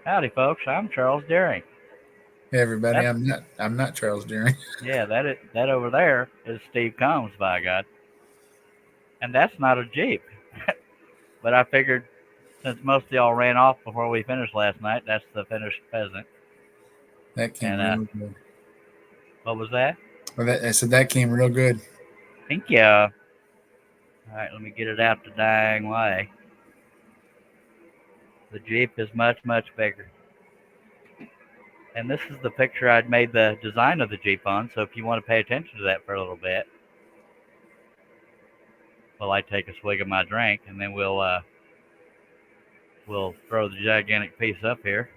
Howdy, folks. I'm Charles Deering. Hey everybody, That I'm not Charles Deering. yeah, that over there is Steve Combs, by God, and that's not a Jeep. But I figured since most of y'all ran off before we finished last night, that's the finished peasant. That came And real good. what was that? I said that came real good. Thank you. All right, let me get it out the dang way. The Jeep is much bigger, and this is the picture I'd made the design of the Jeep on. So if you want to pay attention to that for a little bit, while I take a swig of my drink, and then we'll throw the gigantic piece up here.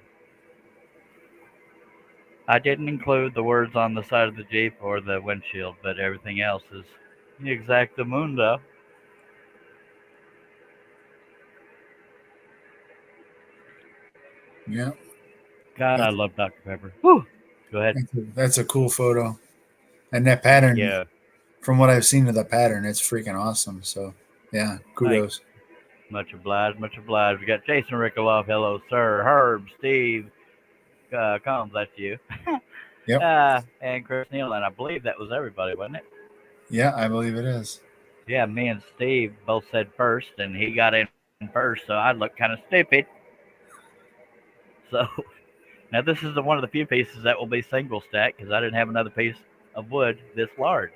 I didn't include the words on the side of the Jeep or the windshield, but everything else is exactamundo. Yeah, God, I that's love Dr. Pepper. Whew. Go ahead. that's a cool photo, and that Thank pattern, you. from what I've seen of the pattern, it's freaking awesome. So yeah, Thanks. kudos. Much obliged. Much obliged. We got Jason Rickoff. Hello, sir. Herb, Steve, Combs. That's you. Yep. And Chris Neal. And I believe that was everybody, wasn't it? Yeah, I believe it is. Yeah, me and Steve both said first, and he got in first, so I looked kind of stupid. So now this is one of the few pieces that will be single stack because I didn't have another piece of wood this large.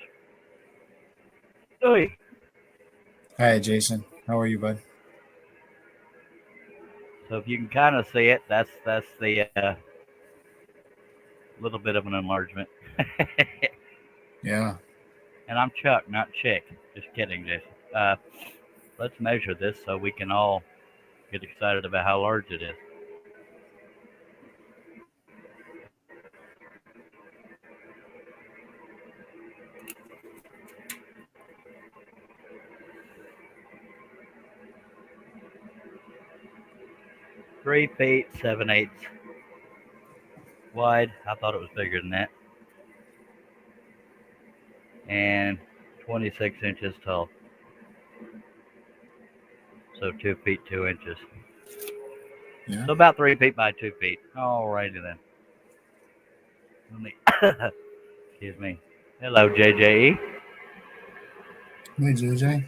Oy. Hi, Jason. How are you, bud? So if you can kind of see it, that's the little bit of an enlargement. Yeah. And I'm Chuck, not Chick. Just kidding, Jason. Let's measure this so we can all get excited about how large it is. 3 feet 7/8 wide. I thought it was bigger than that. And 26 inches tall. So 2 feet 2 inches. Yeah. So about 3 feet by 2 feet. Alrighty then. Let me excuse me. Hello, JJE. Hey, JJ.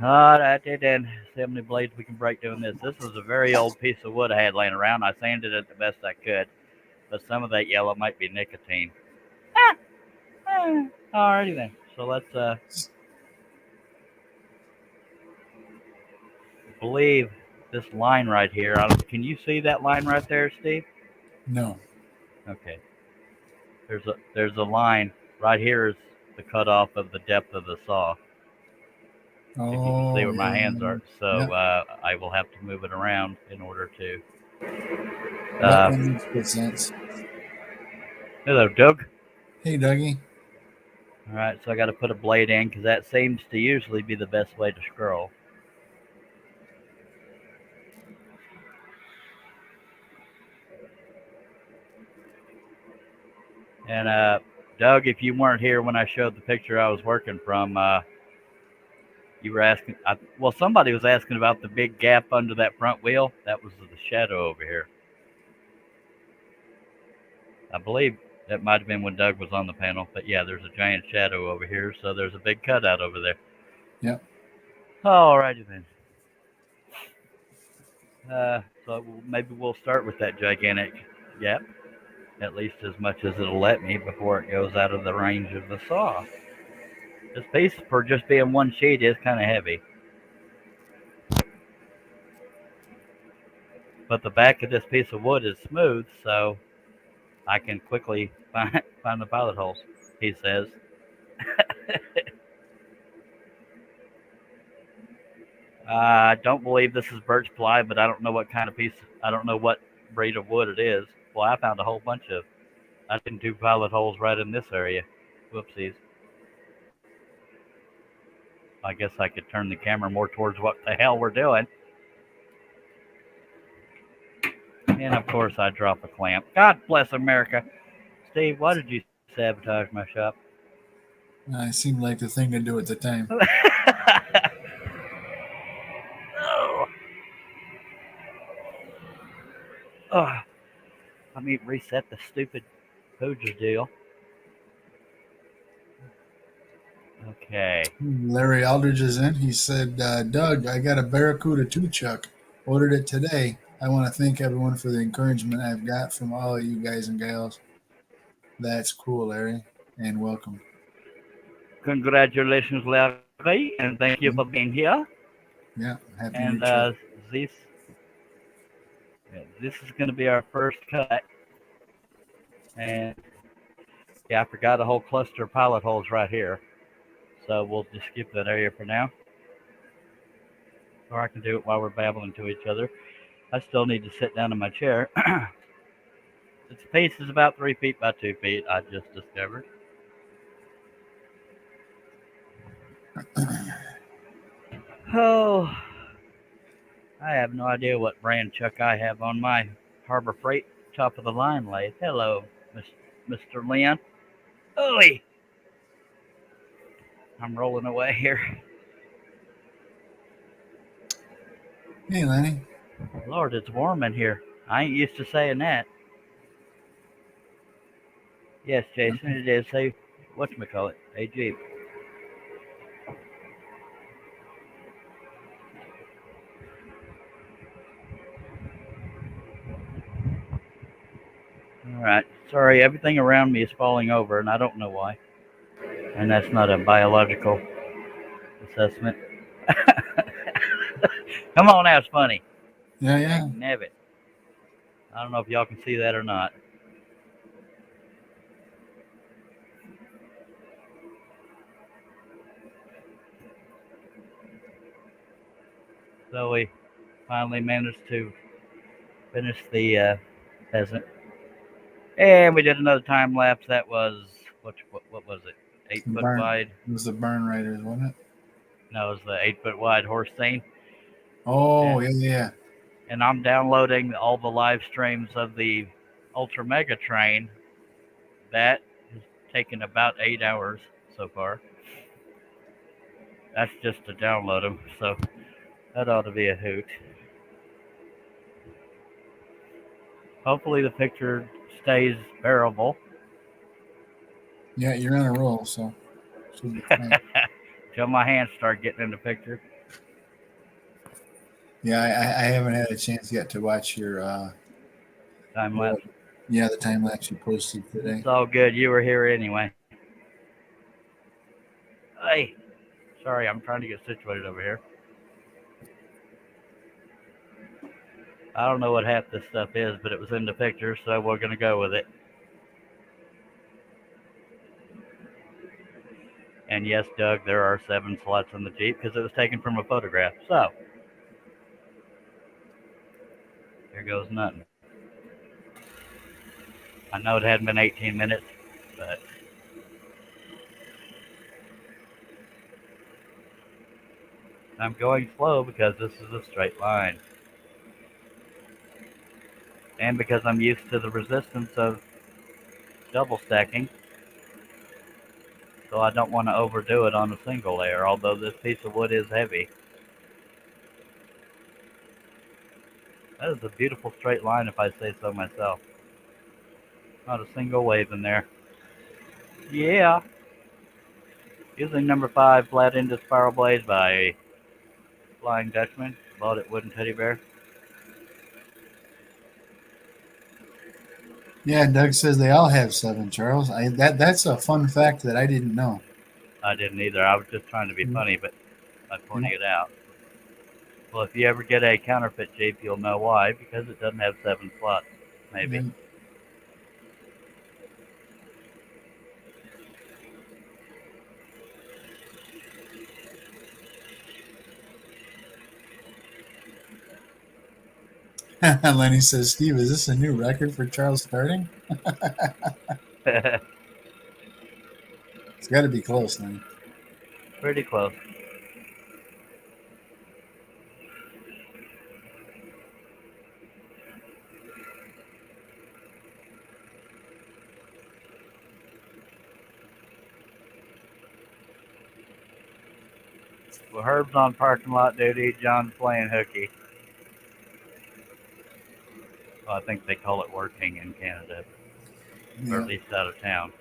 Alright, then. See how many blades we can break doing this. This was a very old piece of wood I had laying around. I sanded it the best I could, but some of that yellow might be nicotine. Alrighty then. So let's believe this line right here. Can you see that line right there, Steve? No. Okay. There's a line right here is the cutoff of the depth of the saw. If you can see Oh where my yeah. hands are, Yeah. so I will have to move it around in order to. Yep. Uh, That makes good sense. Hello, Doug. Hey, Dougie. All right, so I got to put a blade in because that seems to usually be the best way to scroll. And Doug, if you weren't here when I showed the picture I was working from, you were asking. Well, somebody was asking about the big gap under that front wheel. That was the shadow over here. I believe that might have been when Doug was on the panel, but yeah, there's a giant shadow over here, so there's a big cutout over there. Yep. Alrighty then. So maybe we'll start with that gigantic gap, at least as much as it'll let me before it goes out of the range of the saw. This piece, for just being one sheet, is kind of heavy, but the back of this piece of wood is smooth, so I can quickly find the pilot holes. He says. I don't believe this is birch ply, but I don't know what kind of piece. I don't know what breed of wood it is. Well, I found a whole bunch of. I didn't do pilot holes right in this area. Whoopsies. I guess I could turn the camera more towards what the hell we're doing. And of course, I drop a clamp. God bless America. Steve, why did you sabotage my shop? It seemed like the thing to do at the time. Oh. Oh, let me reset the stupid Pooja deal. Okay. Larry Aldridge is in. He said, Doug, I got a Barracuda 2 chuck. Ordered it today. I want to thank everyone for the encouragement I've got from all of you guys and gals. That's cool, Larry, and welcome. Congratulations, Larry, and thank you for being here. Yeah, happy And new chuck. this this is going to be our first cut. And yeah, I forgot a whole cluster of pilot holes right here. So we'll just skip that area for now. Or I can do it while we're babbling to each other. I still need to sit down in my chair. Its face is about 3 feet by 2 feet, I just discovered. Oh, I have no idea what brand chuck I have on my Harbor Freight top of the line lathe. Hello, Mr. Lynn. Oi! I'm rolling away here. Hey, Lenny. Lord, it's warm in here. I ain't used to saying that. Yes, Jason, it is. Hey, whatchamacallit? Hey, Jeep. All right. Sorry, everything around me is falling over, and I don't know why. And that's not a biological assessment. Come on, that's funny. Yeah. Nebbit. I don't know if y'all can see that or not. So we finally managed to finish the pheasant. And we did another time lapse. That was, what was it? 8 foot wide? It was the Burn Riders, wasn't it? No, it was the 8 foot wide Holstein. Oh, yeah. And I'm downloading all the live streams of the Ultra Mega Train. That has taken about 8 hours so far. That's just to download them, so that ought to be a hoot. Hopefully the picture stays bearable. Yeah, you're on a roll, so should be fine. Till my hands start getting in the picture. Yeah, I haven't had a chance yet to watch your time lapse. Yeah, the time lapse you posted today. It's all good. You were here anyway. Hey, sorry, I'm trying to get situated over here. I don't know what half this stuff is, but it was in the picture, so we're going to go with it. And yes, Doug, there are 7 slots in the Jeep because it was taken from a photograph. So, here goes nothing. I know it hadn't been 18 minutes, but I'm going slow because this is a straight line. And because I'm used to the resistance of double stacking. So I don't want to overdo it on a single layer, although this piece of wood is heavy. That is a beautiful straight line if I say so myself. Not a single wave in there. Yeah. Using number 5 flat-ended spiral blades by Flying Dutchman. Bought at Wooden Teddy Bear. Yeah, Doug says they all have 7, Charles. That's a fun fact that I didn't know. I didn't either. I was just trying to be funny, but I'm pointing it out. Well, if you ever get a counterfeit Jeep, you'll know why, because it doesn't have 7 slots, maybe. Yeah. Lenny says, Steve, is this a new record for Charles starting? It's got to be close, Lenny. Pretty close. Well, Herb's on parking lot duty. John's playing hooky. Well, I think they call it working in Canada, or Yeah. at least out of town.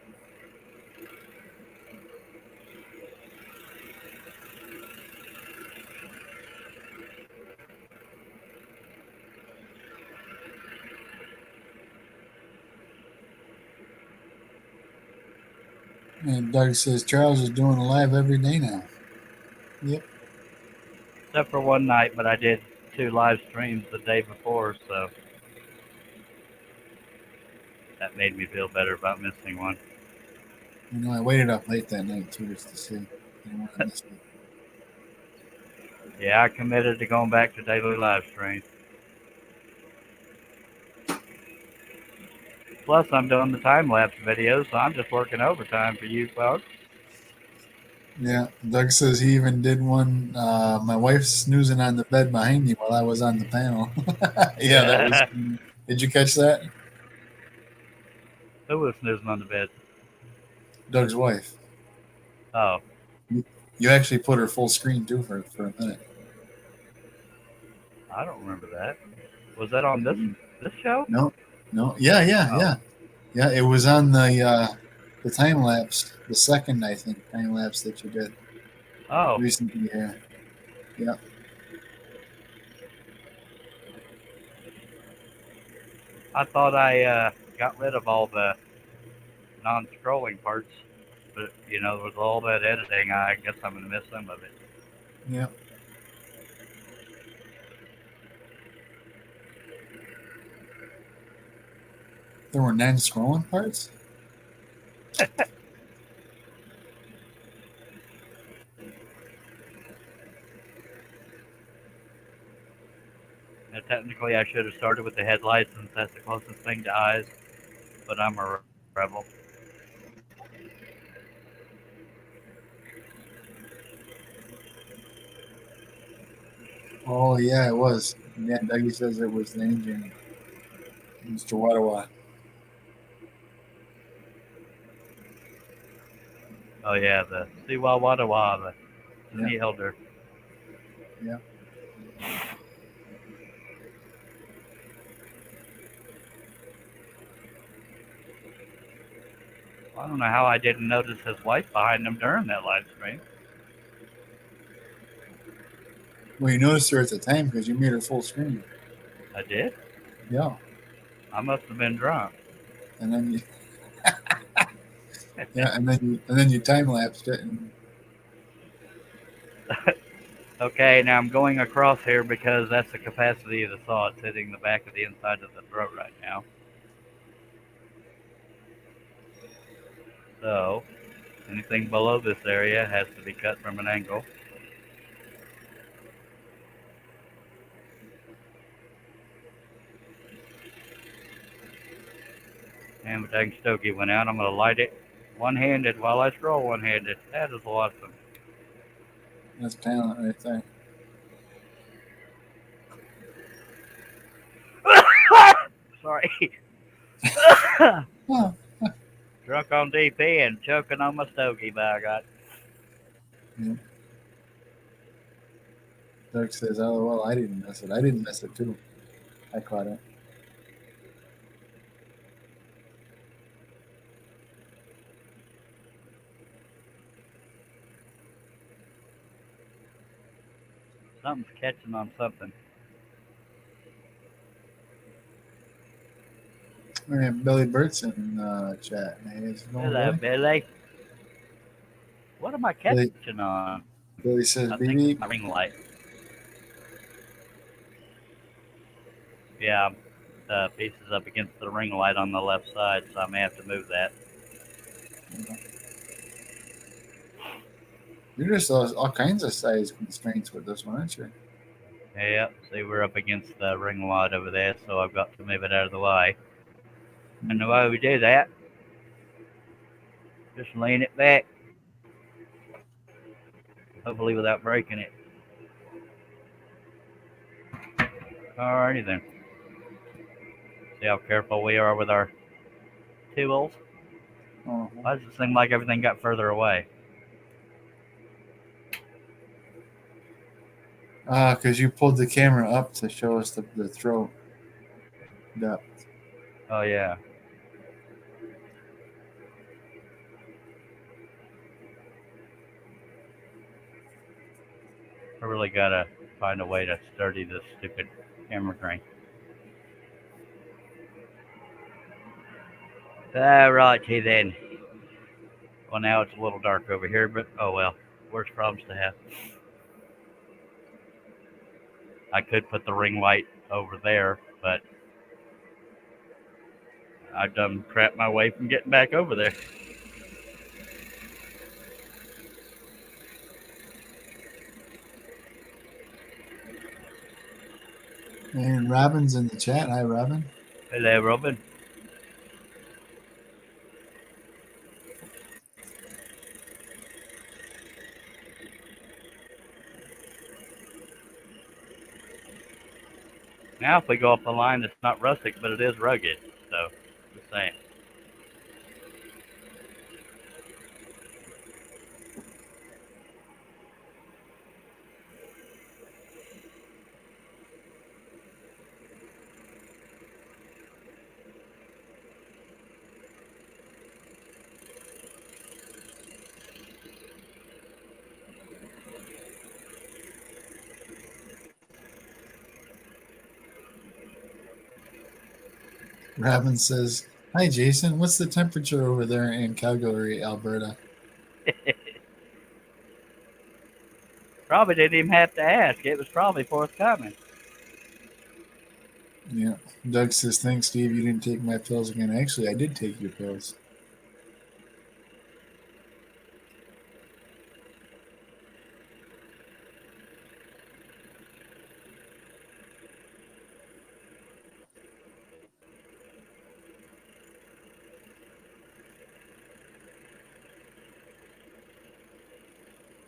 And Doug says Charles is doing a live every day now. Yep. Except for one night, but I did 2 live streams the day before, so that made me feel better about missing one. You know, I waited up late that night too just to see. I didn't want to miss it. Yeah, I committed to going back to daily live streams. Plus, I'm doing the time lapse videos, so I'm just working overtime for you folks. Yeah. Doug says he even did one. My wife's snoozing on the bed behind me while I was on the panel. Yeah, that was. Did you catch that? Who was snoozing on the bed? Doug's wife. Oh, You actually put her full screen too for a minute. I don't remember that. Was that on this show? No, no. Yeah, yeah, Oh, yeah, yeah. It was on the time lapse, the second I think time lapse that you did oh, recently. Yeah, yeah. I thought I got rid of all the non-scrolling parts, but with all that editing, I guess I'm gonna miss some of it. Yeah. There were non-scrolling parts. Now, technically, I should have started with the headlights since that's the closest thing to eyes, but I'm a rebel. Oh yeah, it was. Yeah, Dougie says it was the engine, Mr. Wadawa. Oh yeah, the Siwa Wadawa, Yeah, the Elder. yeah. I don't know how I didn't notice his wife behind him during that live stream. Well, you noticed her at the time because you made her full screen. I did. Yeah, I must have been drunk. and then you, yeah, and then you time lapsed it. And, Okay, now I'm going across here because that's the capacity of the saw. It's hitting the back of the inside of the throat right now. So, anything below this area has to be cut from an angle. And the dang stogie went out. I'm going to light it one-handed while I scroll one-handed. That is awesome. that's talent right there. Sorry. Oh, Drunk on DP and choking on my stogie, by God. yeah. Doug says, "Oh well, I didn't miss it. I didn't miss it too. I caught it." Something's catching on something. We have Billy Burt's in chat. Hey, how's it going, Hello, Billy? Billy. What am I Billy, catching on? Billy says, I think it's "BB." my ring light. Yeah, the piece is up against the ring light on the left side, so I may have to move that. You're just all kinds of size constraints with this one, aren't you? Yeah, see, we're up against the ring light over there, so I've got to move it out of the way. And the way we do that, just lean it back. Hopefully without breaking it. Alrighty then. See how careful we are with our tools? Why does it seem like everything got further away? Because you pulled the camera up to show us the throat. depth. Oh yeah. I really gotta find a way to study this stupid camera crank. Righty then. Well, now it's a little dark over here, but oh well. Worst problems to have. I could put the ring light over there, but I've done crap my way from getting back over there. And Robin's in the chat. Hi, Robin. Hello, Robin. Now, if we go up a line that's not rustic, but it is rugged, so just saying. Robin says, "Hi, Jason. What's the temperature over there in Calgary, Alberta?" Probably didn't even have to ask. It was probably forthcoming. Yeah. Doug says, "Thanks, Steve. You didn't take my pills again." Actually, I did take your pills.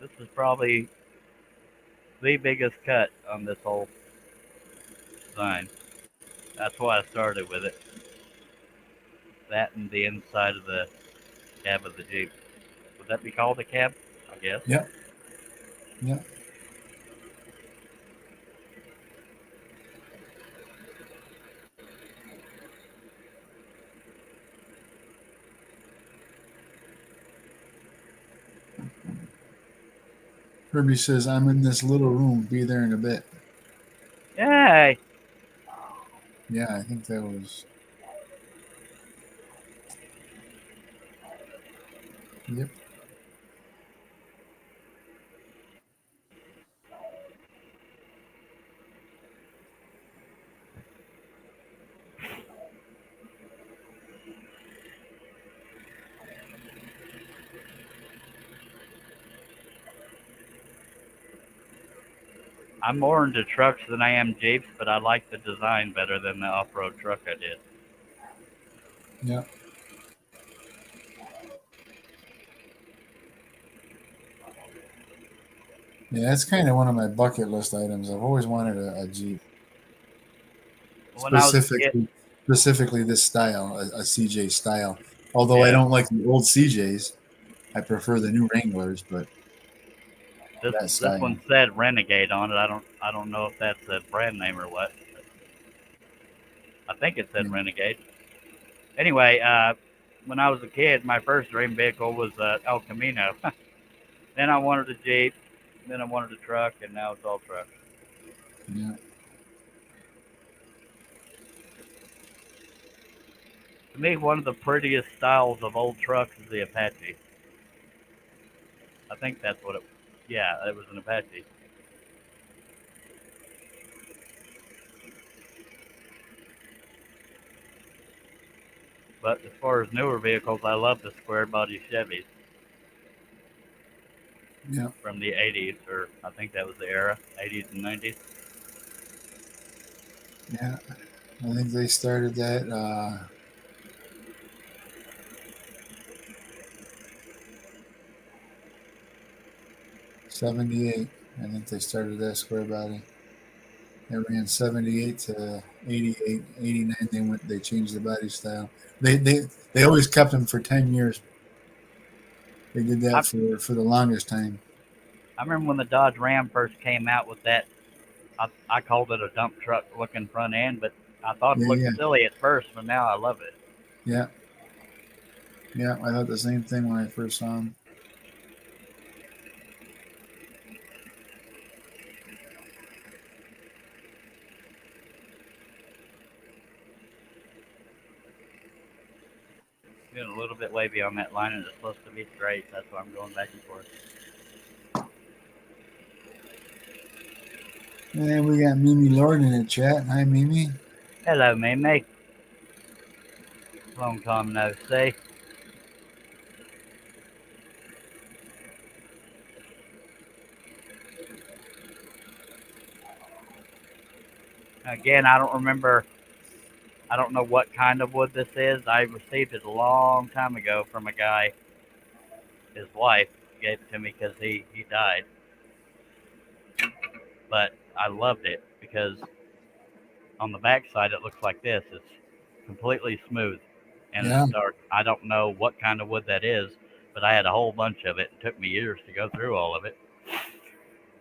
This is probably the biggest cut on this whole design. That's why I started with it. That and the inside of the cab of the Jeep. Would that be called a cab? I guess. Yep. Yep. Herbie says, "I'm in this little room. Be there in a bit." Yay! Yeah, I think that was. Yep. I'm more into trucks than I am Jeeps, but I like the design better than the off-road truck I did. Yep. Yeah, that's kind of one of my bucket list items. I've always wanted a Jeep, When I was a kid, specifically this style, a CJ style. Although I yeah, don't like the old CJs, I prefer the new Wranglers. But this that this style. one said Renegade on it. I don't know if that's a brand name or what. I think it said Yeah. Renegade. Anyway, when I was a kid, my first dream vehicle was El Camino. Then I wanted a Jeep. Then I wanted a truck, and now it's all trucks. Yeah. To me, one of the prettiest styles of old trucks is the Apache. I think that's what it. Yeah, it was an Apache. But as far as newer vehicles, I love the square body Chevys Yeah. from the 80s, or I think that was the era, 80s and 90s. Yeah. I think they started that 78. I think they started that square body. They ran 78 to 88, 89. They changed the body style. They always kept them for 10 years. They did I, that for the longest time. I remember when the Dodge Ram first came out with that. I called it a dump truck looking front end, but I thought it Yeah, looked yeah, silly at first, but now I love it. yeah, yeah. I thought the same thing when I first saw him. Getting a little bit wavy on that line, and it's supposed to be straight. That's why I'm going back and forth. And we got Mimi Lord in the chat. Hi, Mimi. Hello, Mimi. Long time no see. Again, I don't remember. I don't know what kind of wood this is. I received it a long time ago from a guy. His wife gave it to me because he died. But I loved it because on the back side it looks like this. It's completely smooth and it's Yeah, dark. I don't know what kind of wood that is, but I had a whole bunch of it. It took me years to go through all of it.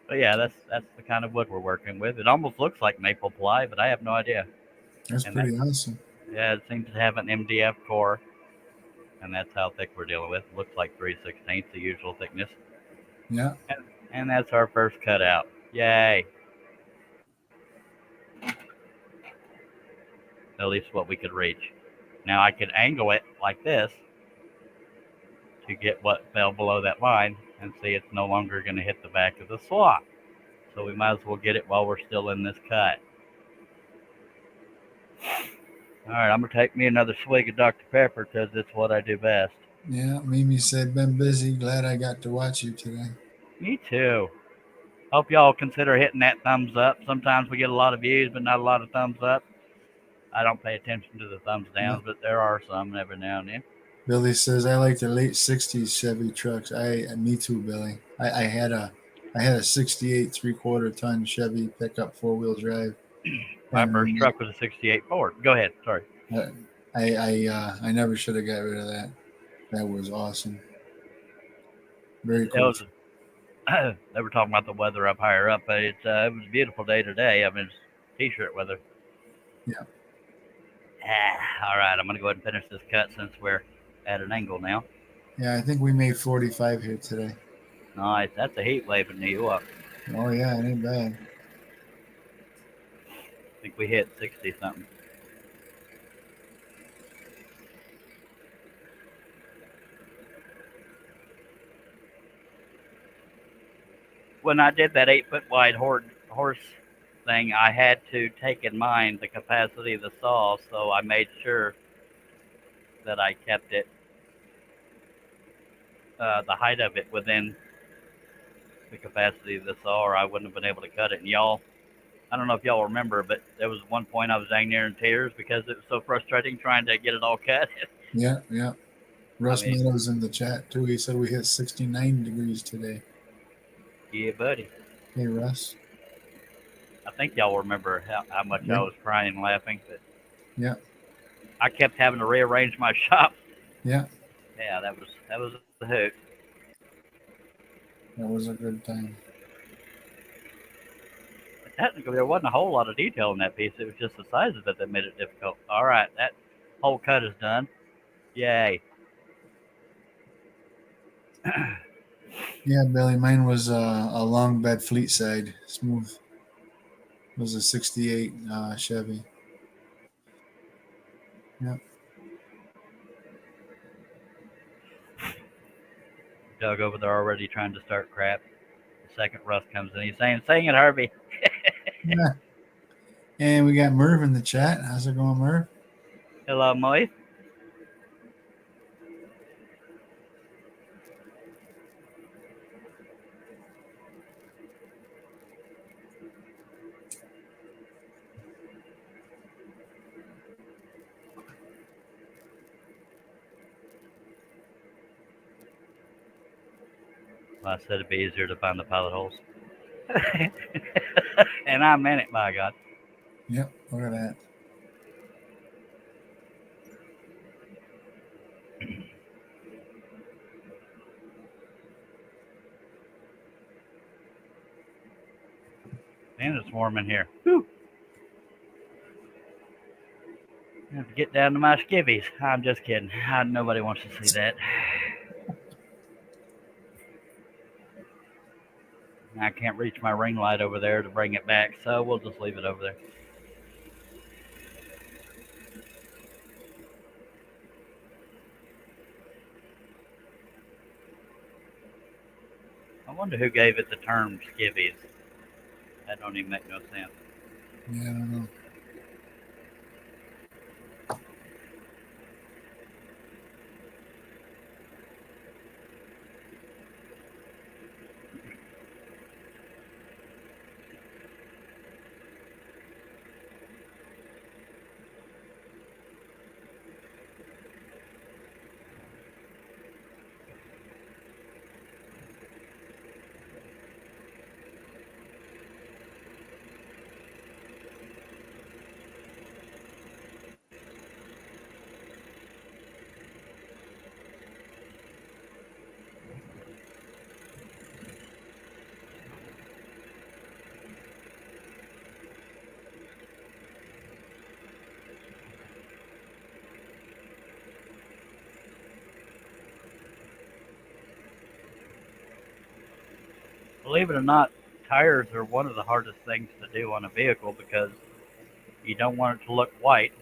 But yeah, that's the kind of wood we're working with. It almost looks like maple ply, but I have no idea. that's And that pretty awesome. yeah, it seems to have an MDF core, and that's how thick we're dealing with. It looks like 3/16, the usual thickness. Yeah, And that's our first cutout. Yay! At least what we could reach. Now I could angle it like this to get what fell below that line and see it's no longer going to hit the back of the slot. So we might as well get it while we're still in this cut. All right, I'm going to take me another swig of Dr. Pepper because it's what I do best. yeah. Mimi said, "Been busy. Glad I got to watch you today." Me too. Hope y'all consider hitting that thumbs up. Sometimes we get a lot of views, but not a lot of thumbs up. I don't pay attention to the thumbs Yeah. downs, but there are some every now and then. Billy says, "I like the late '60s Chevy trucks." Me too, Billy. I had a '68 3/4 ton Chevy pickup 4-wheel drive, My first and truck was a 68 Ford. Go ahead. Sorry. I never should have got rid of that. That was awesome. Very It cool. was they were talking about the weather up higher up, but it was a beautiful day today. I mean, it's t-shirt weather. Yeah, All right, I'm gonna go ahead and finish this cut since we're at an angle now. yeah. I think we made 45 here today. Nice. That's a heat wave in New York. Oh yeah, it ain't bad. I think we hit 60 something. When I did that 8 foot wide horse thing, I had to take in mind the capacity of the saw, so I made sure that I kept it the height of it within the capacity of the saw, or I wouldn't have been able to cut it. And y'all, I don't know if y'all remember, but there was one point I was dang near in tears because it was so frustrating trying to get it all cut. Yeah, yeah. I Russ mean, Meadows in the chat too. He said we hit 69 degrees today. yeah, buddy. Hey, Russ. I think y'all remember how much I Yeah, was crying and laughing, but yeah, I kept having to rearrange my shop. yeah. Yeah, that was the hoot. That was a good time. But technically, there wasn't a whole lot of detail in that piece. It was just the size of it that made it difficult. All right, that whole cut is done. Yay. Yeah, Billy. Mine was a long bed fleet side, smooth. It was a '68 Chevy. Yeah, Doug over there already trying to start crap. The second Russ comes in, he's saying, "Sing it, Herbie." yeah. And we got Merv in the chat. How's it going, Merv? Hello, Moise. Well, I said it'd be easier to find the pilot holes. And I meant it, by God. Yep. Look at that. Man, it's warm in here. Whew. I have to get down to my skivvies. I'm just kidding. Nobody wants to see that. I can't reach my ring light over there to bring it back, so we'll just leave it over there. I wonder who gave it the term skivvies. That don't even make no sense. Yeah, I don't know. Believe it or not, tires are one of the hardest things to do on a vehicle because you don't want it to look white,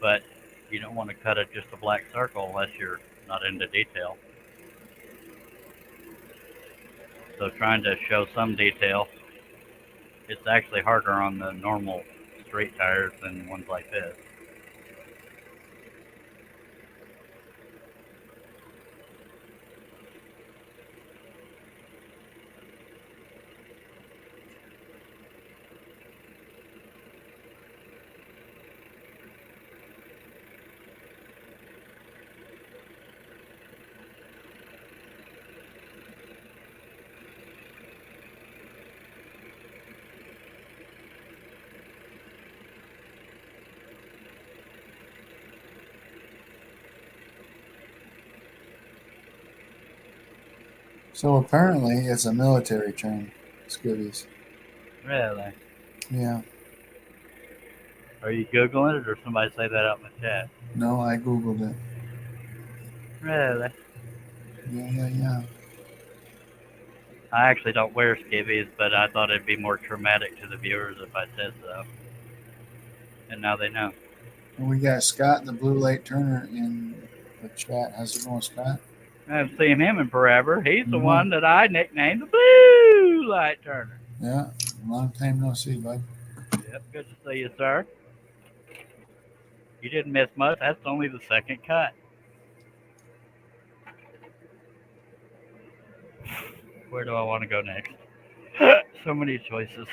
but you don't want to cut it just a black circle unless you're not into detail. So trying to show some detail, it's actually harder on the normal street tires than ones like this. So apparently it's a military term, skivvies. Really? Yeah. Are you Googling it or somebody say that out in the chat? No, I Googled it. Really? Yeah. I actually don't wear skivvies, but I thought it'd be more traumatic to the viewers if I said so. And now they know. And we got Scott, the Blue Light Turner, in the chat. How's it going, Scott? I haven't seen him in forever. He's the Mhm. one that I nicknamed the Blue Light Turner. Yeah, long time no see, bud. Yep, good to see you, sir. You didn't miss much. That's only the second cut. Where do I want to go next? So many choices.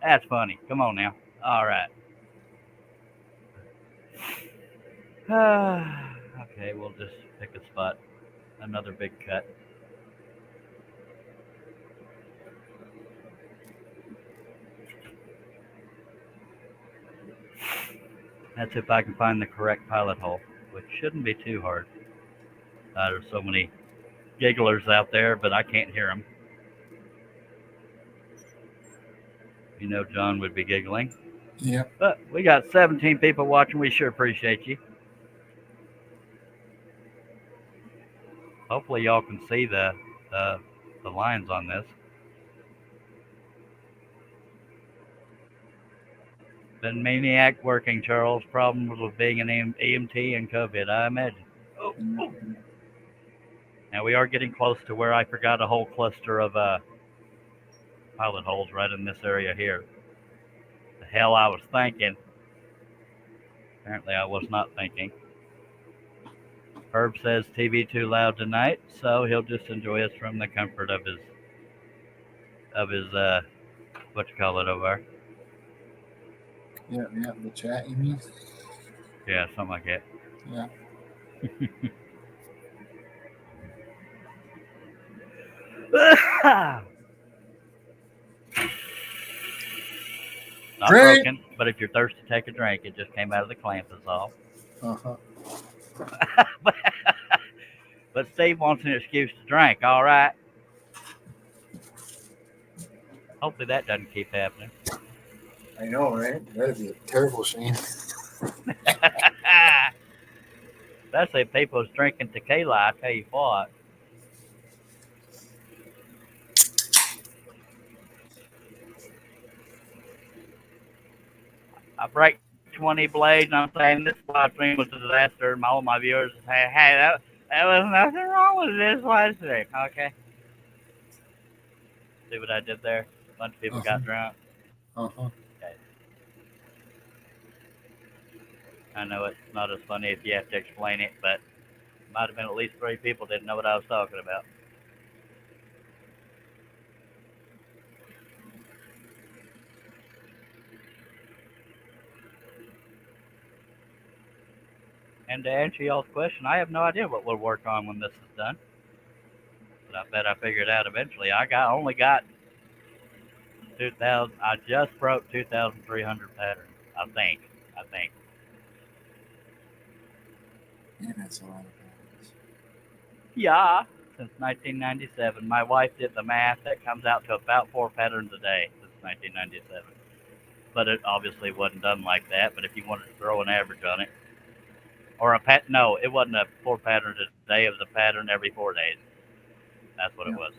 That's funny. Come on now. All right. Okay, we'll just pick a spot. Another big cut. That's if I can find the correct pilot hole, which shouldn't be too hard. There's so many gigglers out there, but I can't hear them. You know John would be giggling. Yep. But we got 17 people watching. We sure appreciate you. Hopefully y'all can see the lines on this. Been maniac working, Charles. Problems with being an EMT and COVID, I imagine. Oh. Now we are getting close to where I forgot a whole cluster of pilot holes right in this area here. The hell I was thinking. Apparently I was not thinking. Herb says TV too loud tonight, so he'll just enjoy us from the comfort of his what you call it over there. Yeah, the chat, you mean? Yeah, something like that. Yeah. Not Drink. broken, but if you're thirsty, take a drink. It just came out of the clamp, is all. Uh-huh. But Steve wants an excuse to drink, all right? Hopefully that doesn't keep happening. I know, right? That'd be a terrible shame. Especially if people's drinking tequila, I tell you what. I break 20 blades, and I'm saying this live stream was a disaster. All my viewers say, hey, that was nothing wrong with this live stream. Okay. See what I did there? A bunch of people got drunk. Uh-huh. Okay. I know it's not as funny if you have to explain it, but might have been at least 3 people didn't know what I was talking about. And to answer y'all's question, I have no idea what we'll work on when this is done. But I bet I figured out eventually. Only got 2,000. I just broke 2,300 patterns. I think. Man, that's a lot of patterns. Yeah. Since 1997, my wife did the math. That comes out to about 4 patterns a day since 1997. But it obviously wasn't done like that. But if you wanted to throw an average on it, or no, it wasn't a 4 patterns a day. It was a pattern every 4 days. That's what it was.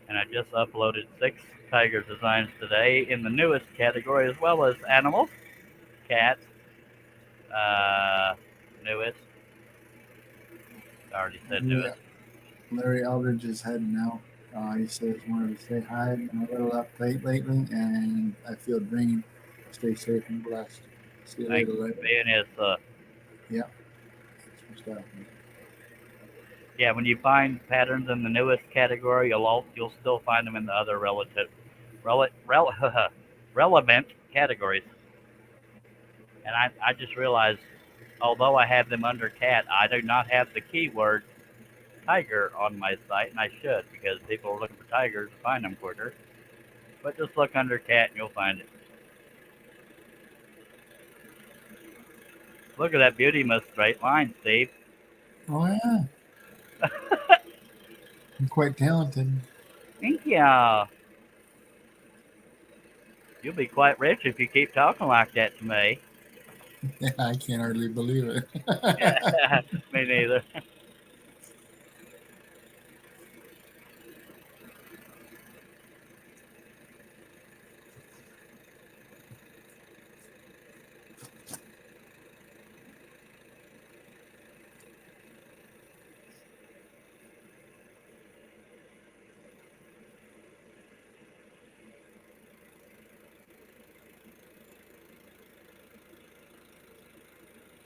And I just uploaded 6 tiger designs today in the newest category, as well as animals, cats, newest. I already said newest. Larry Eldridge is heading out. He says wanted to say hi. I'm a little up late lately, and I feel drained. Stay safe and blessed. See you later, Larry. Being his, yeah. Thanks for stopping. Yeah, when you find patterns in the newest category, you'll still find them in the other relevant categories. And I just realized, although I have them under cat, I do not have the keyword tiger on my site, and I should, because people are looking for tigers to find them quicker. But just look under cat and you'll find it. Look at that beauty in a straight line, Steve. Oh, yeah. I'm quite talented. Thank you. You'll be quite rich if you keep talking like that to me. Yeah, I can't hardly believe it. Me neither.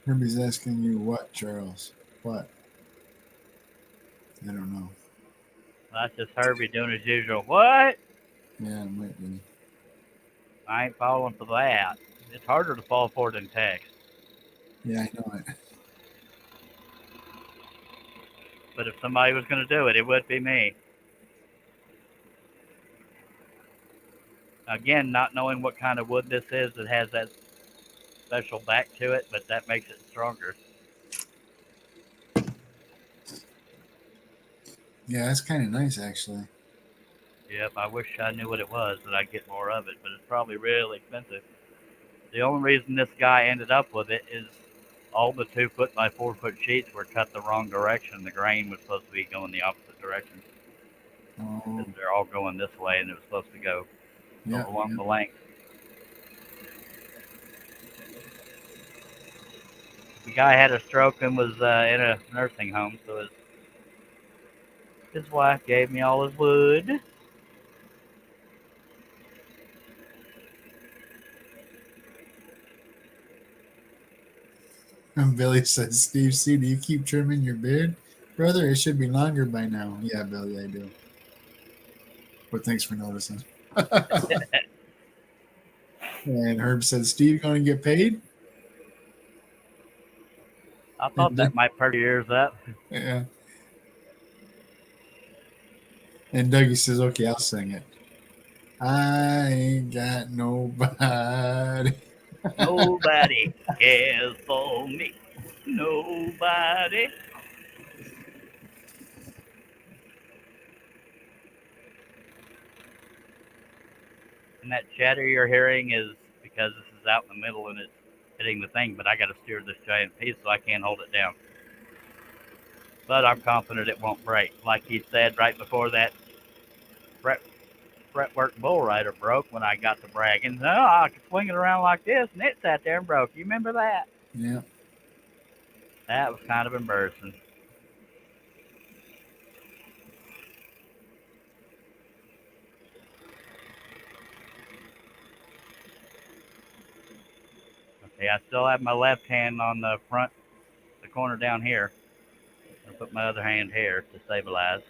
Herbie's asking you what, Charles? What? I don't know. That's just Herbie doing his usual. What? Yeah, it might be. I ain't falling for that. It's harder to fall for than text. Yeah, I know it. But if somebody was going to do it, it would be me. Again, not knowing what kind of wood this is, it has that special back to it, but that makes it stronger. Yeah, that's kind of nice, actually. Yep, I wish I knew what it was, that I'd get more of it, but it's probably really expensive. The only reason this guy ended up with it is all the 2 foot by 4 foot sheets were cut the wrong direction. The grain was supposed to be going the opposite direction. Oh. They're all going this way, and it was supposed to go along the length. The guy had a stroke and was in a nursing home, so his wife gave me all his wood. And Billy says, Steve C., do you keep trimming your beard? Brother, it should be longer by now. Yeah, Billy, I do. But thanks for noticing. And Herb said, Steve going to get paid? I thought that might perk your ears up. Yeah. And Dougie says, okay, I'll sing it. I ain't got nobody. Nobody cares for me. Nobody. And that chatter you're hearing is because this is out in the middle and it's hitting the thing, but I got to steer this giant piece so I can't hold it down. But I'm confident it won't break. Like he said right before that fretwork bull rider broke when I got to bragging. No, I could swing it around like this, and it sat there and broke. You remember that? Yeah. That was kind of embarrassing. Okay, I still have my left hand on the corner down here. I'll put my other hand here to stabilize.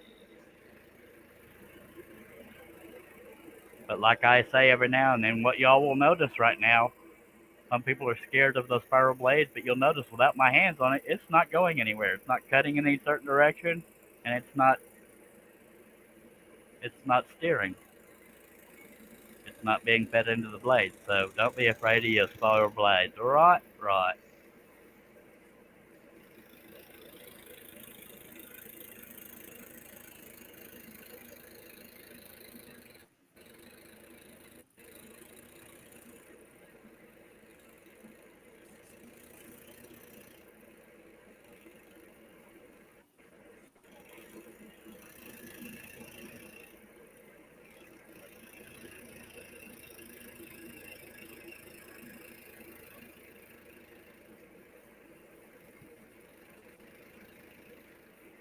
But like I say every now and then, what y'all will notice right now, some people are scared of those spiral blades, but you'll notice without my hands on it, it's not going anywhere. It's not cutting in any certain direction, and it's not steering. It's not being fed into the blades. So don't be afraid of your spiral blades. Right, right.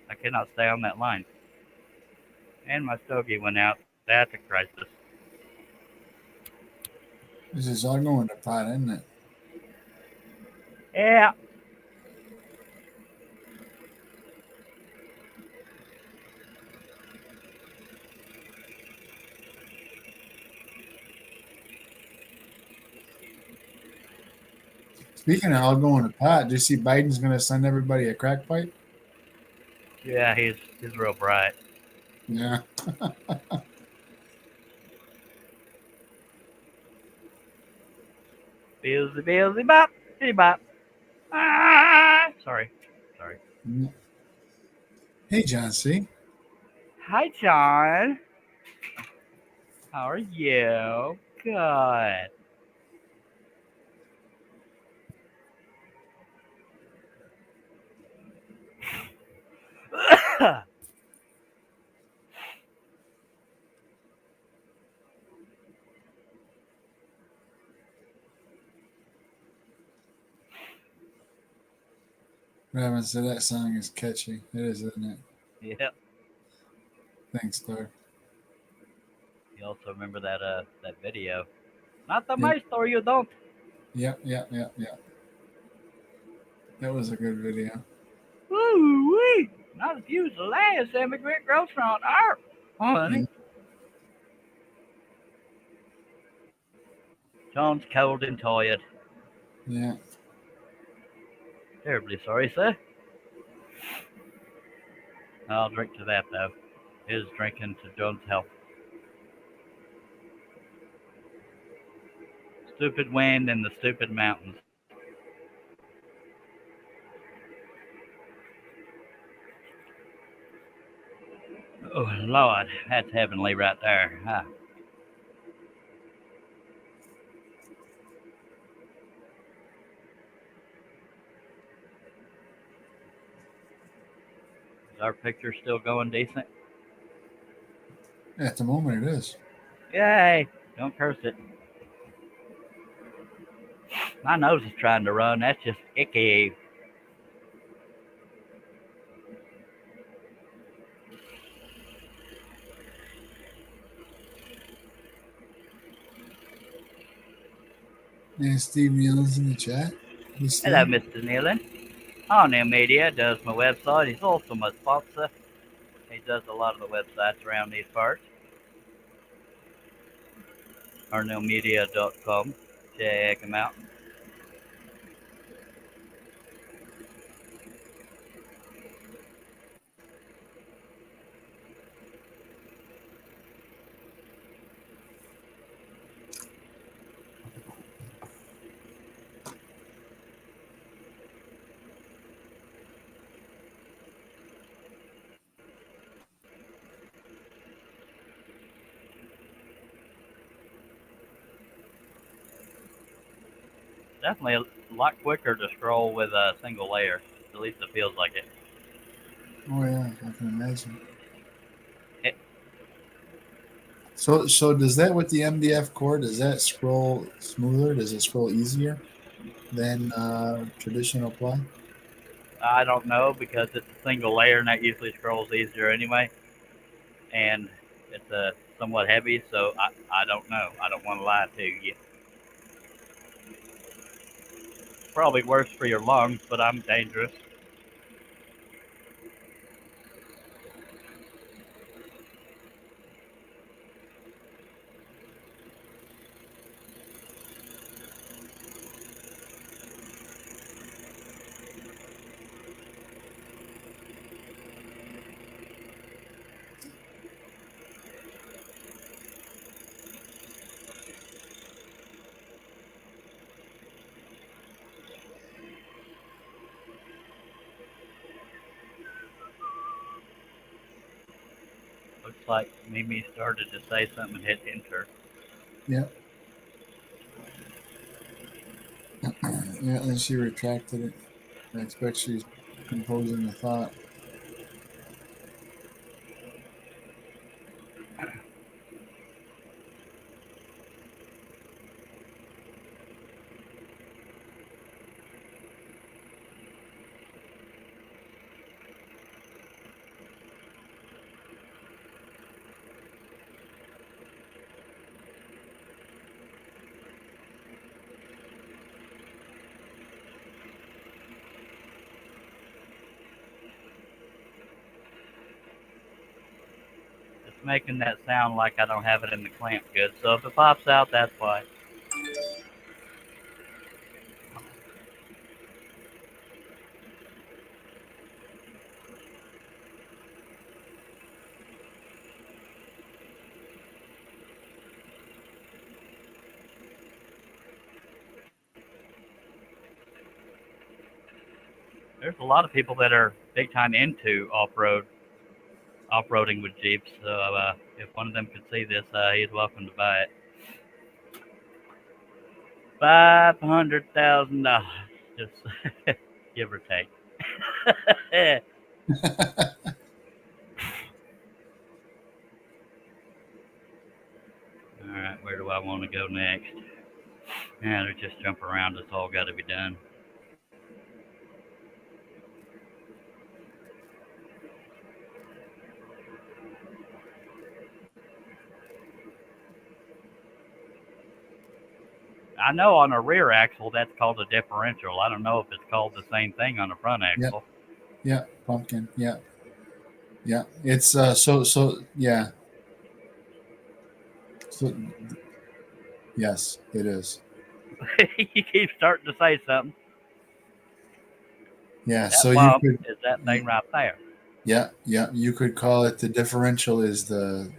I cannot stay on that line. And my stogie went out. That's a crisis. This is all going to pot, isn't it? Yeah. Speaking of all going to pot, do you see Biden's going to send everybody a crack pipe? Yeah, he's real bright. Yeah. Billy bop, bitty bop. Ah, sorry. Hey, John C. Hi, John. How are you? Good. Raven said that song is catchy. It is, isn't it? Yep. Thanks, Thor. You also remember that video? Not the Yep, maestro, you don't. yep. That was a good video. Woo wee! Not if you was the last immigrant grocer on earth, honey. John's cold and tired. Yeah. Terribly sorry, sir. I'll drink to that though. Is drinking to John's health. Stupid wind and the stupid mountains. Oh Lord, that's heavenly right there. Huh? Is our picture still going decent? At the moment, it is. Yay! Don't curse it. My nose is trying to run. That's just icky. And Steve Nealon's in the chat. Hello, Mr. Nealon. New Media does my website. He's also my sponsor. He does a lot of the websites around these parts. arnellmedia.com. Check him out. definitely a lot quicker to scroll with a single layer. At least it feels like it. Oh yeah, I can imagine. it So does that with the MDF core? Does that scroll smoother? Does it scroll easier than traditional ply? I don't know because it's a single layer and that usually scrolls easier anyway. And it's somewhat heavy, so I don't know. I don't want to lie to you. Probably worse for your lungs, but I'm dangerous. Looks like Mimi started to say something and hit enter. Yeah. Yeah, and she retracted it. I expect she's composing a thought. It's making that sound like I don't have it in the clamp good. So if it pops out, that's why. There's a lot of people that are big time into off-roading with Jeeps. So if one of them could see this, he's welcome to buy it. $500,000, just give or take. All right, where do I want to go next? Yeah, they're just jump around. It's all got to be done. I know on a rear axle that's called a differential. I don't know if it's called the same thing on a front Yeah. axle. Yeah, pumpkin. Yeah. Yeah. It's so yeah. So yes, it is. You keep starting to say something. Yeah, so That you bump could is that thing right there. yeah, yeah, you could call it the differential is the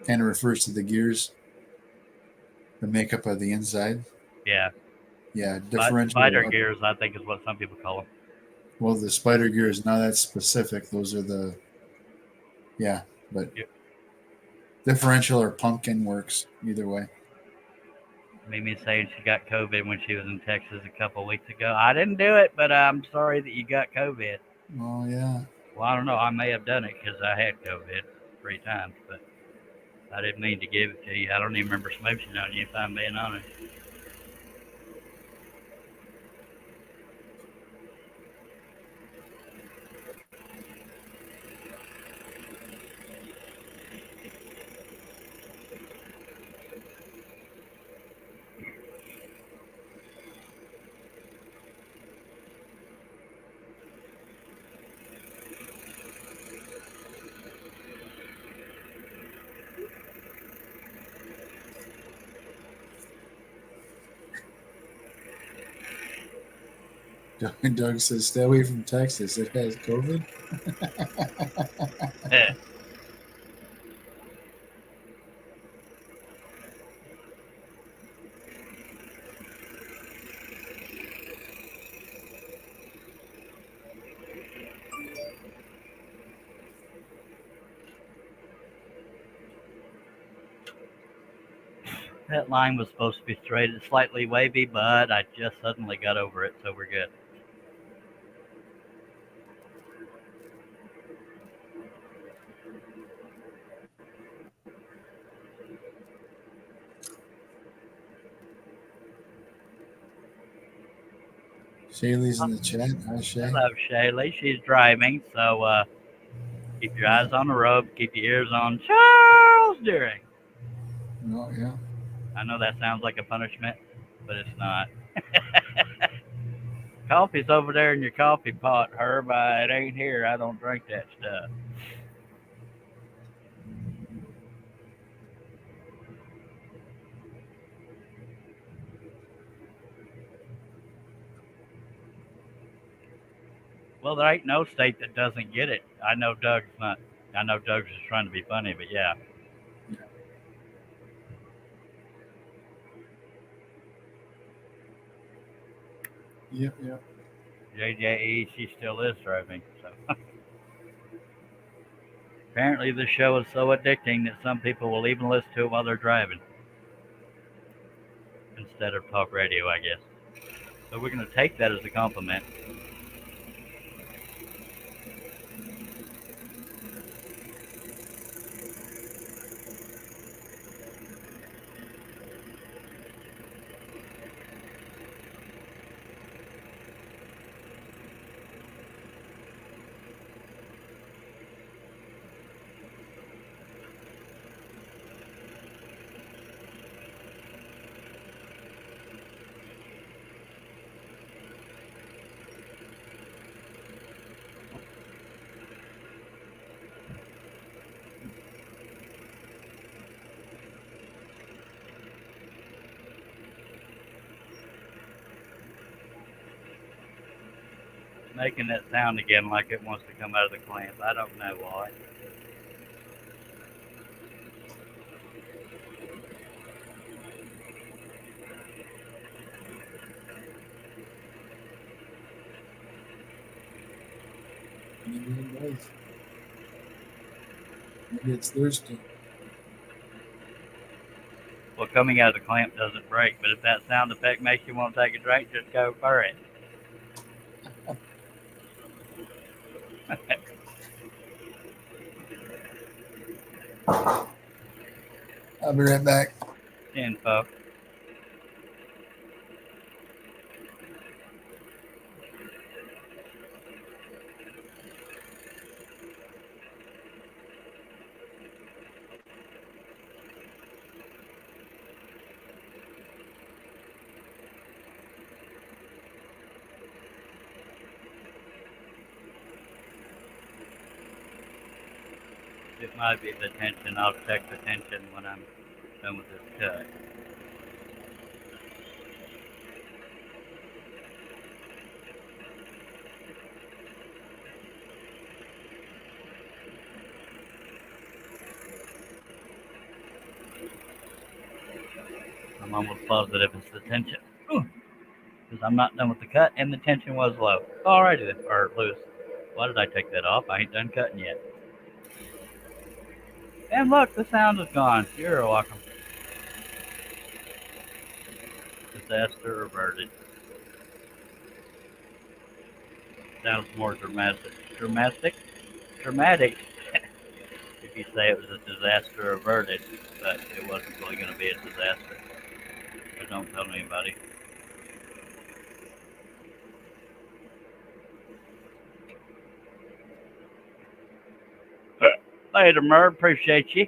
kind of refers to the gears, the makeup of the inside. Yeah, Yeah, differential spider or gears, I think, is what some people call them. well, the spider gears, now that's specific. Those are the yeah, but Yeah. differential or pumpkin works either way. Mimi saying she got COVID when she was in Texas a couple of weeks ago. I didn't do it, but I'm sorry that you got COVID. Oh yeah. Well, I don't know. I may have done it because I had COVID 3 times, but I didn't mean to give it to you. I don't even remember smooching on you, if I'm being honest. Doug says, "Stay away from Texas. It has COVID." That line was supposed to be straight and slightly wavy, but I just suddenly got over it, so we're good. Shaylee's in the chat. Hi, Shay. Hello, Shaylee. She's driving, so keep your eyes on the road, keep your ears on Charles Deering. Oh, yeah. I know that sounds like a punishment, but it's not. Coffee's over there in your coffee pot, Herb. It ain't here. I don't drink that stuff. Well, there ain't no state that doesn't get it. I know Doug's not. I know Doug's just trying to be funny, but yeah. Yep, yep. JJE, she still is driving. So apparently, the show is so addicting that some people will even listen to it while they're driving instead of talk radio, I guess. So we're going to take that as a compliment. Making that sound again like it wants to come out of the clamp. I don't know why. Maybe it does. Maybe it's thirsty. Well, coming out of the clamp doesn't break, but if that sound effect makes you want to take a drink, just go for it. I'll be right back. Info. It might be the tension. I'll check the tension when I'm done with this cut. I'm almost positive it's the tension. Because I'm not done with the cut and the tension was low. Alrighty then, or loose. Why did I take that off? I ain't done cutting yet. And look, the sound is gone. You're welcome. Disaster averted. Sounds more dramatic. Dramatic? If you say it was a disaster averted, but it wasn't really going to be a disaster. So don't tell anybody. Later, Merv. Appreciate you.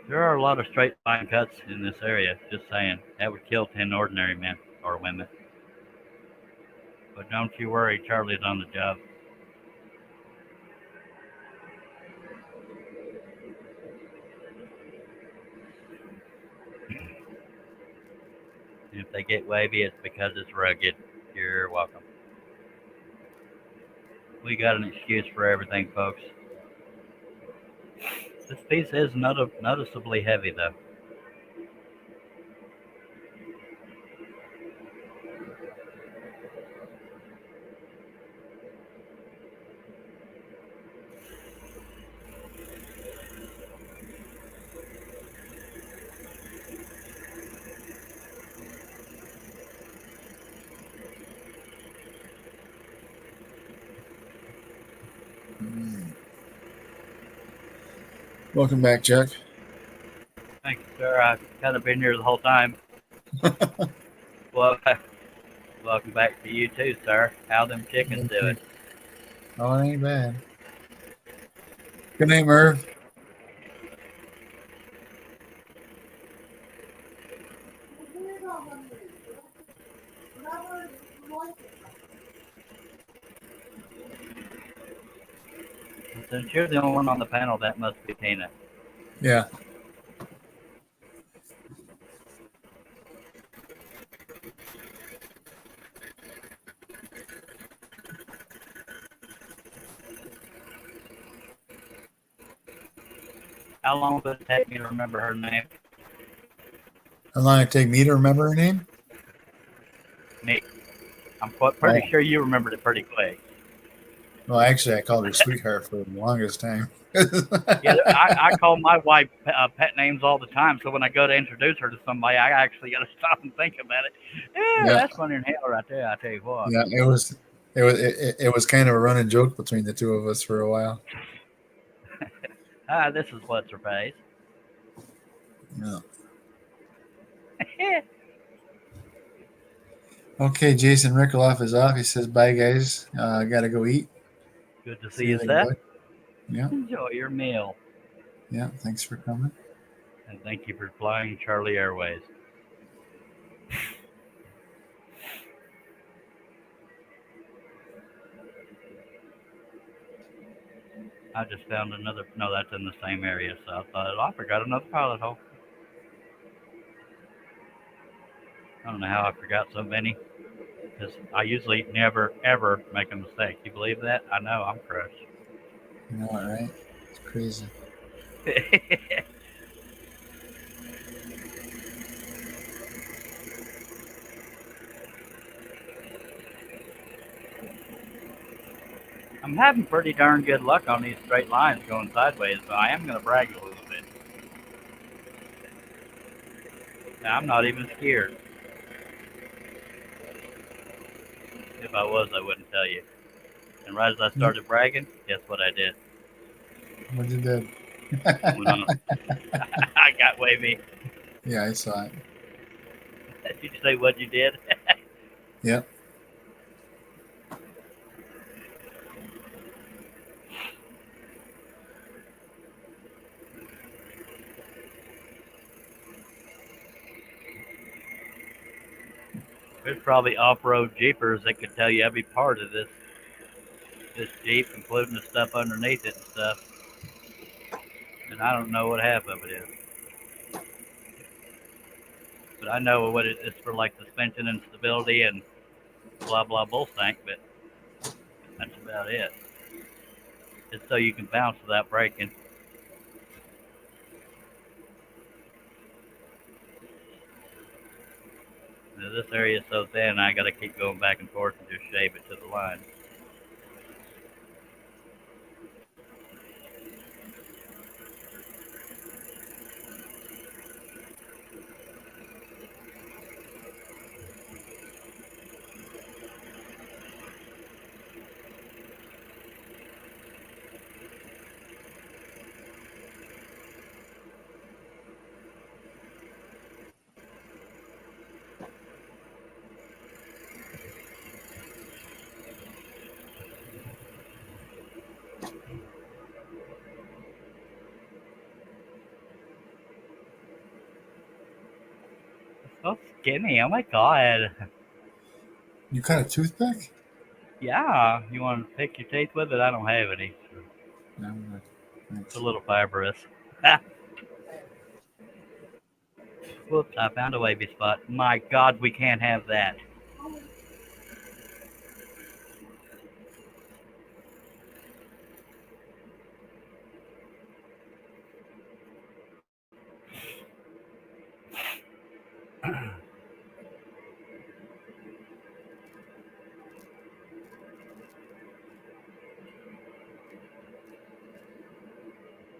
There are a lot of straight line cuts in this area. Just saying. That would kill 10 ordinary men or women. But don't you worry, Charlie's on the job. If they get wavy, it's because it's rugged. You're welcome. We got an excuse for everything, folks. This piece is noticeably heavy, though. Welcome back, Chuck. Thank you, sir. I've kind of been here the whole time. Well, welcome back to you too, sir. How them chickens doing? Oh, it ain't bad. Good night, Merv. Since you're the only one on the panel, that must be Tina. Yeah. How long would it take me to remember her name? How long it take me to remember her name? Me. I'm quite pretty sure you remembered it pretty quick. Well, actually, I called her sweetheart for the longest time. Yeah, I call my wife pet names all the time, so when I go to introduce her to somebody, I actually got to stop and think about it. Yeah, that's funny in hell right there. I tell you what. Yeah, it was kind of a running joke between the two of us for a while. This is what's her face. Yeah. Okay, Jason Rickeloff is off. He says, "Bye, guys. Gotta go eat." Good to see you, Seth. Later, yeah. Enjoy your meal. Yeah. Thanks for coming. And thank you for flying Charlie Airways. I just found another. No, that's in the same area. So I thought, I forgot another pilot hole. I don't know how I forgot so many. Because I usually never, ever make a mistake. You believe that? I know, I'm crushed. You know what, right? It's crazy. I'm having pretty darn good luck on these straight lines going sideways, so I am going to brag a little bit. Now, I'm not even scared. If I was, I wouldn't tell you. And right as I started bragging, guess what I did? What did that? I got wavy. Yeah, I saw it. Did you say what you did? Yep. There's probably off-road Jeepers that could tell you every part of this Jeep, including the stuff underneath it and stuff. And I don't know what half of it is. But I know what it's for, like suspension and stability and blah blah bull stank, but that's about it. It's so you can bounce without breaking. Now, this area is so thin, I got to keep going back and forth and just shave it to the line. So skinny, oh my god. You cut a toothpick? Yeah, you want to pick your teeth with it? I don't have any. No, it's a little fibrous. Whoops, I found a wavy spot. My god, we can't have that.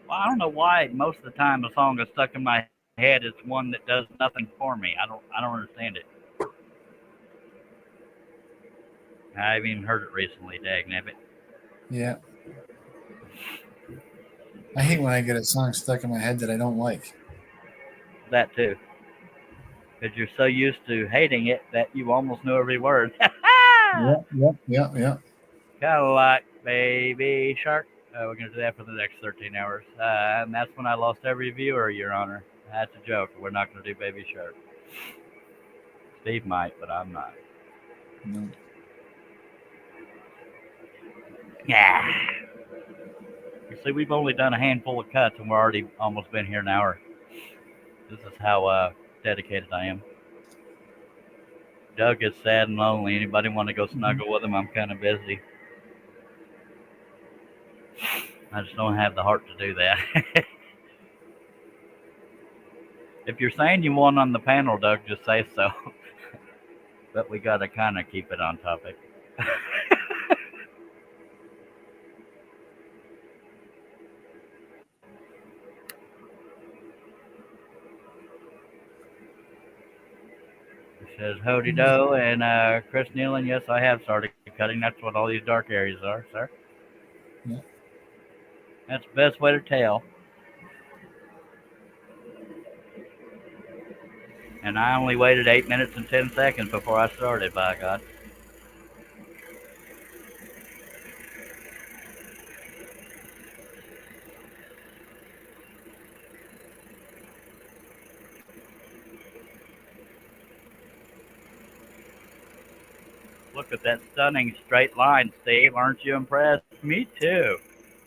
Well, I don't know why most of the time a song is stuck in my head is one that does nothing for me. I don't understand it. I haven't even heard it recently, dagnabbit. Yeah. I hate when I get a song stuck in my head that I don't like. That too. Because you're so used to hating it that you almost know every word. Yep. Kind of like Baby Shark. We're going to do that for the next 13 hours. And that's when I lost every viewer, Your Honor. That's a joke. We're not going to do Baby Shark. Steve might, but I'm not. No. Yeah. You see, we've only done a handful of cuts, and we're already almost been here an hour. This is how dedicated I am. Doug is sad and lonely. Anybody want to go snuggle with him? I'm kind of busy. I just don't have the heart to do that. If you're saying you want on the panel, Doug, just say so. But we got to kind of keep it on topic. It says Hody Do and Chris Nealon. Yes, I have started cutting. That's what all these dark areas are, sir. Yeah. That's the best way to tell. And I only waited 8 minutes and 10 seconds before I started, by God. Look at that stunning straight line, Steve. Aren't you impressed? Me too.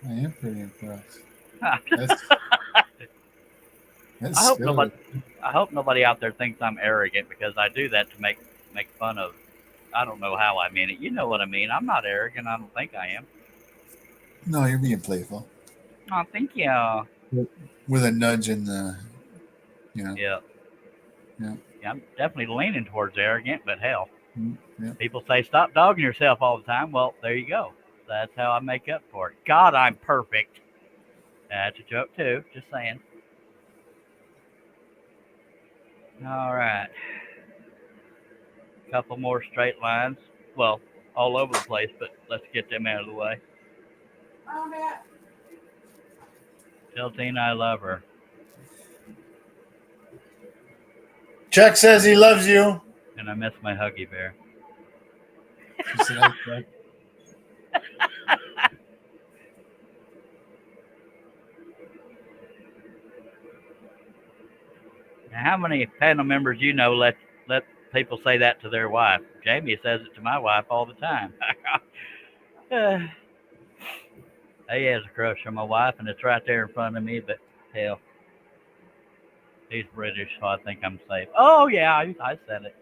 I am pretty impressed. That's I hope nobody out there thinks I'm arrogant because I do that to make fun of. I don't know how I mean it. You know what I mean. I'm not arrogant. I don't think I am. No, you're being playful. Oh, thank you. With a nudge in the, Yeah. Yeah. I'm definitely leaning towards arrogant, but hell. Yeah. People say stop dogging yourself all the time. Well, there you go. That's how I make up for it. God, I'm perfect. That's a joke too. Just saying. All right. Couple more straight lines. Well, all over the place, but let's get them out of the way. Tell Tina I love her. Chuck says he loves you. And I miss my Huggy Bear. She said, I Now, how many panel members you know let people say that to their wife? Jamie says it to my wife all the time. He has a crush on my wife, and it's right there in front of me, but hell, he's British, so I think I'm safe. Oh, yeah, I said it.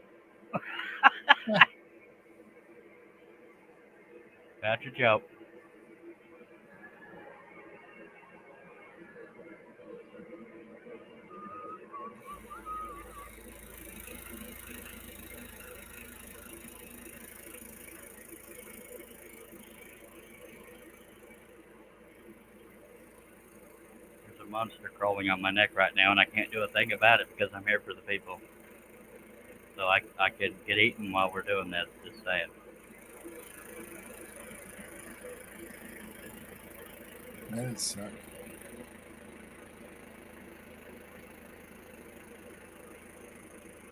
That's a joke. There's a monster crawling on my neck right now, and I can't do a thing about it because I'm here for the people. So I could get eaten while we're doing this. Just saying. That'd suck.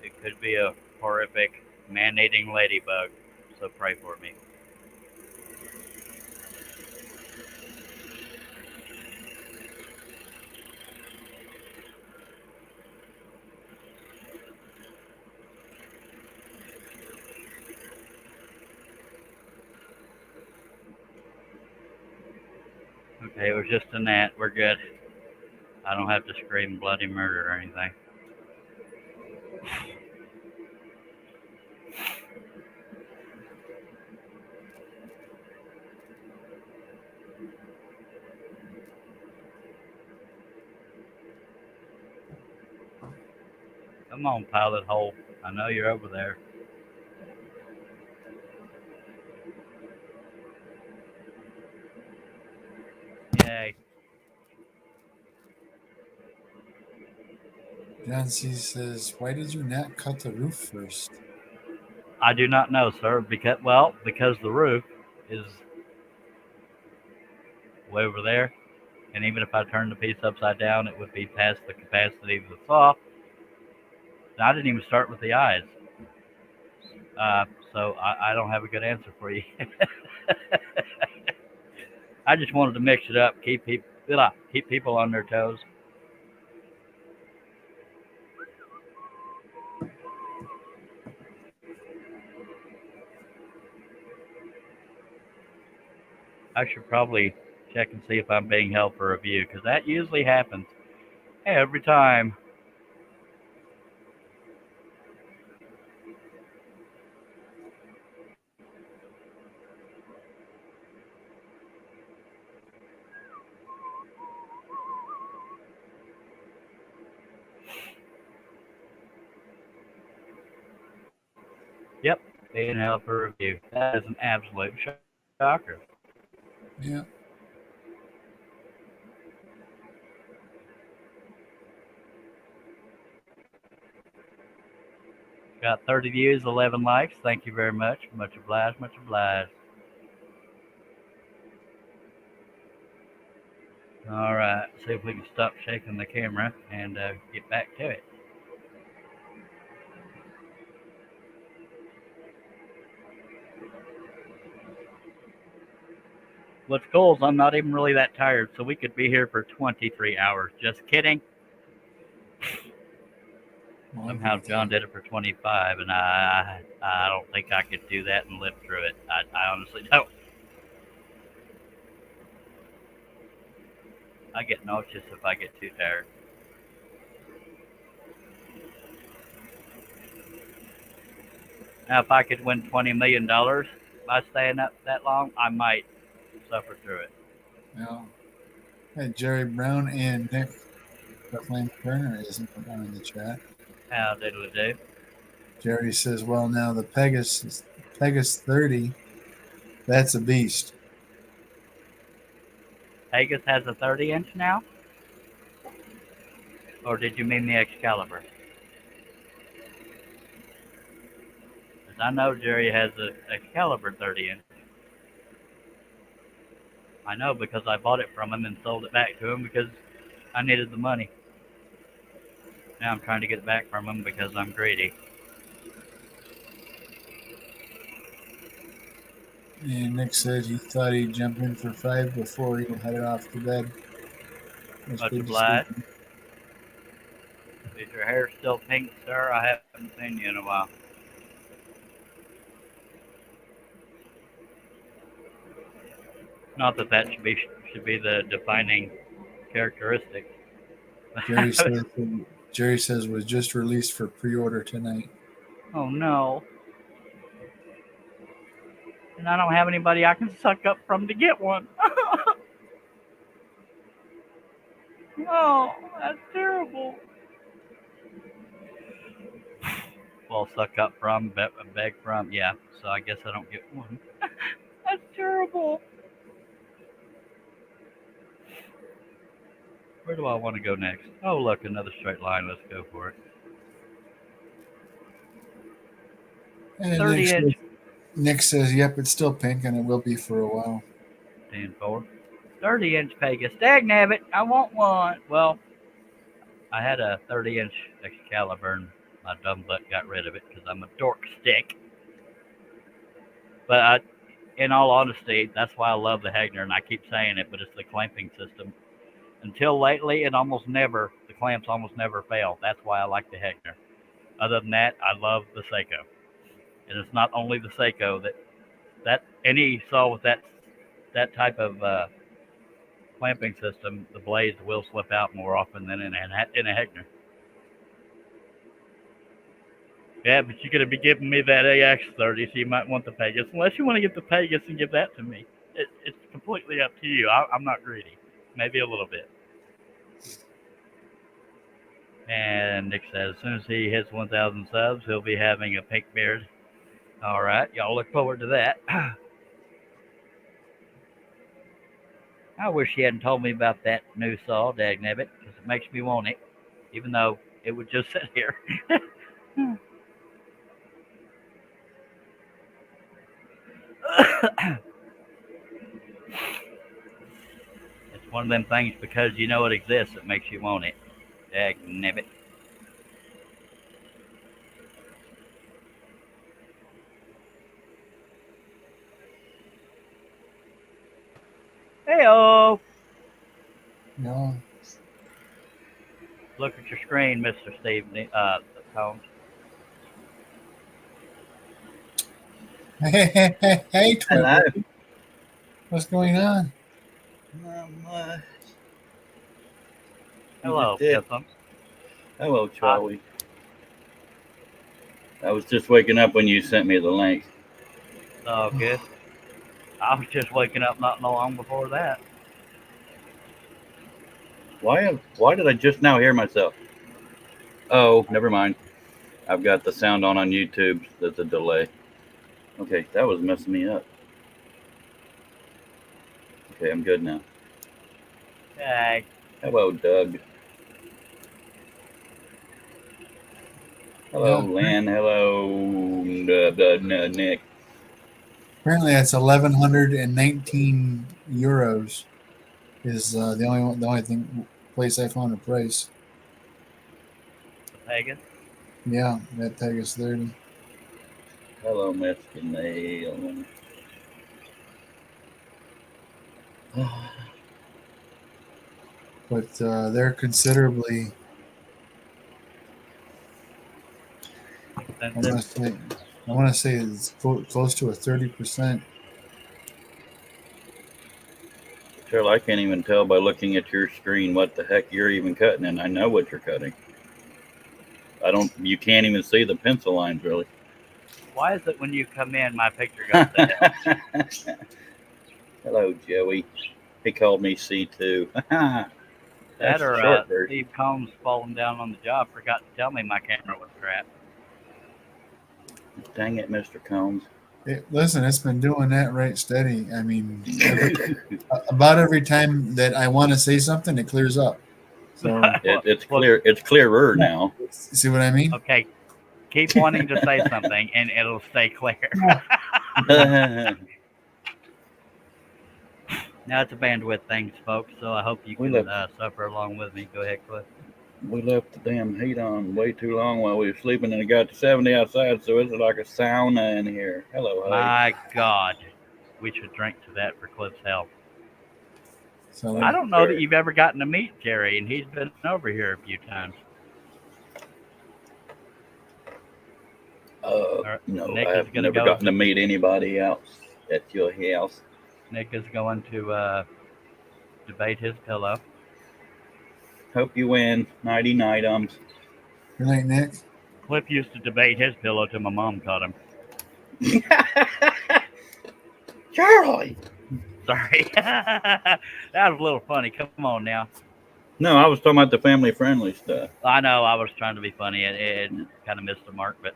It could be a horrific man-eating ladybug, so pray for me. Okay, it was just a gnat. We're good. I don't have to scream bloody murder or anything. Come on, Pilot Hole. I know you're over there. Yay. John C. says, why did you not cut the roof first? I do not know, sir, because the roof is way over there, And even if I turned the piece upside down, it would be past the capacity of the saw. And I didn't even start with the eyes. So I don't have a good answer for you. I just wanted to mix it up, keep people on their toes. I should probably check and see if I'm being held for review because that usually happens every time. Yep, being held for review. That is an absolute shocker. Yeah. Got 30 views, 11 likes. Thank you very much. Much obliged, much obliged. All right, see if we can stop shaking the camera and get back to it. What's cool is I'm not even really that tired, so we could be here for 23 hours. Just kidding. Somehow John did it for 25, and I don't think I could do that and live through it. I honestly don't. I get nauseous if I get too tired. Now, if I could win $20 million by staying up that long, I might suffer through it. Well, hey, Jerry Brown and Nick Flame Turner isn't in the chat. How diddly do? Jerry says, well, now the Pegasus 30, that's a beast. Pegasus has a 30-inch now? Or did you mean the Excalibur? Because I know Jerry has an Excalibur 30-inch. I know because I bought it from him and sold it back to him because I needed the money. Now I'm trying to get it back from him because I'm greedy. And Nick said he thought he'd jump in for 5 before he headed off to bed. Much obliged. Is your hair still pink, sir? I haven't seen you in a while. Not that that should be the defining characteristic. Jerry says was just released for pre-order tonight. Oh no. And I don't have anybody I can suck up from to get one. Oh, that's terrible. Well, suck up from, beg from, yeah. So I guess I don't get one. That's terrible. Where do I want to go next? Oh, look, another straight line. Let's go for it. And 30-inch. Nick says, yep, it's still pink, and it will be for a while. 10-4. 30-inch Pegasus. Dagnabbit, I want one. Well, I had a 30-inch Excalibur, and my dumb butt got rid of it because I'm a dork stick. But in all honesty, that's why I love the Hegner, and I keep saying it, but it's the clamping system. Until lately, the clamps almost never fail. That's why I like the Hegner. Other than that, I love the Seiko. And it's not only the Seiko that any saw with that type of clamping system, the blades will slip out more often than in a Hegner. Yeah, but you're going to be giving me that AX30, so you might want the Pegasus. Unless you want to get the Pegasus and give that to me. It's completely up to you. I'm not greedy. Maybe a little bit. And Nick says, as soon as he hits 1,000 subs, he'll be having a pink beard. All right, y'all look forward to that. I wish he hadn't told me about that new saw, dagnabbit, because it makes me want it, even though it would just sit here. It's One of them things because you know it exists, it makes you want it. Dagnabbit. Heyo! No. Look at your screen, Mr. Steve Combs. Hey, twin. Hello. Brother. What's going on? Not much. Hello, You just did. Kissum. Hello, Charlie. I was just waking up when you sent me the link. Oh, good. I was just waking up not long before that. Why did I just now hear myself? Oh, never mind. I've got the sound on YouTube. There's a delay. Okay, that was messing me up. Okay, I'm good now. Hey. Hello, Doug. Hello, Lynn. Hello, Nick. Apparently, that's 1,119 euros. Is the only place I found a price. The pagan. Yeah, that Pegasus 30. Hello, Mr. Nail. But they're considerably. I want to say it's close to a 30%. Cheryl, I can't even tell by looking at your screen what the heck you're even cutting, and I know what you're cutting. You can't even see the pencil lines, really. Why is it when you come in, my picture goes to hell? Hello, Joey. He called me C2. That or Steve Combs falling down on the job forgot to tell me my camera was crap. Dang it, Mr. Combs. Listen, it's been doing that right steady. I mean, about every time that I want to say something, it clears up. So it's clear. It's clearer now. See what I mean? Okay. Keep wanting to say something, and it'll stay clear. Now it's a bandwidth thing, folks, so I hope you can suffer along with me. Go ahead, Cliff. We left the damn heat on way too long while we were sleeping, and it got to 70 outside, so it's like a sauna in here. Hello, honey. My God. We should drink to that for Cliff's health. So I don't know that you've ever gotten to meet Jerry, and he's been over here a few times. No, Nick I've never gotten to meet anybody else at your house. Nick is going to debate his pillow. Hope you win. Nighty night, Good night, Nick. Cliff used to debate his pillow till my mom caught him. Charlie! Sorry. That was a little funny. Come on now. No, I was talking about the family-friendly stuff. I know. I was trying to be funny. It kind of missed the mark, but...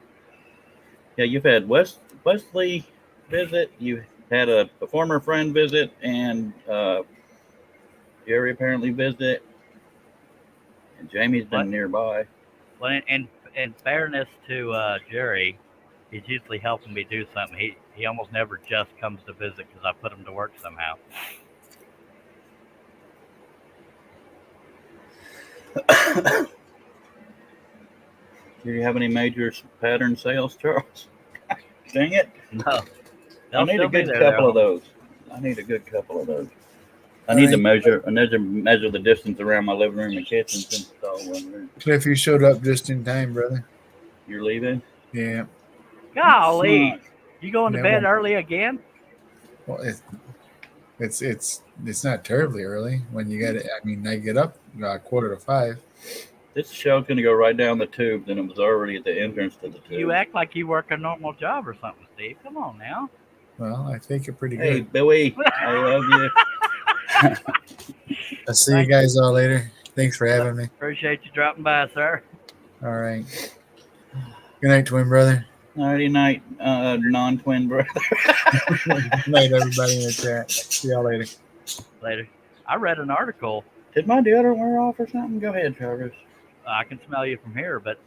Yeah, you've had Wesley visit. You had a former friend visit, and Jerry apparently visit. And Jamie's been nearby. Well, in fairness to Jerry, he's usually helping me do something. He almost never just comes to visit because I put him to work somehow. Do you have any major pattern sales, Charles? Dang it. No. I need a good couple of those. I need to measure the distance around my living room and kitchen since it's all one room. Cliff, you showed up just in time, brother. You're leaving? Yeah. Golly. You going to bed early again? Well, it's not terribly early when you got it. I mean, I get up 4:45. This show's going to go right down the tube, and it was already at the entrance to the tube. You act like you work a normal job or something, Steve. Come on now. Well, I think you're pretty good. Hey, Billy, I love you. I'll see you guys all later. Thanks for having me. Appreciate you dropping by, sir. All right. Good night, twin brother. Nighty night, non-twin brother. Good night, everybody in the chat. See y'all later. Later. I read an article. Did my deodorant wear off or something? Go ahead, Travis. I can smell you from here, but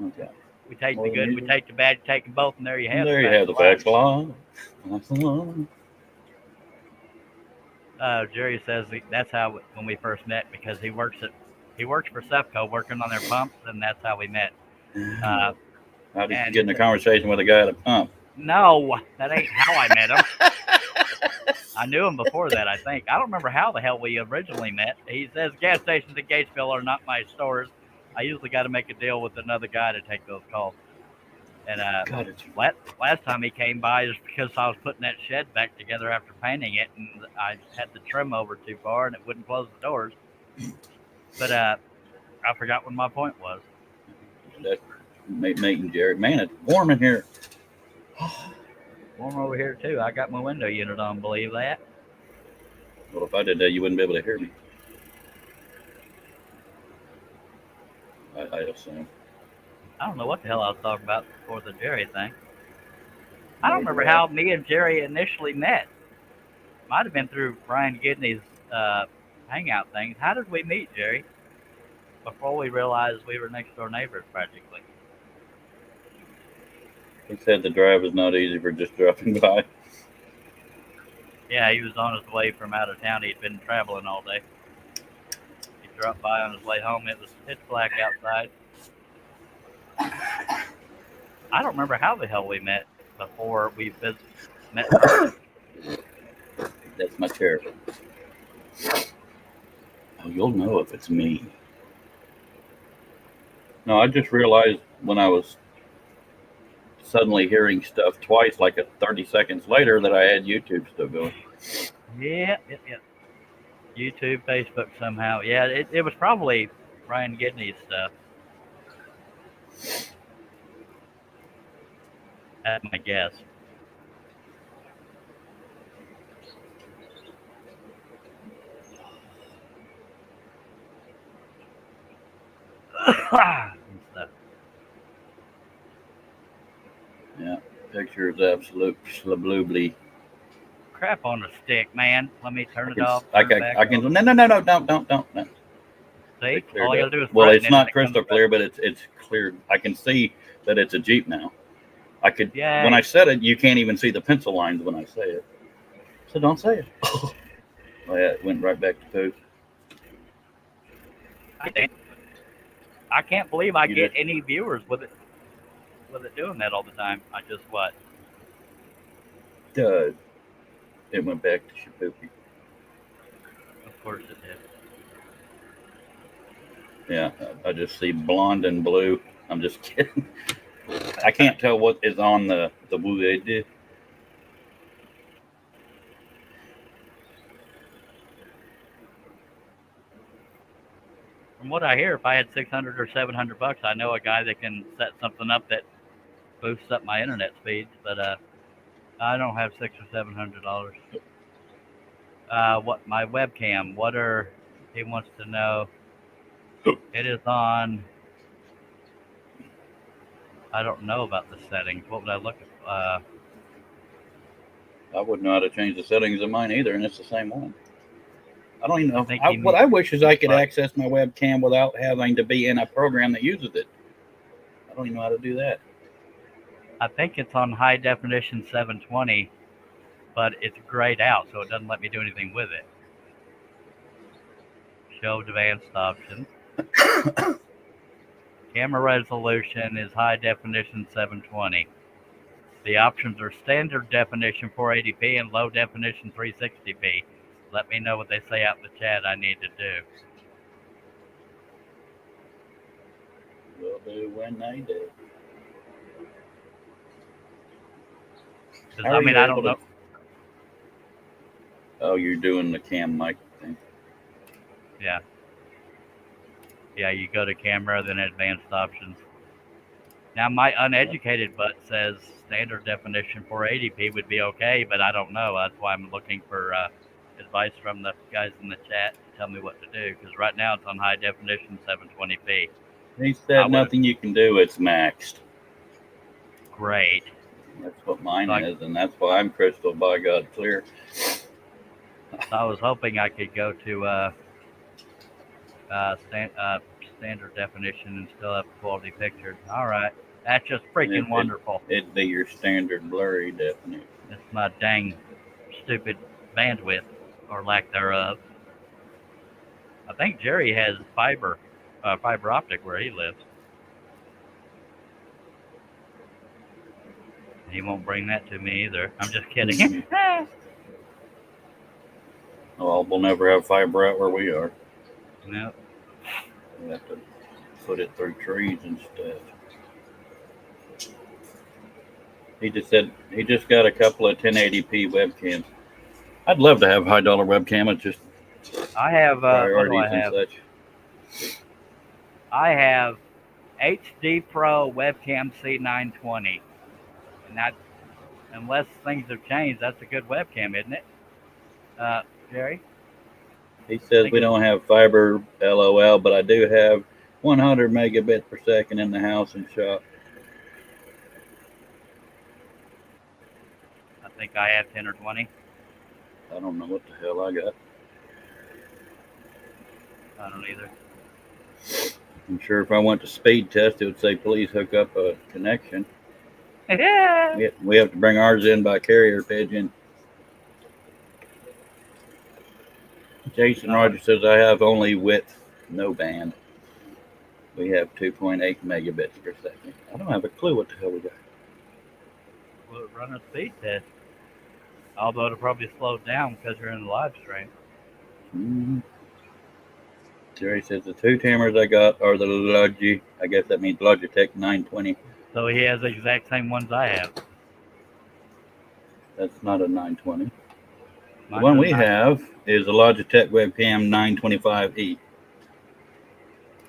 okay. We take the good, we take the bad, you take them both, and there you have the facts law. Jerry says that's how when we first met because he works for Sefco working on their pumps, and that's how we met. How did you and get in a conversation with a guy at a pump? No, that ain't how I met him. I knew him before that, I think. I don't remember how the hell we originally met. He says gas stations in Gatesville are not my stores. I usually got to make a deal with another guy to take those calls. And God, it's last time he came by is because I was putting that shed back together after painting it, and I had the trim over too far, and it wouldn't close the doors. But I forgot what my point was. that meeting Jerry. Man, it's warm in here. Warm over here too. I got my window unit on. Believe that? Well, if I did that, you wouldn't be able to hear me. I assume. I don't know what the hell I was talking about before the Jerry thing. I don't remember how me and Jerry initially met. Might have been through Brian Gidney's hangout things. How did we meet, Jerry? Before we realized we were next door neighbors, practically. He said the drive was not easy for just dropping by. Yeah, he was on his way from out of town. He'd been traveling all day. He dropped by on his way home. It was pitch black outside. I don't remember how the hell we met before we met. That's my chair. Oh, you'll know if it's me. No, I just realized when I was suddenly hearing stuff twice, like 30 seconds later, that I had YouTube still going. Yeah. YouTube, Facebook somehow. Yeah, it was probably Brian Gidney's stuff. That's my guess. Yeah, picture is absolute slabloobly. Crap on a stick, man. Let me turn it off. I can. No, don't. See, all I gotta do is. Well, it's not crystal clear, but it's clear. I can see that it's a Jeep now. I could. Yeah. When I said it, you can't even see the pencil lines when I say it. So don't say it. Oh yeah, it went right back to poo. I can't believe I get any viewers with it doing that all the time. I just what? It went back to Shapoopy. Of course it did. Yeah, I just see blonde and blue. I'm just kidding. I can't tell what is on the wood. From what I hear, if I had 600 or 700 bucks, I know a guy that can set something up that boosts up my internet speeds. But I don't have $600 or $700. What my webcam? He wants to know? It is on. I don't know about the settings. What would I look at? I wouldn't know how to change the settings of mine either, and it's the same one. I don't even know. What I wish is I could access my webcam without having to be in a program that uses it. I don't even know how to do that. I think it's on high definition 720, but it's grayed out, so it doesn't let me do anything with it. Show advanced options. Camera resolution is high definition 720. The options are standard definition 480p and low definition 360p. Let me know what they say out in the chat I need to do. Will do when they do. I mean, I don't know. Oh, you're doing the cam mic thing. Yeah. Yeah, you go to camera, then advanced options. Now, my uneducated butt says standard definition 480p would be okay, but I don't know. That's why I'm looking for advice from the guys in the chat to tell me what to do, because right now it's on high definition 720p. He said nothing you can do. It's maxed. Great. That's what mine is, and that's why I'm crystal by God clear. I was hoping I could go to standard definition and still have quality picture. All right. That's just freaking wonderful. It'd be your standard blurry definition. It's my dang stupid bandwidth. or lack thereof. I think Jerry has fiber optic where he lives. He won't bring that to me either. I'm just kidding. Well, we'll never have fiber out where we are. No. We have to put it through trees instead. He just said he just got a couple of 1080p webcams. I'd love to have high dollar webcam. It's just I have what do priorities I and have? such. I have HD Pro webcam C920, and that, unless things have changed, that's a good webcam, isn't it? Jerry? He says we don't have fiber, LOL, but I do have 100 megabits per second in the house and shop. I think I have 10 or 20. I don't know what the hell I got. I don't either. I'm sure if I went to speed test, it would say please hook up a connection. Yeah. We have to bring ours in by carrier pigeon. Jason Rogers says I have only width, no band. We have 2.8 megabits per second. I don't have a clue what the hell we got. We'll run a speed test. Although it'll probably slow down because you're in the live stream. Mm-hmm. Jerry says the two timers I got are the Logitech. I guess that means Logitech 920. So he has the exact same ones I have. That's not a 920. The Mine's one a we nine- have is a Logitech webcam 925E.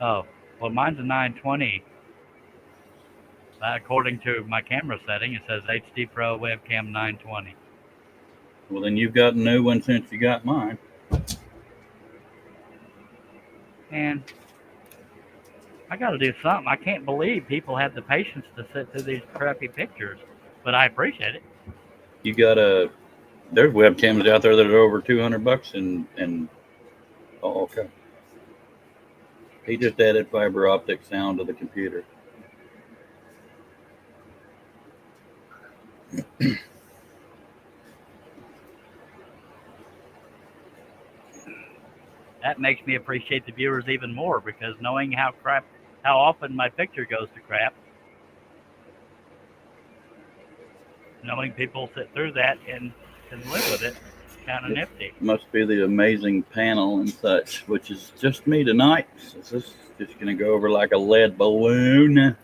Oh, well, mine's a 920. According to my camera setting, it says HD Pro webcam 920. Well, then you've got a new one since you got mine. And I got to do something. I can't believe people have the patience to sit through these crappy pictures, but I appreciate it. You got there's webcams out there that are over $200 and oh, okay. He just added fiber optic sound to the computer. That makes me appreciate the viewers even more because knowing how often my picture goes to crap, knowing people sit through that and can live with it, it's kind of nifty. Must be the amazing panel and such, which is just me tonight. So this is just going to go over like a lead balloon. A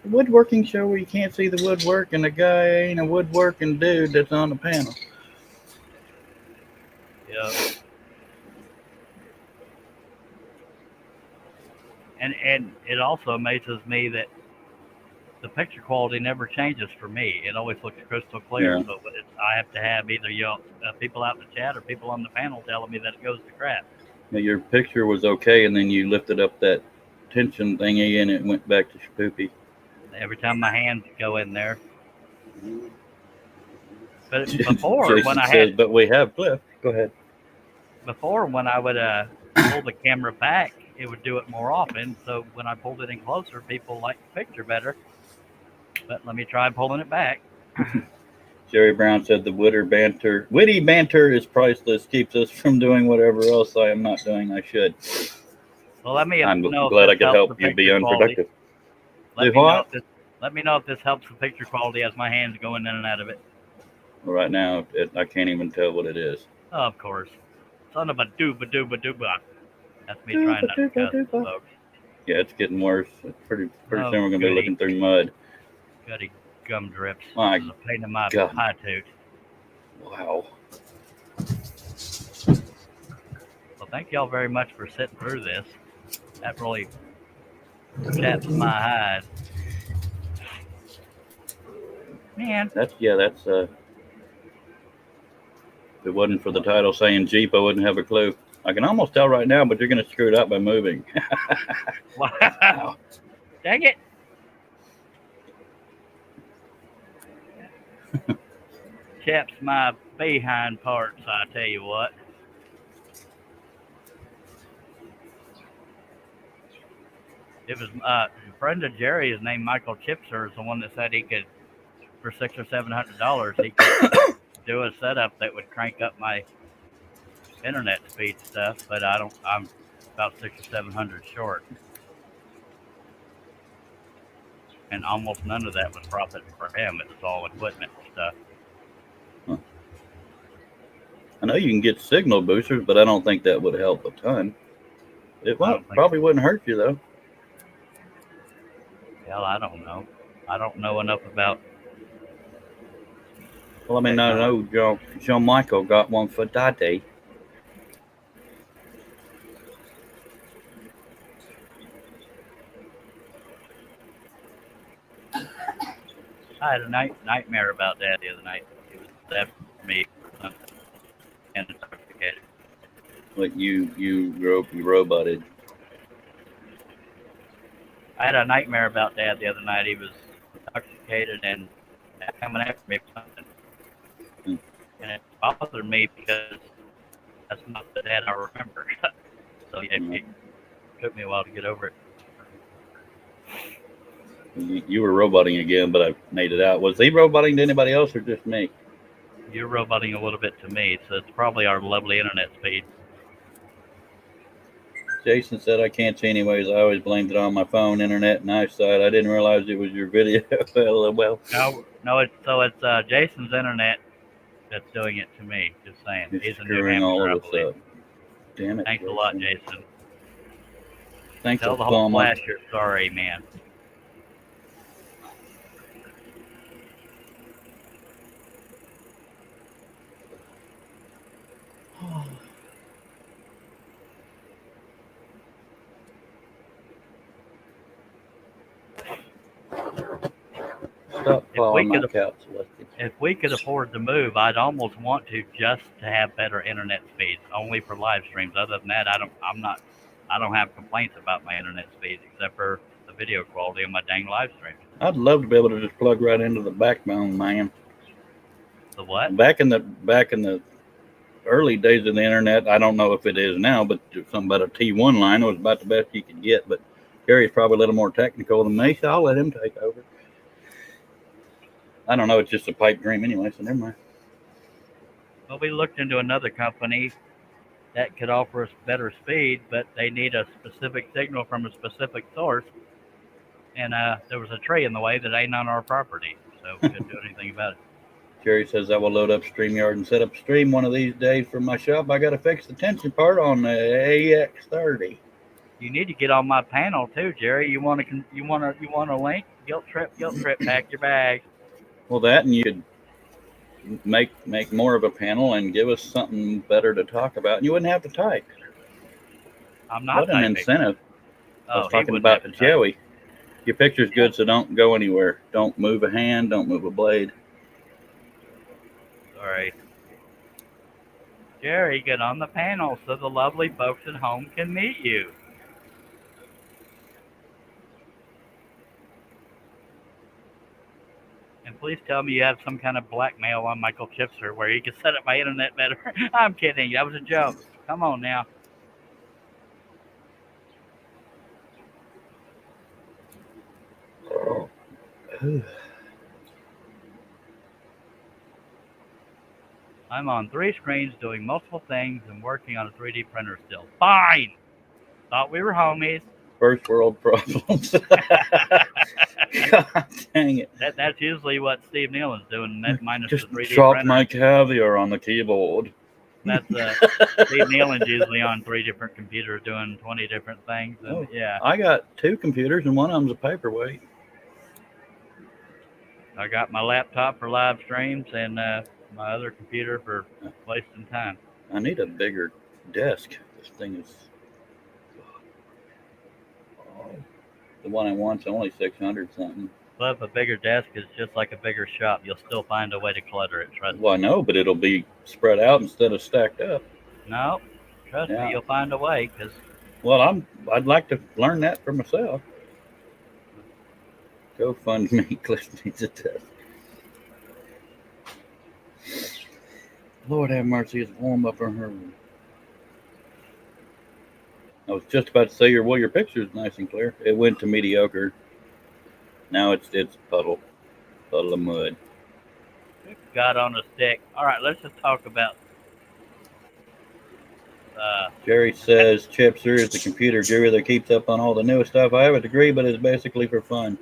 woodworking show where you can't see the woodwork and the guy ain't a woodworking dude that's on the panel. Yeah. And it also amazes me that the picture quality never changes for me. It always looks crystal clear. Yeah. So I have to have either people out in the chat or people on the panel telling me that it goes to crap. Now, your picture was okay, and then you lifted up that tension thingy, and it went back to poopy. Every time my hands go in there. But before, Jason when I says, had, but we have Cliff. Go ahead. before when I would pull the camera back, it would do it more often. So when I pulled it in closer, people liked the picture better. But let me try pulling it back. Jerry Brown said the witty banter is priceless, keeps us from doing whatever else I am not doing I should. Well, let me I'm know. glad I if this could helps help the you be picture quality. unproductive. Let me know if this helps the picture quality as my hands going in and out of it. Right now, I can't even tell what it is. Oh, of course. Son of a dooba. That's me trying not to cuss, folks. Yeah, it's getting worse. Pretty Oh, soon we're going to be goody. looking through mud. Goody gum drips. My It's a pain in my God. high toot. Wow. Well, thank y'all very much for sitting through this. That really chaps my hide. Man, That's if it wasn't for the title saying Jeep, I wouldn't have a clue. I can almost tell right now, but you're going to screw it up by moving. wow. Dang it. Chaps my behind parts, I tell you what. It was a friend of Jerry is named Michael Chipser, is the one that said he could for $600 or $700, he could do a setup that would crank up my internet speed stuff. But I don't. I'm about $600 or $700 short, and almost none of that was profit for him. It was all equipment stuff. I know you can get signal boosters, but I don't think that would help a ton. It probably wouldn't hurt you though. Hell, I don't know. I don't know enough about. Well, I mean, I know John Michael got one for Daddy. I had a nightmare about that the other night. It was after me and intoxicated. Like you roboted. I had a nightmare about Dad the other night. He was intoxicated and coming after me for something. And it bothered me because that's not the Dad I remember. So it took me a while to get over it. You were roboting again, but I made it out. Was he roboting to anybody else or just me? You're roboting a little bit to me, so it's probably our lovely internet speed. Jason said I can't see anyways. I always blamed it on my phone, internet, and eyesight. I didn't realize it was your video. Well. No, it's Jason's internet that's doing it to me. Just saying. He's in New Screwing all Hampshire, of us up. Damn it. Thanks a lot, Jason. Thanks Tell a the whole lot. class you're sorry, man. Stop falling my could- couch, Lefty. If we could afford to move, I'd almost want to just to have better internet speeds, only for live streams. Other than that, I don't have complaints about my internet speeds except for the video quality of my dang live streams. I'd love to be able to just plug right into the backbone, man. The what? Back in the early days of the internet, I don't know if it is now, but something about a T1 line was about the best you could get. But Gary's probably a little more technical than me, so I'll let him take over. I don't know. It's just a pipe dream anyway, so never mind. Well, we looked into another company that could offer us better speed, but they need a specific signal from a specific source. And there was a tree in the way that ain't on our property, so we couldn't do anything about it. Jerry says I will load up StreamYard and set up a stream one of these days from my shop. I got to fix the tension part on the AX30. You need to get on my panel too, Jerry. You want a link? Guilt trip. Pack your bags. Well, that, and you could make more of a panel and give us something better to talk about, and you wouldn't have to type. I'm not What an typing. incentive. I was he talking wouldn't about have to type. Joey. Your picture's good, so don't go anywhere. Don't move a hand. Don't move a blade. Sorry. Jerry, get on the panel so the lovely folks at home can meet you. And please tell me you have some kind of blackmail on Michael Chipser where he can set up my internet better. I'm kidding. That was a joke. Come on now. I'm on 3 screens doing multiple things and working on a 3D printer still. Fine. Thought we were homies. First world problems. God dang it. That's usually what Steve Nealon's doing, minus Just the 3D drop printer. my caviar on the keyboard. That's Steve Nealon's usually on 3 different computers doing 20 different things. And, Oh. yeah, I got 2 computers, and one of them's a paperweight. I got my laptop for live streams and my other computer for wasting time. I need a bigger desk. This thing is... The one I want's only 600 something. But a bigger desk is just like a bigger shop. You'll still find a way to clutter it. Trust me. Well, I know, but it'll be spread out instead of stacked up. No, trust Yeah. me, you'll find a way. Because Well, I'd like to learn that for myself. Go fund me. Cliff needs a desk. Lord have mercy, it's warm up in her room. I was just about to say your picture's nice and clear. It went to mediocre. Now it's puddle of mud. Got on a stick. All right, let's just talk about. Jerry says Chipster is the computer guru that keeps up on all the newest stuff. I have a degree, but it's basically for fun.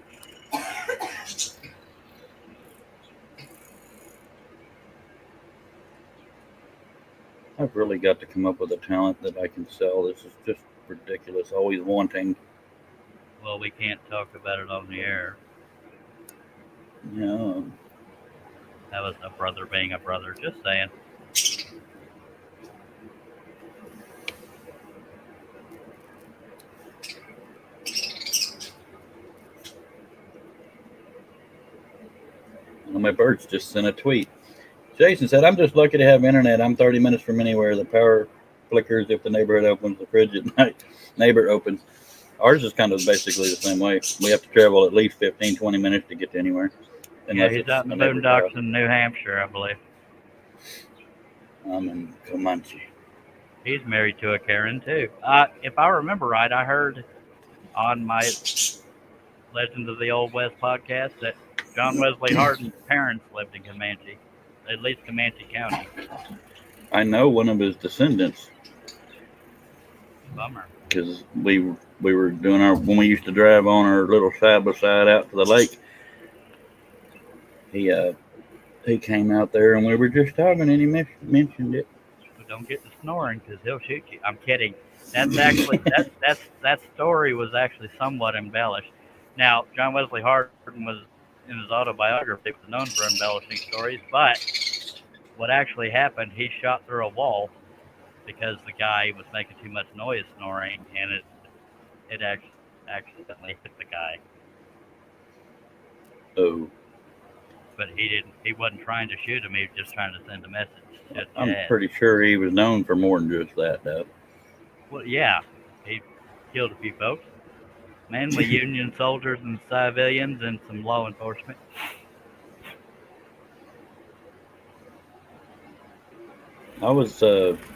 I've really got to come up with a talent that I can sell. This is just ridiculous. Always wanting. Well, we can't talk about it on the air. You know, That was a brother being a brother. Just saying. one of my birds just sent a tweet. Jason said, I'm just lucky to have internet. I'm 30 minutes from anywhere. The power flickers if the neighborhood opens. The fridge at night, neighbor opens. Ours is kind of basically the same way. We have to travel at least 15, 20 minutes to get to anywhere. Yeah, he's out in the boondocks in New Hampshire, I believe. I'm in Comanche. He's married to a Karen, too. If I remember right, I heard on my Legends of the Old West podcast that John Wesley Hardin's parents lived in Comanche, at least Comanche County. I know one of his descendants. Bummer. Because we were doing when we used to drive on our little side by side out to the lake. He came out there and we were just talking and he mentioned it. So don't get to snoring because he'll shoot you. I'm kidding. That's actually that story was actually somewhat embellished. Now John Wesley Hardin was in his autobiography was known for embellishing stories, but what actually happened? He shot through a wall because the guy was making too much noise snoring, and it accidentally hit the guy. Oh. But he wasn't trying to shoot him. He was just trying to send a message. I'm pretty sure he was known for more than just that, though. Well, yeah, he killed a few folks, mainly Union soldiers and civilians, and some law enforcement. I was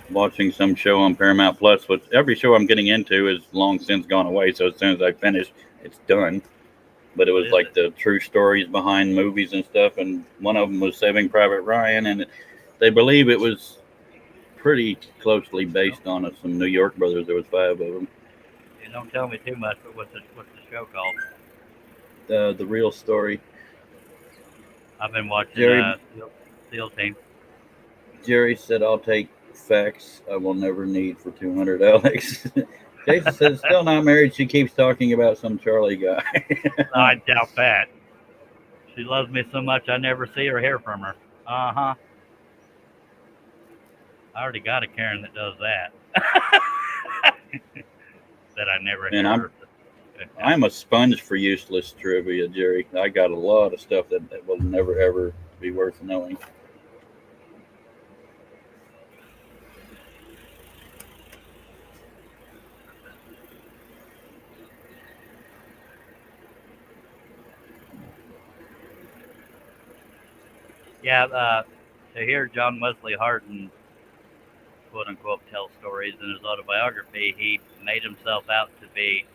watching some show on Paramount Plus, which every show I'm getting into is long since gone away. So as soon as I finish, it's done. But it was like the true stories behind movies and stuff, and one of them was Saving Private Ryan, and they believe it was pretty closely based on some New York brothers. There was 5 of them. You don't tell me too much, but what's the show called? The Real Story. I've been watching SEAL Team. Jerry said, "I'll take facts I will never need for 200, Alex." Jason says, still not married. She keeps talking about some Charlie guy. I doubt that. She loves me so much I never see or hear from her. Uh-huh. I already got a Karen that does that. That I never hear. I'm a sponge for useless trivia, Jerry. I got a lot of stuff that will never, ever be worth knowing. Yeah, to hear John Wesley Hardin, quote unquote, tell stories in his autobiography, he made himself out to be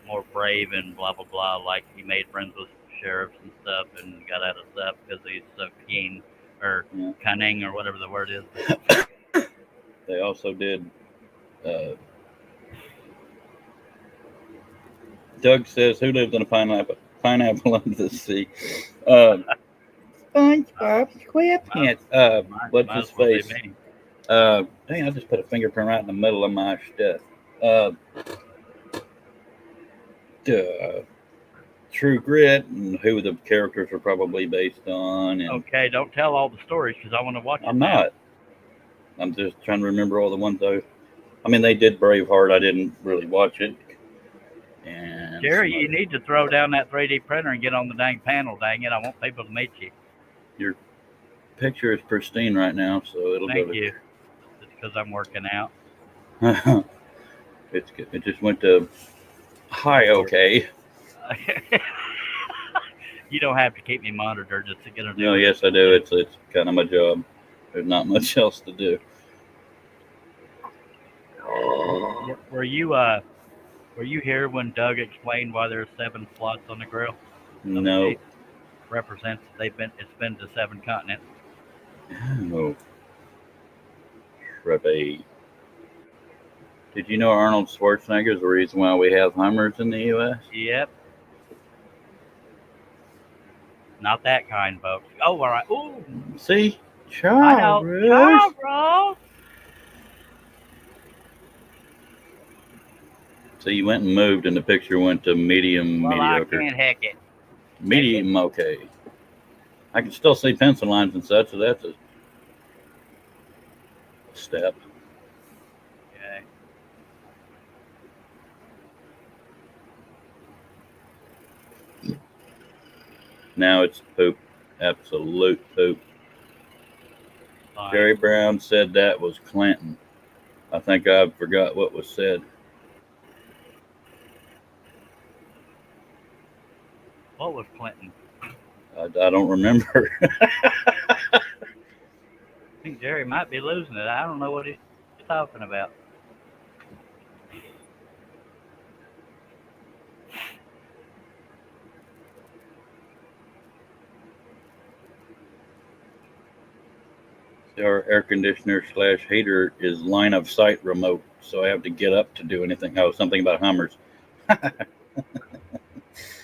more brave and blah blah blah. Like he made friends with sheriffs and stuff and got out of stuff because he's so keen or cunning or whatever the word is. They also did. Doug says, "Who lives in a pineapple under the sea?" SpongeBob SquarePants. What's his face? Dang, I just put a fingerprint right in the middle of my stuff. True Grit and who the characters are probably based on. And okay, don't tell all the stories because I want to watch it. I'm not. I'm just trying to remember all the ones I mean, they did Braveheart. I didn't really watch it. And Jerry, you need to throw down that 3D printer and get on the dang panel, dang it. I want people to meet you. Your picture is pristine right now, so it'll Thank you. It's because I'm working out. It's good. It just went to high okay. You don't have to keep me monitored just to get a No, yes, I do. It's kind of my job. There's not much else to do. Were you here when Doug explained why there's 7 slots on the grill? No. represents it's been to 7 continents. Oh, Rebbe. Did you know Arnold Schwarzenegger is the reason why we have Hummers in the U.S.? Yep. Not that kind, folks. Oh, all right. Ooh, See? I know. Charles. Charles. So you went and moved, and the picture went to medium, Well, mediocre. I can't hack it. Medium, okay. I can still see pencil lines and such, so that's a step. Okay. Now it's poop. Absolute poop. Fine. Jerry Brown said that was Clinton. I think I forgot what was said. What was Clinton? I don't remember. I think Jerry might be losing it. I don't know what he's talking about. Our air conditioner / heater is line of sight remote, so I have to get up to do anything. Oh, something about Hummers.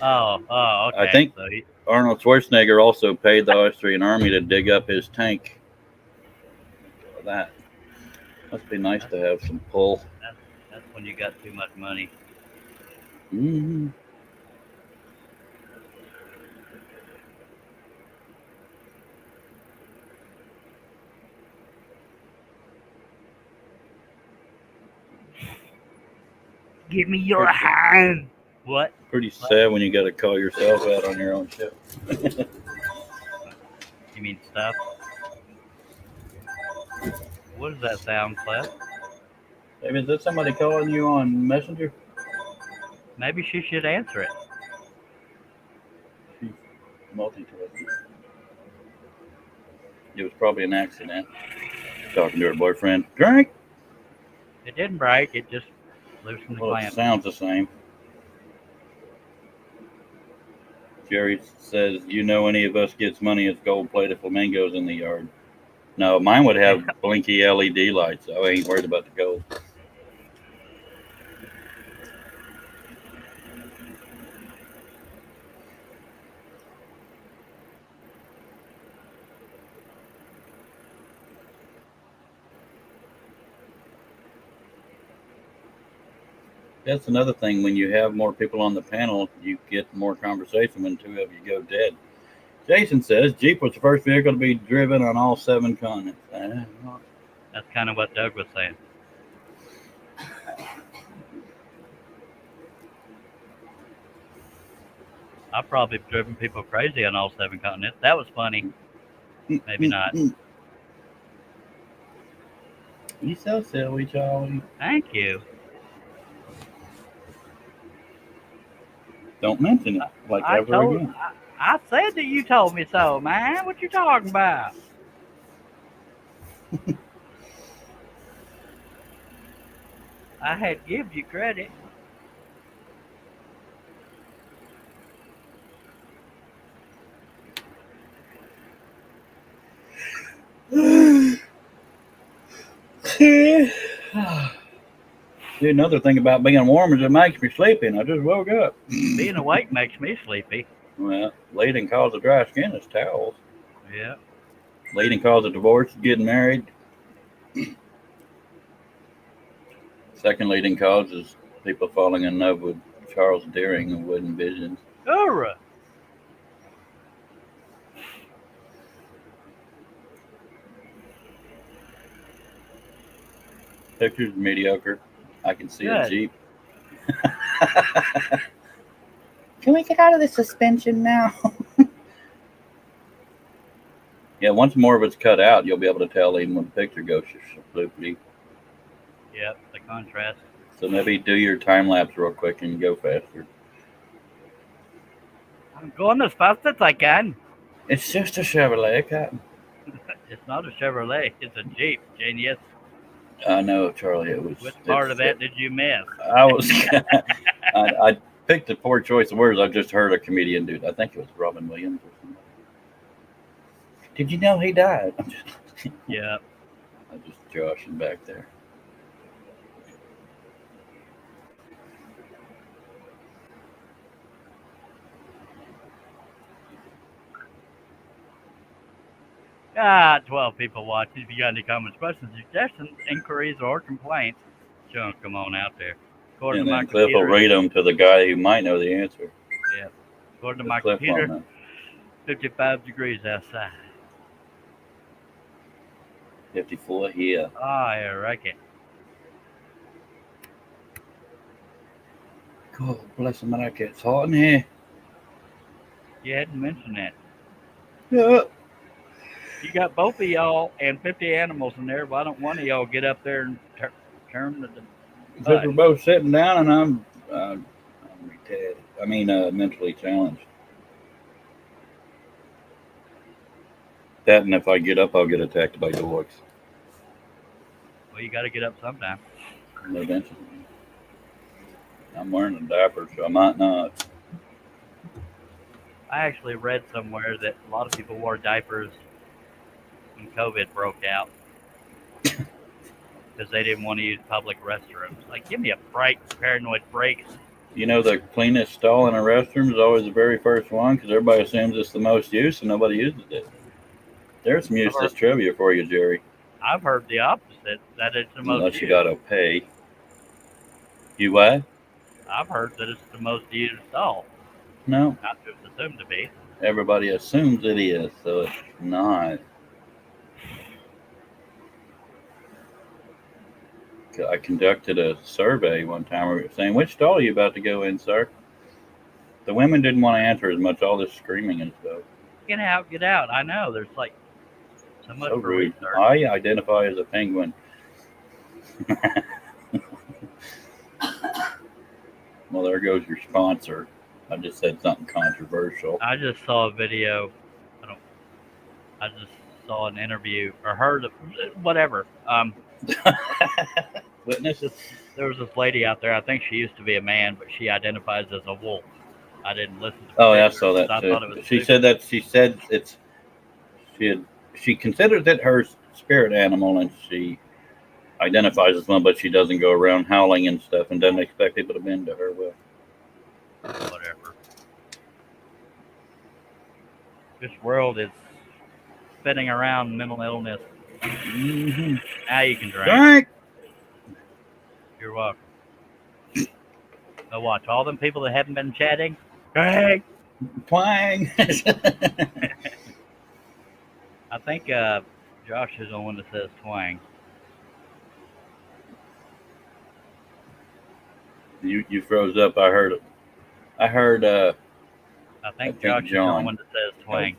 Oh, okay. I think so Arnold Schwarzenegger also paid the Austrian army to dig up his tank. That must be nice to have some pull. that's when you got too much money. Mm-hmm. Give me your hand. What? Pretty sad when you got to call yourself out on your own show. You mean stuff? What does that sound, Cliff? Maybe is that somebody calling you on Messenger? Maybe she should answer it. Multitasking. It was probably an accident. Talking to her boyfriend. Drink. It didn't break. It just loosened the Well, it clamp. sounds the same. Jerry says, "You know, any of us gets money, it's gold-plated flamingos in the yard." No, mine would have blinky LED lights. I ain't worried about the gold. That's another thing. When you have more people on the panel, you get more conversation when 2 of you go dead. Jason says Jeep was the first vehicle to be driven on all 7 continents. That's kind of what Doug was saying. I've probably driven people crazy on all 7 continents. That was funny. Maybe not. You so silly, Charlie. Thank you. Don't mention it again. I said that you told me so, man. What you talking about? I had to give you credit. See, another thing about being warm is it makes me sleepy, and I just woke up. Being awake makes me sleepy. Well, leading cause of dry skin is towels. Yeah. Leading cause of divorce is getting married. Second leading cause is people falling in love with Charles Deering and Wooden Visions. Hoorah! Pictures mediocre. I can see Good. a Jeep. Can we get out of the suspension now? Yeah, once more of it's cut out, you'll be able to tell even when the picture goes floopy. Yep, the contrast. So maybe do your time lapse real quick and go faster. I'm going as fast as I can. It's just a Chevrolet, Cotton. It's not a Chevrolet, it's a Jeep, genius. I know, Charlie. It was. Which part of that did you miss? I was. I picked a poor choice of words. I just heard a comedian do. I think it was Robin Williams or something. Did you know he died? Yeah. I'm just joshing back there. Ah, 12 people watching. If you got any comments, questions, suggestions, inquiries, or complaints, Sean, come on out there. According And to my then Cliff will computer, read them to the guy who might know the answer. yeah. According to But my Cliff won't computer, know. 55 degrees outside. 54 here. I reckon. God bless America. It's hot in here. You hadn't mentioned that. Yeah. You got both of y'all and 50 animals in there. Why don't one of y'all get up there and turn the Because we're both sitting down and I'm retarded. I mean, mentally challenged. That and if I get up, I'll get attacked by dogs. Well, you got to get up sometime. Eventually. I'm wearing a diaper, so I might not. I actually read somewhere that a lot of people wore diapers when COVID broke out because they didn't want to use public restrooms. Like, give me a break, paranoid breaks. You know, the cleanest stall in a restroom is always the very first one because everybody assumes it's the most use and nobody uses it. There's some useless trivia for you, Jerry. I've heard the opposite, that it's the most Unless used. you got to pay. You what? I've heard that it's the most used stall. No. Not just assumed to be. Everybody assumes it is, so it's not. I conducted a survey one time. We were saying, which stall are you about to go in, sir? The women didn't want to answer as much, all this screaming and stuff. Get out, get out. I know. There's like so much So for rude. research. I identify as a penguin. Well, there goes your sponsor. I just said something controversial. I just saw a video. I just saw an interview or heard of whatever. Witnesses? There was this lady out there. I think she used to be a man, but she identifies as a wolf. I didn't listen to. Oh, yeah, I saw that I too. thought it was She said it's she considers it her spirit animal, and she identifies as one, but she doesn't go around howling and stuff, and doesn't expect people to bend to her will. whatever. This world is spinning around mental illness. Mm-hmm. Now you can drink. Drink. You're welcome. So watch all them people that haven't been chatting. Drink. Twang. I think Josh is the one that says twang. You froze up. I heard it. I heard. I think Josh is the John. one that says twang.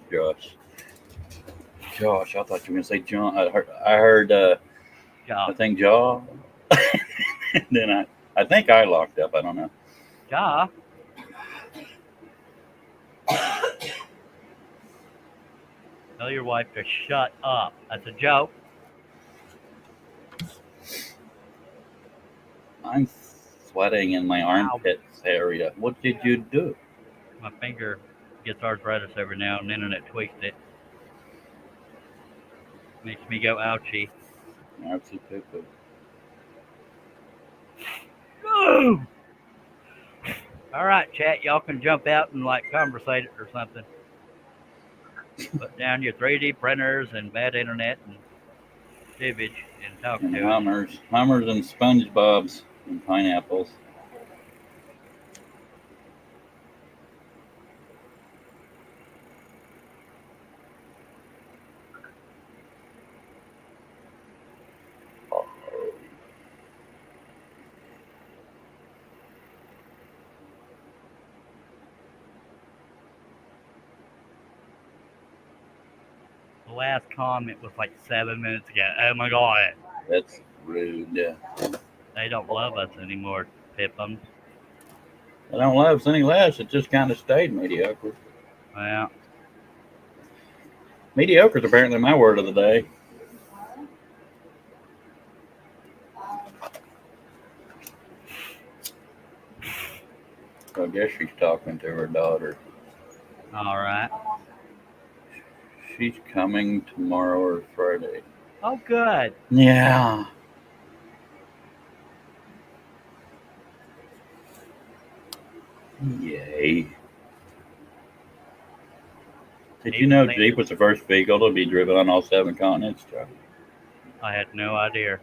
Josh, I thought you were gonna say John. I heard. I Josh. think Jaw. Then I think I locked up. I don't know. Ja. Tell your wife to shut up. That's a joke. I'm sweating in my armpits area. What did you do? My finger gets arthritis every now and then, and it tweaks it. Makes me go ouchie. Ouchie poo-poo. Woo! All right, chat. Y'all can jump out and like conversate or something. Put down your 3D printers and bad internet and Dibbage and talk And to Hummers and SpongeBob's and pineapples. The last comment was like 7 minutes ago. Oh my god. That's rude. Yeah. They don't love us anymore, Pippums. I don't love us any less. It just kind of stayed mediocre. Well, Mediocre is apparently my word of the day. I guess she's talking to her daughter. all right. She's coming tomorrow or Friday. Oh, good. Yeah. Yay. Did you know Jeep was the first vehicle to be driven on all 7 continents, Chuck? I had no idea.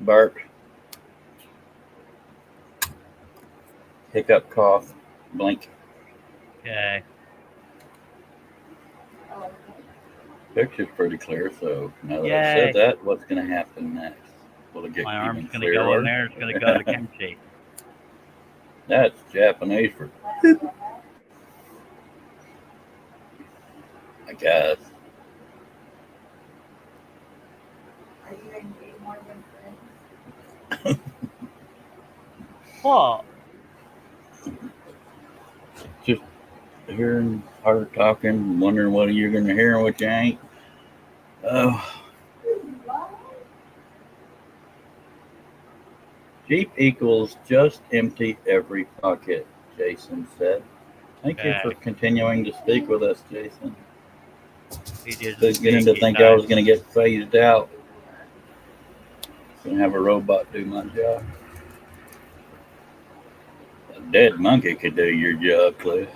Burp. Hiccup, cough, blink. Okay. Picture's pretty clear, so now that I Yay. said that, what's going to happen next? Will it get My even arm's going to go clearer? in there. It's going to go to kimchi. That's Japanese for I guess. What? Just hearing her talking, wondering what you're going to hear and what you ain't. Oh. Jeep equals just empty every pocket, Jason said. Thank you for continuing to speak with us, Jason. He did Beginning to think I was going to get phased out. Going to have a robot do my job. A dead monkey could do your job, Cliff.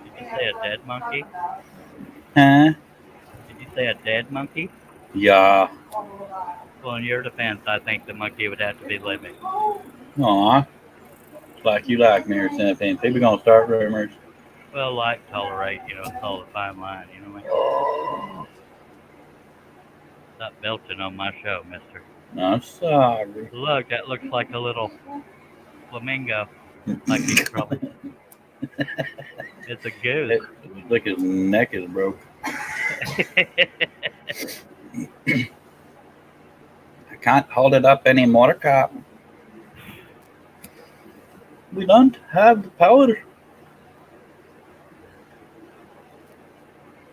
Did you say a dead monkey? Huh? Did you say a dead monkey? Yeah. Well, in your defense, I think the monkey would have to be living. Aw. It's like you like me or something. People going to start rumors. Well, like, tolerate, it's all a fine line, you know what I mean? Stop belching on my show, mister. I'm sorry. Look, that looks like a little flamingo. Like he's probably... It's a goose. Look, his neck is broke. I can't hold it up anymore, cop. We don't have the power.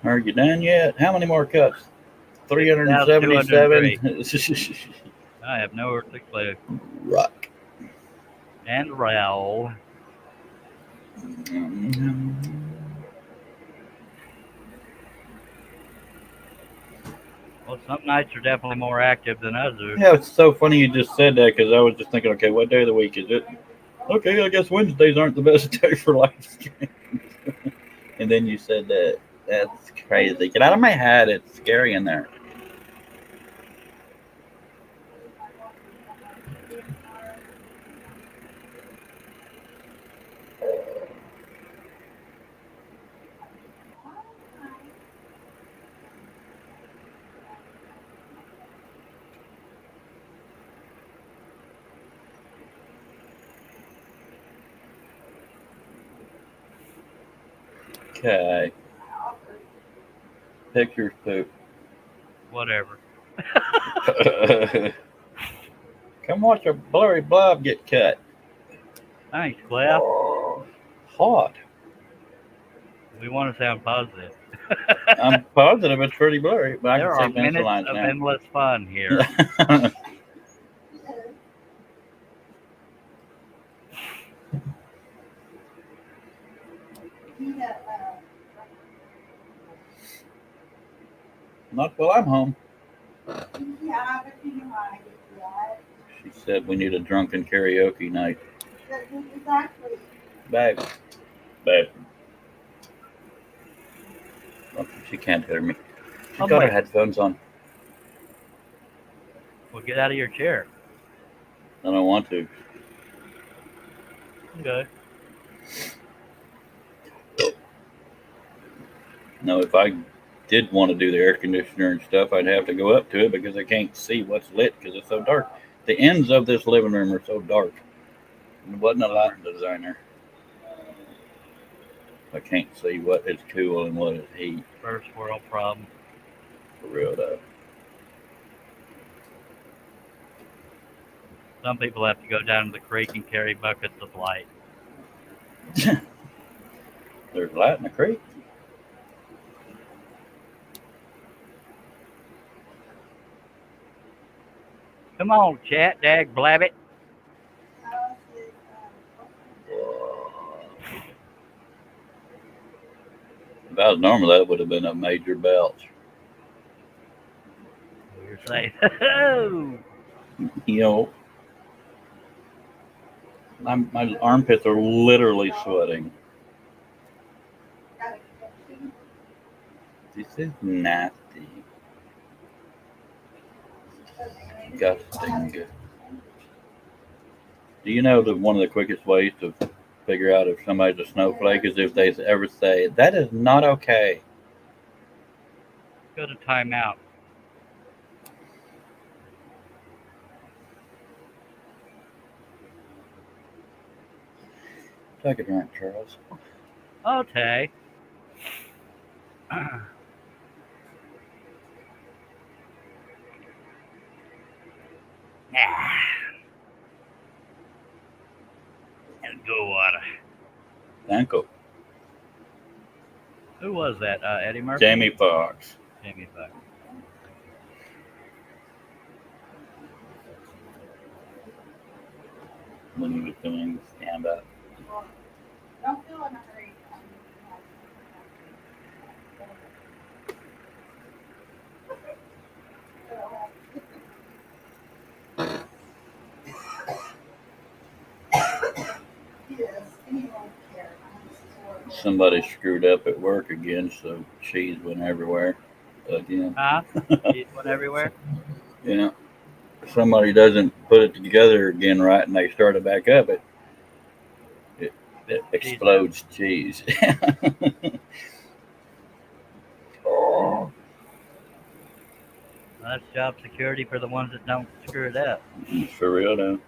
Are you done yet? How many more cups? 377. I have no earthly clue. Rock. And roll. Well, some nights are definitely more active than others. Yeah, it's so funny you just said that because I was just thinking, okay, what day of the week is it? Okay, I guess Wednesdays aren't the best day for live streams. And then you said that. That's crazy. Get out of my head. It's scary in there. Okay. Pictures poop. Whatever. Come watch a blurry blob get cut. Thanks, Cliff. Hot. We want to sound positive. I'm positive it's pretty blurry, but There I are can see pencil minutes lines of now. endless fun here. Not while I'm home. She said we need a drunken karaoke night. Exactly. Babe. Babe. Oh, she can't hear me. She's Oh, got her my- headphones on. Well, get out of your chair. I don't want to. Okay. No, if I did want to do the air conditioner and stuff, I'd have to go up to it because I can't see what's lit because it's so dark. The ends of this living room are so dark. It wasn't a lighting designer. I can't see what is cool and what is heat. First world problem. For real though. Some people have to go down to the creek and carry buckets of light. There's light in the creek. Come on, chat, dag, blabbit. If I was normal, that would have been a major belch. You're saying, oh, You know, my armpits are literally sweating. This is nasty. Disgusting. Do you know that one of the quickest ways to figure out if somebody's a snowflake is if they ever say, that is not okay? go to timeout. Take a drink, Charles. Okay. And go water. Thank you. Who was that? Eddie Murphy? Jamie Foxx. Jamie Foxx. When he was doing stand up. Don't feel in a hurry. Yes, and he won't care. Somebody screwed up at work again, so cheese went everywhere again. Huh? Cheese went everywhere? You know, if somebody doesn't put it together again right and they start it back up, it explodes cheese. Oh, That's job security for the ones that don't screw it up. for real though.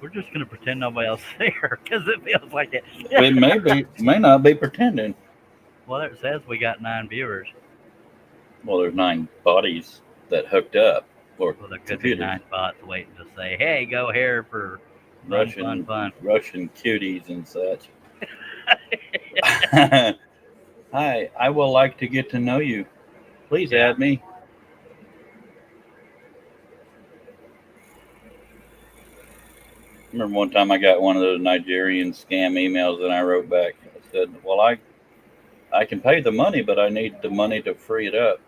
We're just going to pretend nobody else is there because it feels like it. It may not be pretending. Well, it says we got 9 viewers. Well, there's 9 bodies that hooked up or Well, there could be computers. 9 bots waiting to say, hey, go here for Russian fun. Russian cuties and such. Hi, I would like to get to know you. Please add me. Remember one time I got one of those Nigerian scam emails and I wrote back. I said, well, I can pay the money, but I need the money to free it up.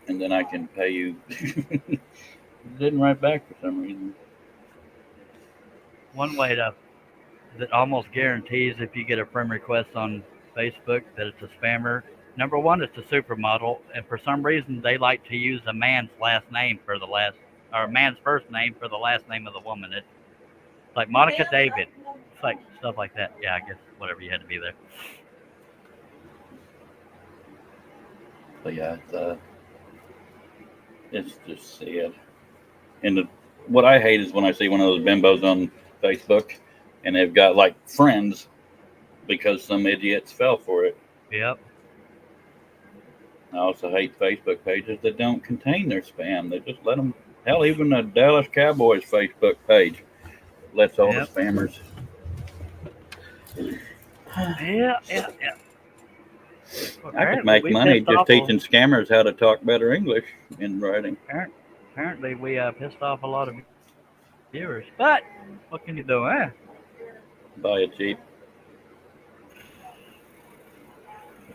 And then I can pay you. Didn't write back for some reason. One way that almost guarantees if you get a friend request on Facebook that it's a spammer. Number one, it's a supermodel, and for some reason they like to use a man's last name for the last, or a man's first name for the last name of the woman. It's like Monica David. It's like stuff like that. Yeah, I guess whatever, you had to be there. But yeah, it's just sad. And what I hate is when I see one of those bimbos on Facebook and they've got like friends because some idiots fell for it. Yep. I also hate Facebook pages that don't contain their spam. They just let them. Hell, even the Dallas Cowboys Facebook page lets all Yep. the spammers. Yeah. I could make money just teaching scammers how to talk better English in writing. Apparently, we pissed off a lot of viewers. But what can you do, eh? Buy a cheap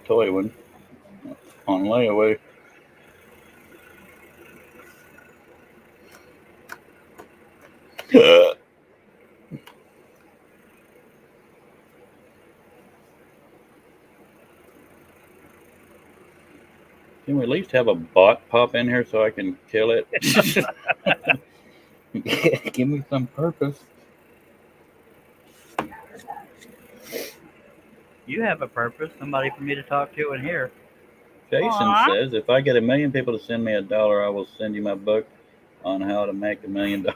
toy one on layaway. Can we at least have a bot pop in here so I can kill it? Give me some purpose. You have a purpose, somebody for me to talk to in here. Jason Aw. says, if I get 1 million people to send me $1, I will send you my book on how to make $1 million.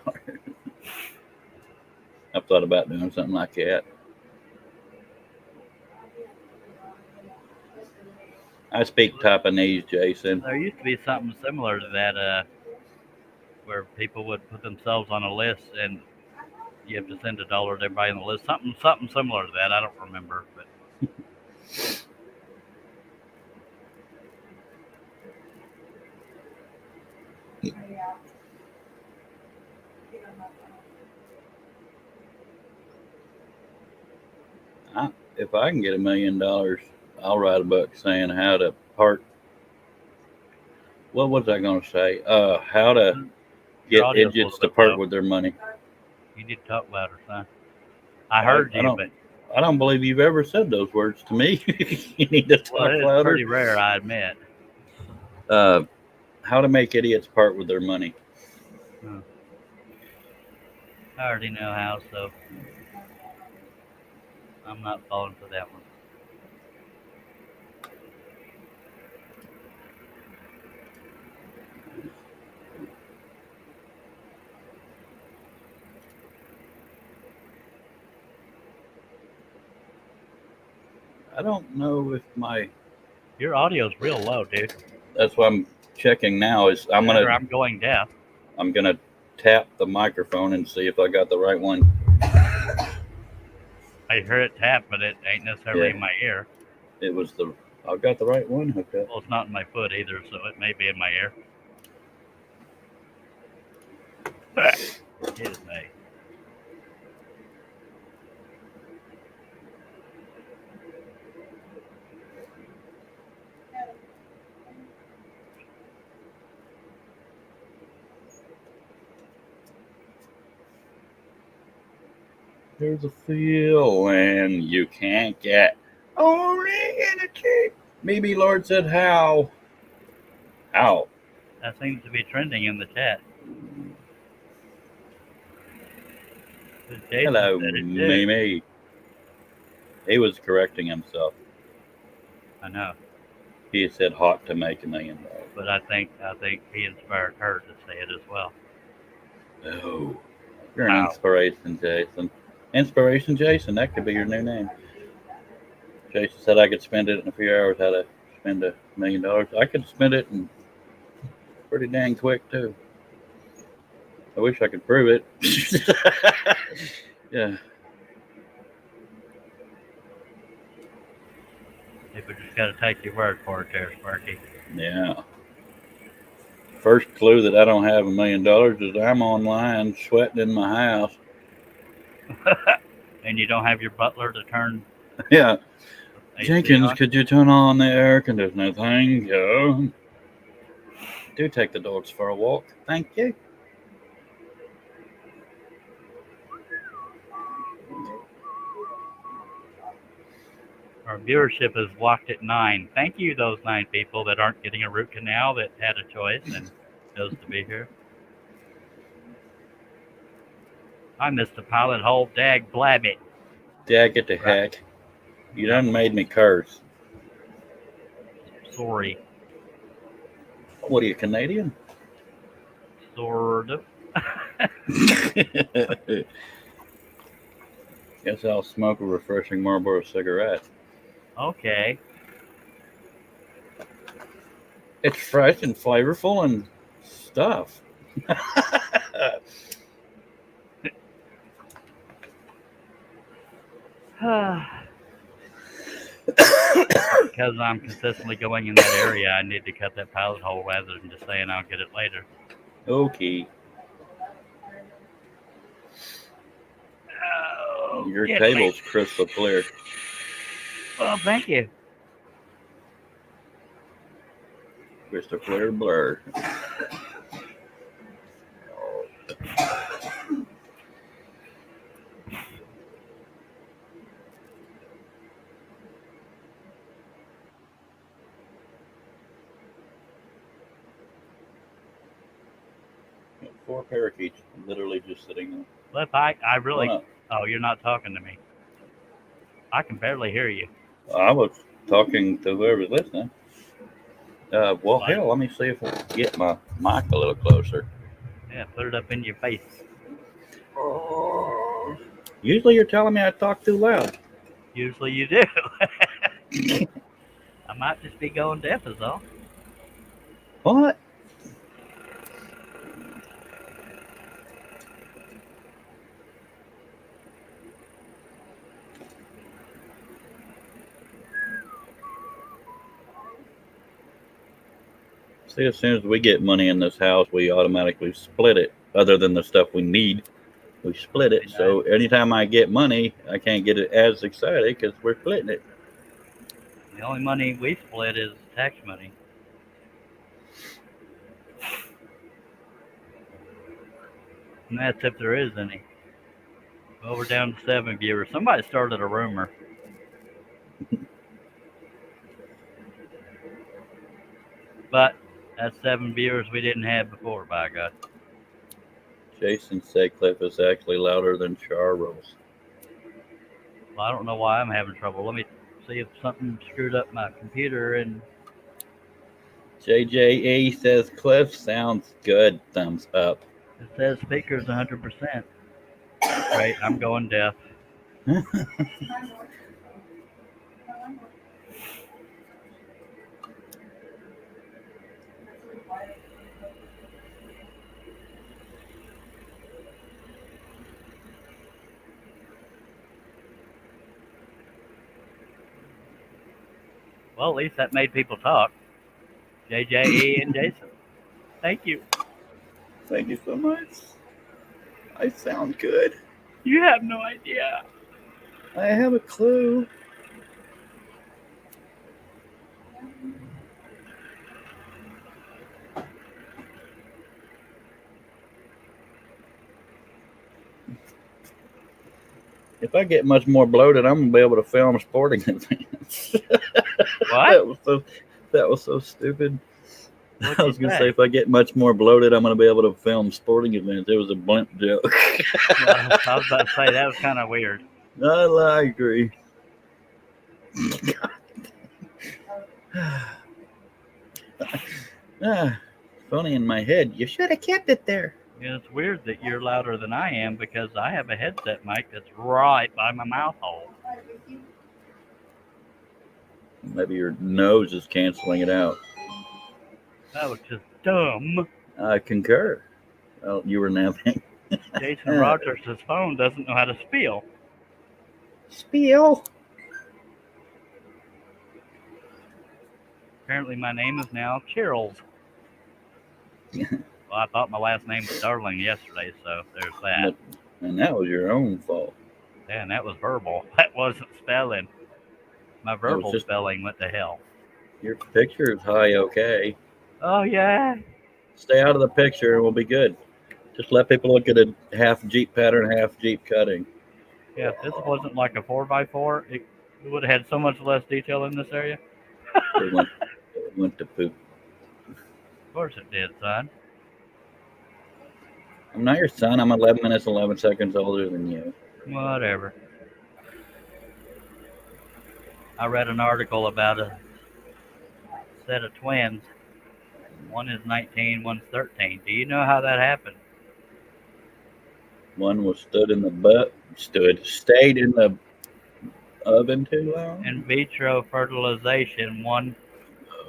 I've thought about doing something like that. I speak Japanese, Jason. There used to be something similar to that, where people would put themselves on a list and you have to send $1 to everybody on the list. Something similar to that. I don't remember, but If I can get $1 million, I'll write a book saying how to part. What was I going to say? How to your get audio's a idiots little to bit part low. with their money. You need to talk louder, son. I heard I you, don't- but I don't believe you've ever said those words to me. You need to talk well, it's louder. pretty rare, I admit. How to make idiots part with their money. I already know how, so I'm not falling for that one. I don't know if Your audio's real low, dude. that's what I'm checking now. Is I'm going deaf. gonna tap the microphone and see if I got the right one. I hear it tap, but it ain't necessarily Yeah. in my ear. I've got the right one hooked up. Well, it's not in my foot either, so it may be in my ear. Excuse me. There's a feeling you can't get. Only in a tree. Maybe Lord said how. How? That seems to be trending in the chat. Jason Hello, said it too. Mimi. He was correcting himself. I know, He said hot to make $1 million. but I think he inspired her to say it as well. Oh, you're an Wow. inspiration, Jason. Inspiration, Jason. That could be your new name. Jason said I could spend it in a few hours. How to spend $1 million? I could spend it in pretty dang quick too. I wish I could prove it. Yeah. People just got to take your word for it there, Sparky. Yeah. First clue that I don't have $1 million is I'm online sweating in my house. And you don't have your butler to turn Yeah. AC Jenkins, on? could you turn on the air conditioner? Thank you. Do take the dogs for a walk. Thank you. Our viewership is locked at 9. Thank you, those 9 people that aren't getting a root canal that had a choice and chose to be here. I missed the pilot hole. Dag blabbit. Dag it to heck. You done made me curse. Sorry. What are you, Canadian? Sort of. Guess I'll smoke a refreshing Marlboro cigarette. Okay. It's fresh and flavorful and stuff. Because I'm consistently going in that area, I need to cut that pilot hole rather than just saying I'll get it later. Okay. Oh, Your get table's me. crystal clear. Well, thank you. Crystal clear blur. Four parakeets literally just sitting there. But I really. Why not? Oh, you're not talking to me. I can barely hear you. I was talking to whoever's listening. Well, Fine. hell, let me see if I can get my mic a little closer. Yeah, put it up in your face. Usually you're telling me I talk too loud. Usually you do. I might just be going deaf is all. What? See, as soon as we get money in this house, we automatically split it. Other than the stuff we need, we split it. So anytime I get money, I can't get it as excited because we're splitting it. The only money we split is tax money. And that's if there is any. Well, we're down to 7 viewers. Somebody started a rumor. But that's 7 viewers we didn't have before, by God. Jason said Cliff is actually louder than Charles. Well, I don't know why I'm having trouble. Let me see if something screwed up my computer. And JJE says Cliff sounds good. Thumbs up. it says speaker's 100%. Right, I'm going deaf. Well, at least that made people talk. JJE and Jason. Thank you. Thank you so much. I sound good. You have no idea. I have a clue. If I get much more bloated, I'm gonna be able to film sporting events. What? That was so stupid. What'd I was you gonna say? say if I get much more bloated, I'm gonna be able to film sporting events. It was a blimp joke. Well, I was about to say that was kind of weird. I agree. Funny in my head. You should have kept it there. Yeah, it's weird that you're louder than I am because I have a headset mic that's right by my mouth hole. Maybe your nose is canceling it out. That was just dumb. I concur. Well, you were napping. Jason Rogers' phone doesn't know how to spiel. Spiel. Apparently my name is now Charles. Well, I thought my last name was Darling yesterday, so there's that. And that was your own fault. And that was verbal. That wasn't spelling. My verbal just- spelling went to hell. Your picture is high, okay. Oh, yeah. Stay out of the picture and we'll be good. Just let people look at a half Jeep pattern, half Jeep cutting. Yeah, if this wasn't like a 4x4, it would have had so much less detail in this area. It went to poop. Of course it did, son. I'm not your son. I'm 11 minutes, 11 seconds older than you. Whatever. I read an article about a set of twins. One is 19, one's 13. Do you know how that happened? One was stayed in the oven too long. In vitro fertilization,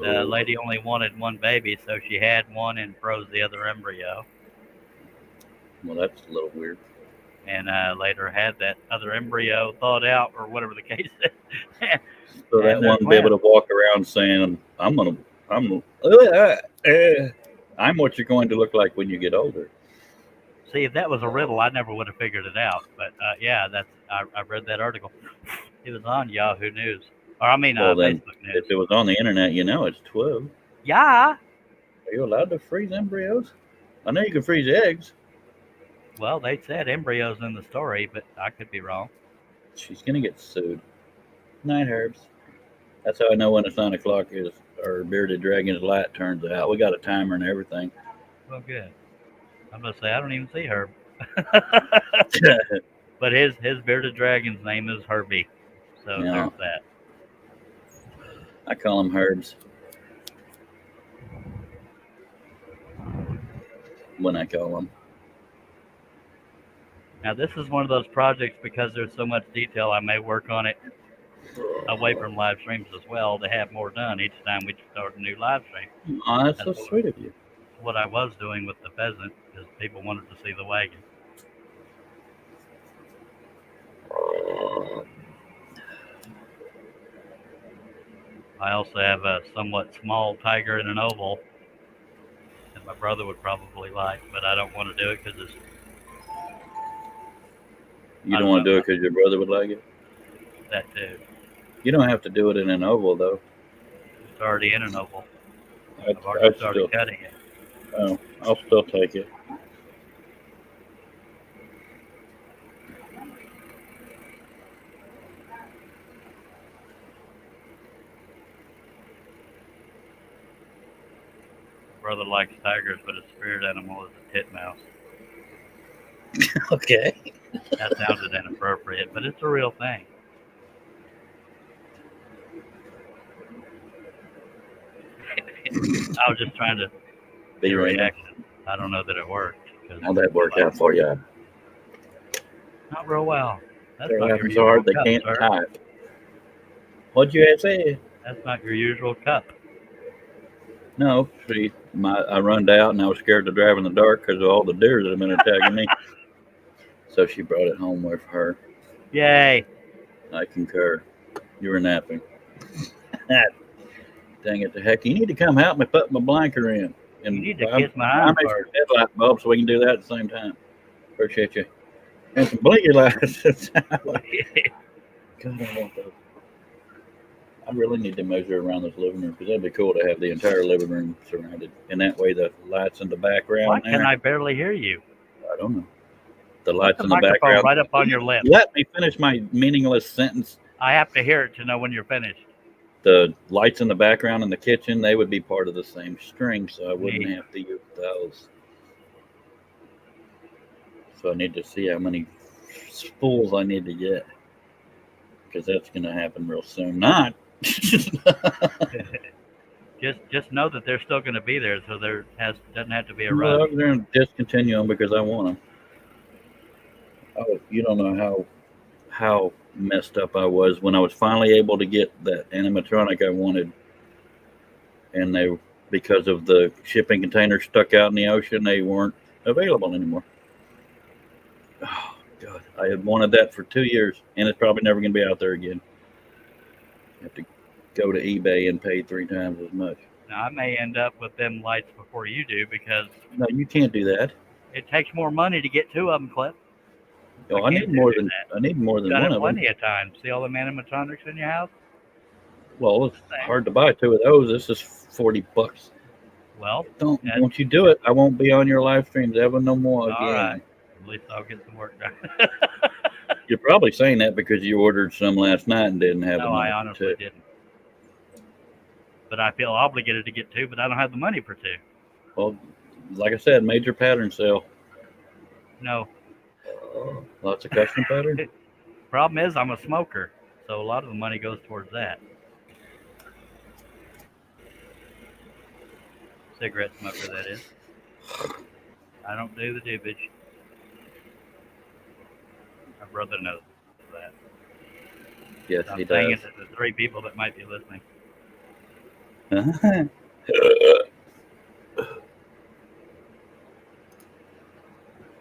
the lady only wanted one baby, so she had one and froze the other embryo. Well, that's a little weird. And later had that other embryo thawed out, or whatever the case is. So that And they're one be able to walk around saying, I'm what you're going to look like when you get older. See, if that was a riddle, I never would have figured it out. But yeah, I read that article. It was on Yahoo News, or I mean Well, then, Facebook News. if it was on the internet, you know it's 12. Yeah. Are you allowed to freeze embryos? I know you can freeze eggs. Well, they said embryos in the story, but I could be wrong. She's gonna get sued. Night, Herbs. That's how I know when it's 9 o'clock is our bearded dragon's light turns out. We got a timer and everything. Well, good. I'm gonna say I don't even see Herb. But his bearded dragon's name is Herbie. So Yeah. there's that. I call them Herbs. When I call them. Now, this is one of those projects because there's so much detail. I may work on it away from live streams as well to have more done each time we start a new live stream. Oh, that's so That's sweet of you. what I was doing with the pheasant because people wanted to see the wagon. I also have a somewhat small tiger in an oval that my brother would probably like, but I don't want to do it because it's You don't want to do it because your brother would like it? that too. You don't have to do it in an oval, though. It's already in an oval. I'd I've already started still, cutting it. oh, I'll still take it. My brother likes tigers, but his spirit animal is a titmouse. Okay. That sounded inappropriate, but it's a real thing. I was just trying to Be see a right. reaction. I don't know that it worked. 'cause How'd that work out for you? Not real well. That's They're not your laughing usual so hard they cup, can't sir. type. What'd you say? That's not your usual cup. No, see, I runned out and I was scared to drive in the dark because of all the deers that have been attacking me. So she brought it home with her. Yay! I concur. You were napping. Dang it, the heck. You need to come help me put my blanker in. And You need to I'm- kiss my I'm arm extra first. headlight bulb so we can do that at the same time. Appreciate you. And some blinky lights. God, I want those. I really need to measure around this living room because that'd be cool to have the entire living room surrounded. And that way the lights in the background. Why there, can I barely hear you? I don't know. The Put lights the in the microphone background. right up on your lip. Let me finish my meaningless sentence. I have to hear it to know when you're finished. The lights in the background in the kitchen, they would be part of the same string, so I wouldn't Neat. have to use those. So I need to see how many spools I need to get. Because that's going to happen real soon. Not. Just know that they're still going to be there, so doesn't have to be a Well, rush. I'm going to discontinue them because I want them. Oh, you don't know how messed up I was when I was finally able to get that animatronic I wanted, and because of the shipping containers stuck out in the ocean, they weren't available anymore. Oh God, I had wanted that for 2 years, and it's probably never going to be out there again. You have to go to eBay and pay 3 times as much. Now, I may end up with them lights before you do because No, you can't do that. it takes more money to get 2 of them, Cliff. Oh, I I can't need more do than that. I need more than Done one it of them. plenty of times. See all the animatronics in your house? Well, it's hard to buy 2 of those. This is $40. Well, Don't Yeah. Once you do it, I won't be on your live streams ever no more again. all right. At least I'll get some work done. You're probably saying that because you ordered some last night and didn't have No, enough. I honestly didn't. But I feel obligated to get 2, but I don't have the money for 2. Well, like I said, major pattern sale. No. Lots of custom pattern. Problem is, I'm a smoker, so a lot of the money goes towards that. Cigarette smoker, that is. I don't do the doobage. My brother knows that. Yes, I'm he saying does. it to the 3 people that might be listening.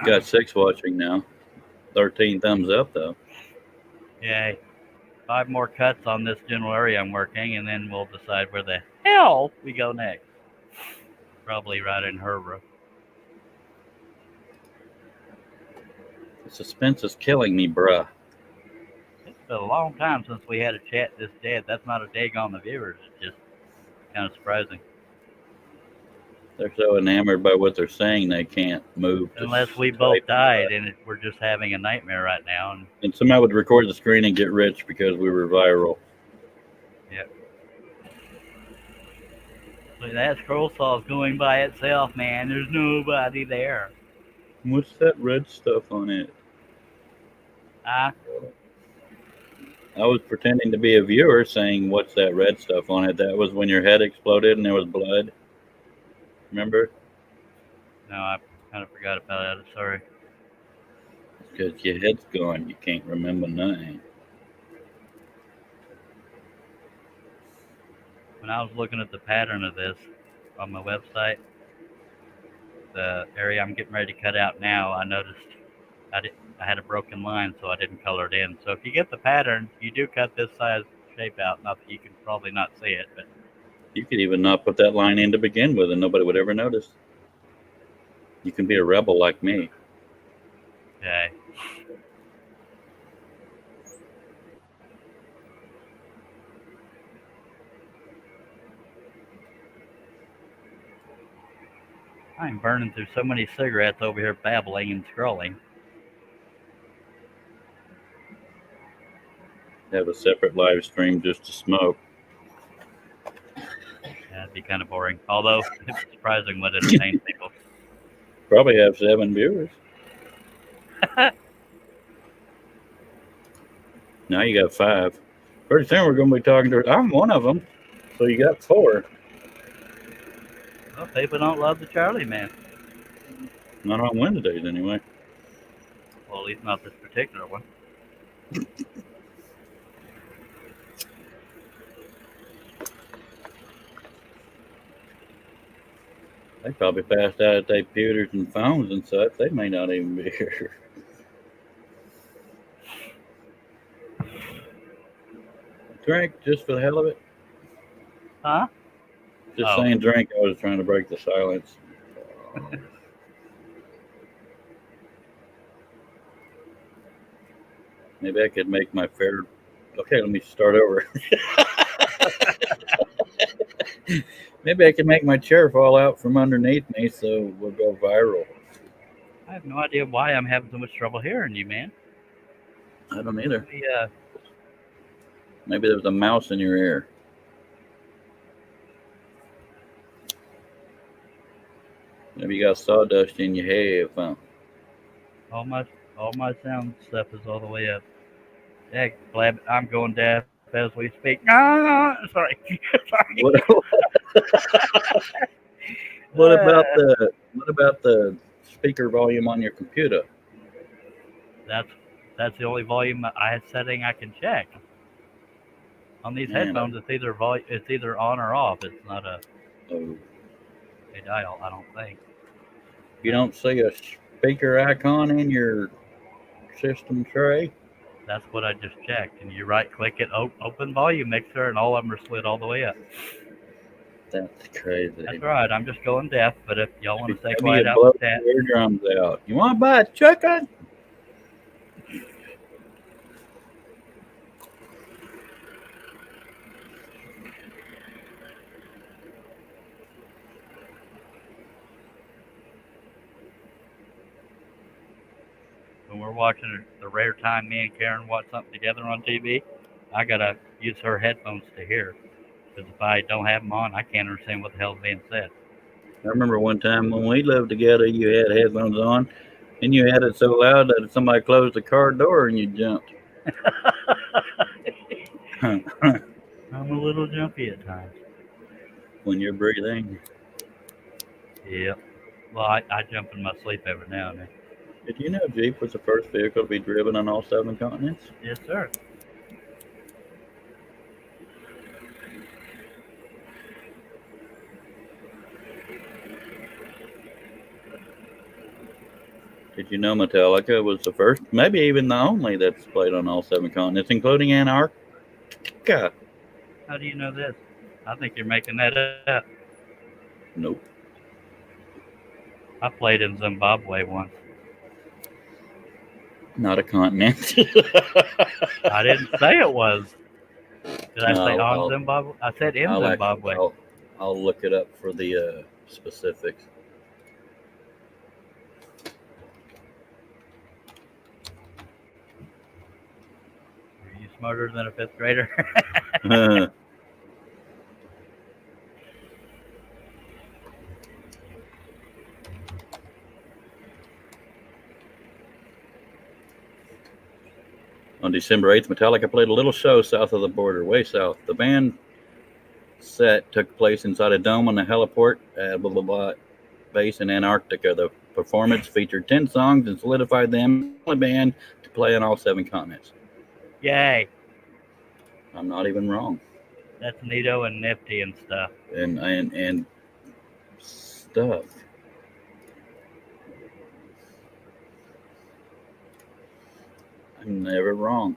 Got 6 watching now. 13 thumbs up though. Yay. 5 more cuts on this general area I'm working, and then we'll decide where the hell we go next. Probably right in Herbert. The suspense is killing me, bruh. It's been a long time since we had a chat this dead. That's not a dig on the viewers. It's just kind of surprising. They're so enamored by what they're saying they can't move. to Unless we type. both died and we're just having a nightmare right now. And somebody would record the screen and get rich because we were viral. So that scroll saw is going by itself, man. There's nobody there. What's that red stuff on it? Ah, I was pretending to be a viewer saying, what's that red stuff on it? That was when your head exploded and there was blood. Remember? no, I kind of forgot about that. Sorry. Because your head's going, you can't remember nothing. When I was looking at the pattern of this on my website, the area I'm getting ready to cut out now, I noticed I had a broken line, so I didn't color it in. So if you get the pattern, you do cut this size shape out. Not that you can probably not see it, but You could even not put that line in to begin with, and nobody would ever notice. You can be a rebel like me. okay. I'm burning through so many cigarettes over here babbling and scrolling. Have a separate live stream just to smoke. That'd be kind of boring. Although it's surprising what entertains people. Probably have 7 viewers. Now you got 5. Pretty soon we're going to be talking to. I'm one of them. So you got 4. Well, people don't love the Charlie Man. Not on Wednesdays anyway. Well, at least not this particular one. They probably passed out at their computers and phones and such. They may not even be here. Drink just for the hell of it. Huh? Just Oh. saying drink. I was trying to break the silence. Maybe I could make my fair. Okay, let me start over. Maybe I can make my chair fall out from underneath me so we'll go viral. I have no idea why I'm having so much trouble hearing you, man. I don't either. Yeah. Maybe there's a mouse in your ear. Maybe you got sawdust in your headphone. All my sound stuff is all the way up. Heck, blab, I'm going deaf as we speak. Ah, sorry. Sorry. What about the speaker volume on your computer? That's the only volume setting I can check. On these Man, headphones, it's either on or off. It's not a Oh, dial, I don't think. you don't see a speaker icon in your system tray? That's what I just checked. And you right click it, open volume mixer, and all of them are slid all the way up. That's crazy. That's right. I'm just going deaf. But if y'all want to stay Maybe quiet you out blow with that, your eardrums out. You want to buy a chicken? when we're watching the rare time me and Karen watch something together on TV, I gotta use her headphones to hear. Because if I don't have them on, I can't understand what the hell's being said. I remember one time when we lived together, you had headphones on, and you had it so loud that somebody closed the car door and you jumped. I'm a little jumpy at times. When you're breathing. Yep. Well, I jump in my sleep every now and then. Did you know Jeep was the first vehicle to be driven on all 7 continents? Yes, sir. Did you know Metallica was the first, maybe even the only, that's played on all 7 continents, including Antarctica? How do you know this? I think you're making that up. Nope. I played in Zimbabwe once. Not a continent. I didn't say it was. Did I say No, on Zimbabwe? I said in Zimbabwe. I'll look it up for the specifics. Are you smarter than a 5th grader? On December 8th, Metallica played a little show south of the border, way south. The band set took place inside a dome on the heliport at base in Antarctica. The performance featured 10 songs and solidified them as a band to play on all 7 continents. Yay. I'm not even wrong. That's neato and nifty and stuff. And stuff. I'm never wrong.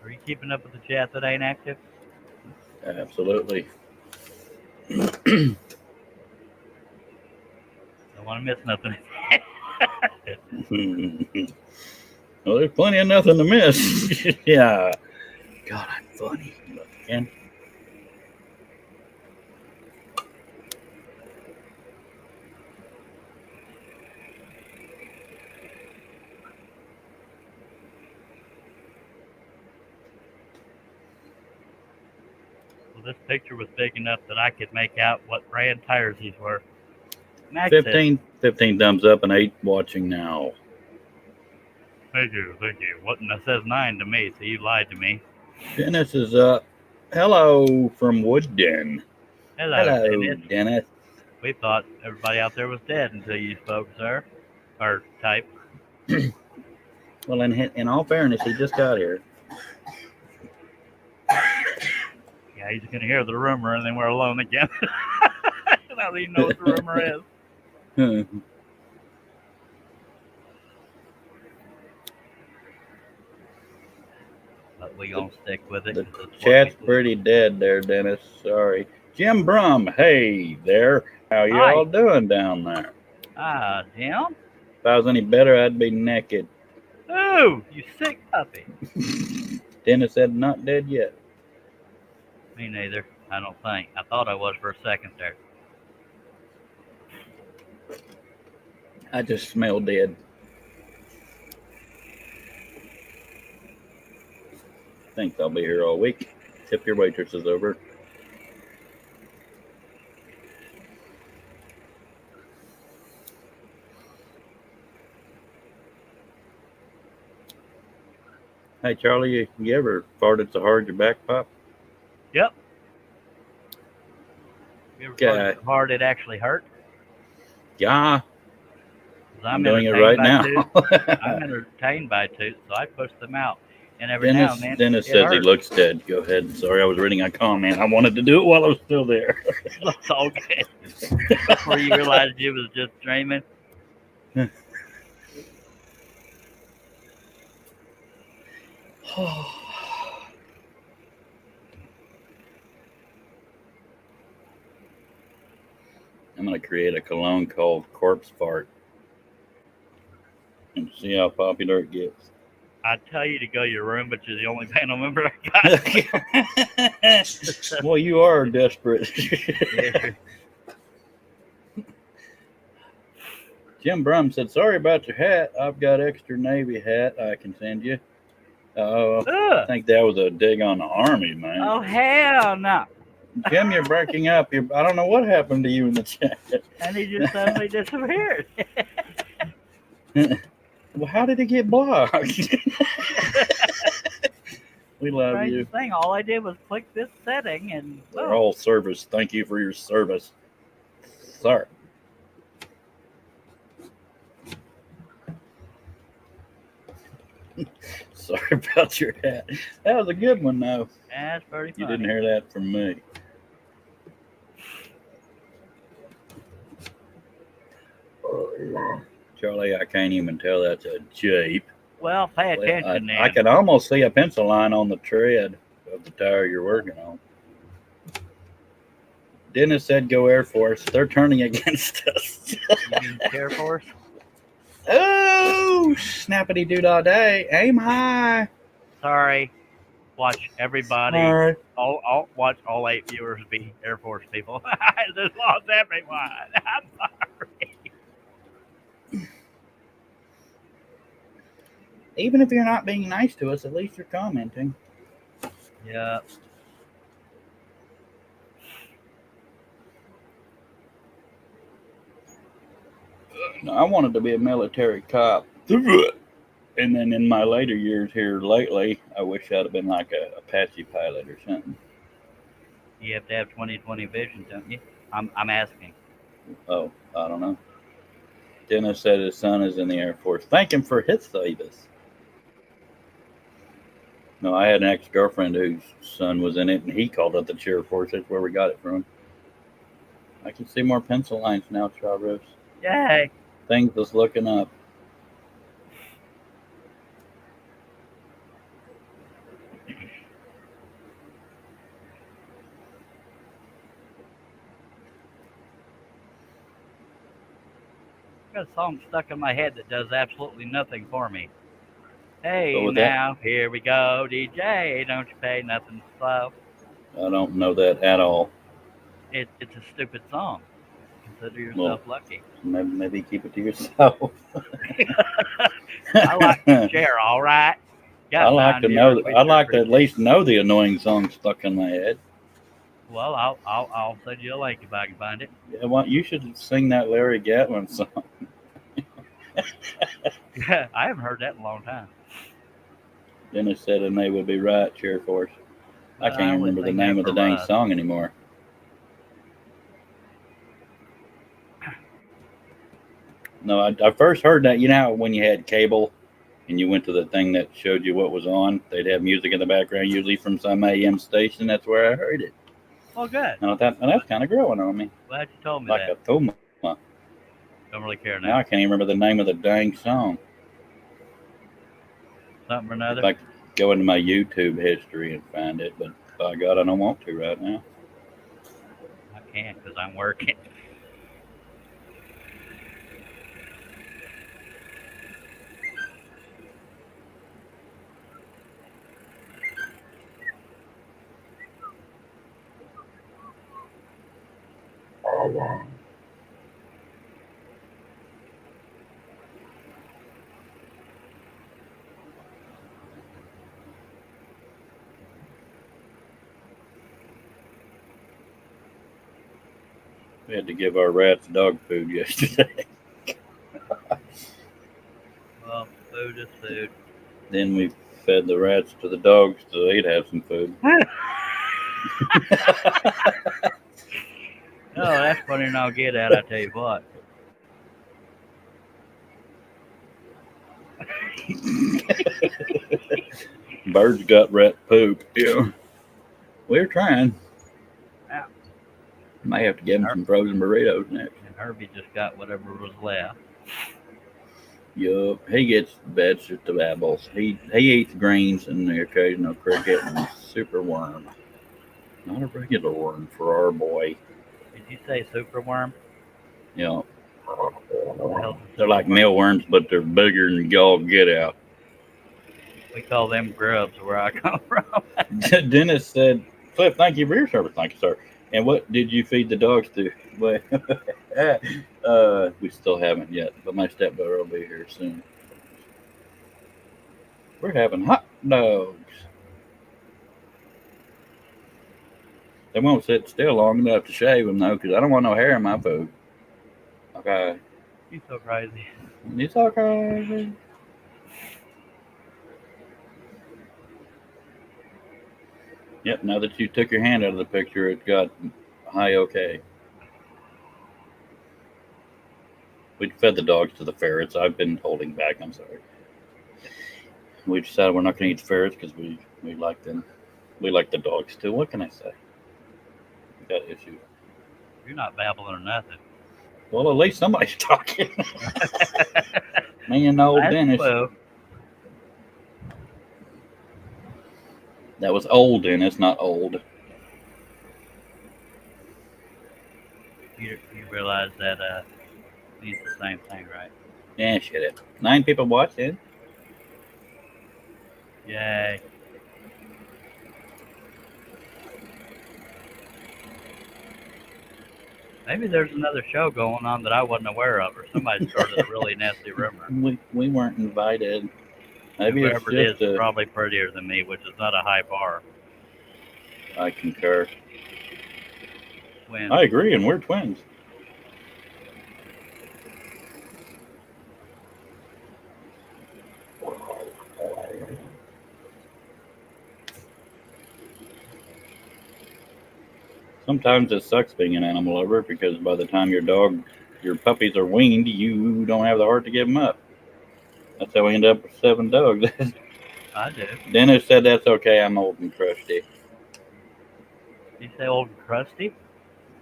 Are you keeping up with the chat that ain't active? Absolutely. Don't want to miss nothing. Well, there's plenty of nothing to miss. Yeah. God, I'm funny. Look again. Well, this picture was big enough that I could make out what brand tires these were. Max said, 15 thumbs up and 8 watching now. Thank you. What? And it says 9 to me, so you lied to me. Dennis is up. Hello from Woodden. Hello, Dennis. Dennis. We thought everybody out there was dead until you spoke, sir. Or type. Well, in all fairness, he just got here. Yeah, he's going to hear the rumor and then we're alone again. I don't even know what the rumor is. But we going to stick with it. The 'cause it's what chat's we do. pretty dead there, Dennis. Sorry. Jim Brum, hey there. How you Hi. all doing down there? Ah, Jim? If I was any better, I'd be naked. Ooh, you sick puppy. Dennis said, not dead yet. Me neither. I don't think. I thought I was for a second there. I just smell dead. Thanks, I'll be here all week. Tip your waitresses over. Hey, Charlie, you ever farted so hard your back popped? Yep. You ever Okay. how hard it actually hurt? Yeah, 'Cause I'm doing it right now. I'm entertained by toots, so I push them out. And every now Dennis, and then, Dennis it says he hurts. looks dead. Go ahead. Sorry, I was reading a comment. I wanted to do it while I was still there. It's all good. Before you realized you was just dreaming. I'm going to create a cologne called Corpse Fart and see how popular it gets. I tell you to go to your room, but you're the only panel member I got. Well, you are desperate. Jim Brum said, sorry about your hat. I've got extra Navy hat I can send you. I Ugh. think that was a dig on the Army, man. Oh, hell no. Jim, you're breaking up. I don't know what happened to you in the chat. And he just suddenly disappeared. Well, how did it get blocked? We love Crazy you. thing. All I did was click this setting and They're boom. all service. Thank you for your service. Sorry. Sorry about your hat. That was a good one, though. That's pretty funny. You didn't hear that from me. Charlie, I can't even tell that's a Jeep. Well, pay attention I then. can almost see a pencil line on the tread of the tire you're working on. Dennis said go Air Force. They're turning against us. You mean Air Force? Oh, snappity doo dah day. Aim high. Sorry. Watch everybody. All right. Watch all 8 viewers be Air Force people. I just lost everyone. I'm sorry. Even if you're not being nice to us, at least you're commenting. Yeah. I wanted to be a military cop. And then in my later years here lately, I wish I'd have been like a Apache pilot or something. You have to have 20/20 vision, don't you? I'm asking. Oh, I don't know. Dennis said his son is in the Air Force. Thank him for his service. No, I had an ex-girlfriend whose son was in it, and he called it the Cheer Force. That's where we got it from. I can see more pencil lines now, Chavros. Yay! Things is looking up. I've got a song stuck in my head that does absolutely nothing for me. Hey, What was that? now, here we go, DJ. Don't you pay nothing slow. I don't know that at all. It's a stupid song. Consider Well, yourself lucky. maybe keep it to yourself. I like to share, all right. I like to know. I'd like to at least know the annoying song stuck in my head. Well, I'll send you a link if I can find it. Yeah, well, you should sing that Larry Gatlin song. I haven't heard that in a long time. Dennis said, and they would be right, Cheer Force. I can't even only remember the sing name that of the for dang Russ. song anymore. No, I first heard that. You know how when you had cable and you went to the thing that showed you what was on, they'd have music in the background, usually from some AM station. That's where I heard it. Oh, good. And I thought, and that's kind of growing on me. Glad you told me Like that. a thuma. Don't really care Now now. I can't even remember the name of the dang song. Something or another. If I could go into my YouTube history and find it, but by God, I don't want to right now. I can't because I'm working. We had to give our rats dog food yesterday. Well, food is food. Then we fed the rats to the dogs so they'd have some food. No, that's funny and I'll get at, I tell you what. Birds got rat poop. Yeah. We're trying. Yeah. Might have to give them some frozen burritos next. And Herbie just got whatever was left. Yup. He gets vegetables. He eats greens and the occasional cricket and super worm. Not a regular worm for our boy. Did you say super worm? You know, What the hell's a they're like super worm? mealworms, but they're bigger than y'all get out. We call them grubs where I come from. Dennis said, Cliff, thank you for your service. Thank you, sir. And what did you feed the dogs to? Well, we still haven't yet, but my stepdaughter will be here soon. We're having hot dogs. They won't sit still long enough to shave them, though, because I don't want no hair in my food. Okay. You're so crazy. It's okay. Yep, now that you took your hand out of the picture, it got high okay. We fed the dogs to the ferrets. I've been holding back. I'm sorry. We decided we're not going to eat the ferrets because we like them. We like the dogs too. What can I say? We got issues. You're not babbling or nothing. Well, at least somebody's talking. Me and old That's Dennis. true. That was old Dennis, not old. You realize that means the same thing, right? Yeah, shit it. 9 people watching. Yay. Maybe there's another show going on that I wasn't aware of, or somebody started a really nasty rumor. We weren't invited. Maybe Whoever it's it just is probably prettier than me, which is not a high bar. I concur. When I agree, and we're twins. Sometimes it sucks being an animal lover because by the time your puppies are weaned, you don't have the heart to give them up. That's how we end up with 7 dogs. I do. Dennis said that's okay. I'm old and crusty. You say old and crusty?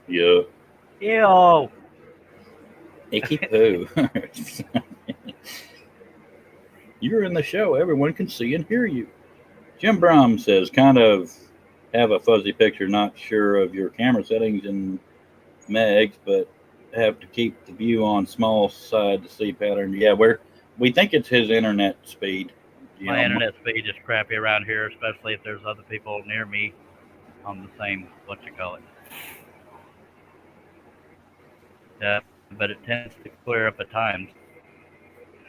Yeah. Ew. Icky poo. You're in the show. Everyone can see and hear you. Jim Brom says, kind of have a fuzzy picture, not sure of your camera settings in Megs, but have to keep the view on small side to see pattern. Yeah, we think it's his internet speed. My internet speed is crappy around here, especially if there's other people near me on the same, Yeah, but it tends to clear up at times.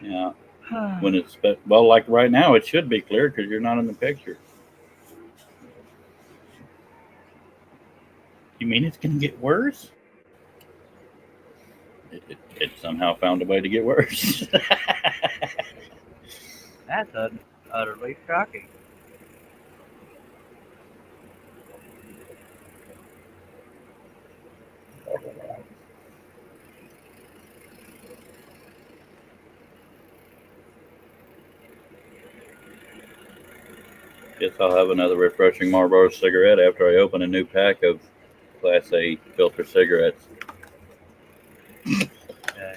Yeah. When it's well, like right now, it should be clear because you're not in the picture. You mean it's going to get worse? It somehow found a way to get worse. That's utterly shocking. Guess I'll have another refreshing Marlboro cigarette after I open a new pack of Class A filter cigarettes. Okay.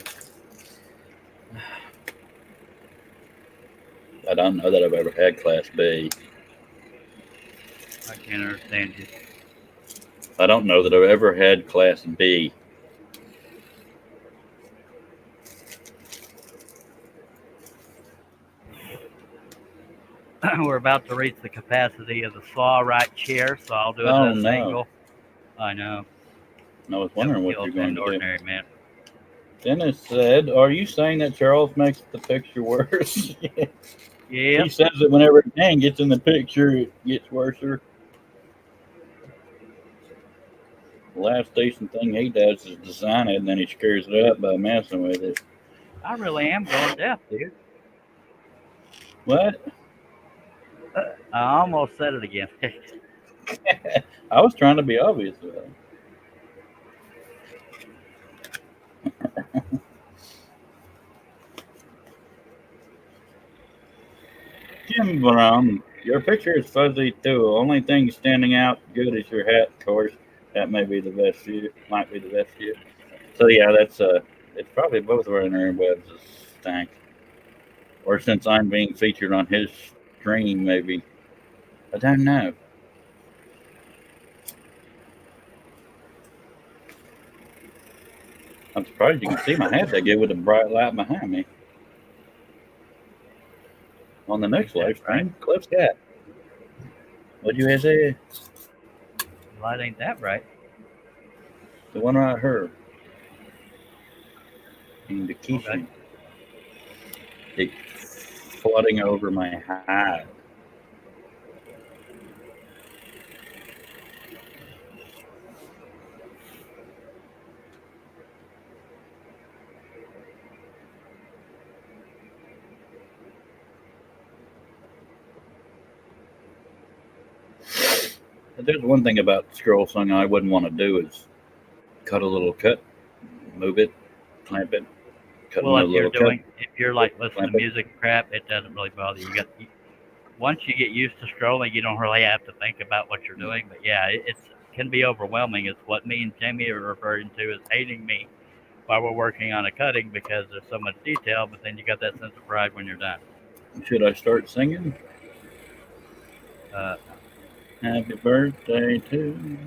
I don't know that I've ever had Class B. I can't understand you. I don't know that I've ever had Class B. We're about to reach the capacity of the saw right chair, so I'll do it Oh, at this no. angle. I know. I was wondering what You'll you're going to do. ordinary, man. Dennis said, "Are you saying that Charles makes the picture worse?" Yeah. He says that whenever Dan gets in the picture, it gets worse. The last decent thing he does is design it, and then he screws it up by messing with it. I really am going deaf, dude. What? I almost said it again. I was trying to be obvious about it. Jim Brown, your picture is fuzzy too. Only thing standing out good is your hat, of course. That may be the best view. Might be the best view. So yeah, that's it's probably both of our interwebs is stank. Or since I'm being featured on his stream, maybe. I don't know. I'm surprised you can see my hat that good with the bright light behind me. On the next live stream, Cliff's hat. What'd you say? Light ain't that bright. The one right here. Indication. It's flooding over my hide. There's one thing about scroll song I wouldn't want to do is cut a little cut, move it, clamp it, cut Well, another little cut. if you're like listening to Clamp it. music and crap, it doesn't really bother you. Once you get used to scrolling, you don't really have to think about what you're doing. But yeah, it can be overwhelming. It's what me and Jamie are referring to as hating me while we're working on a cutting because there's so much detail. But then you got that sense of pride when you're done. Should I start singing? Happy birthday to.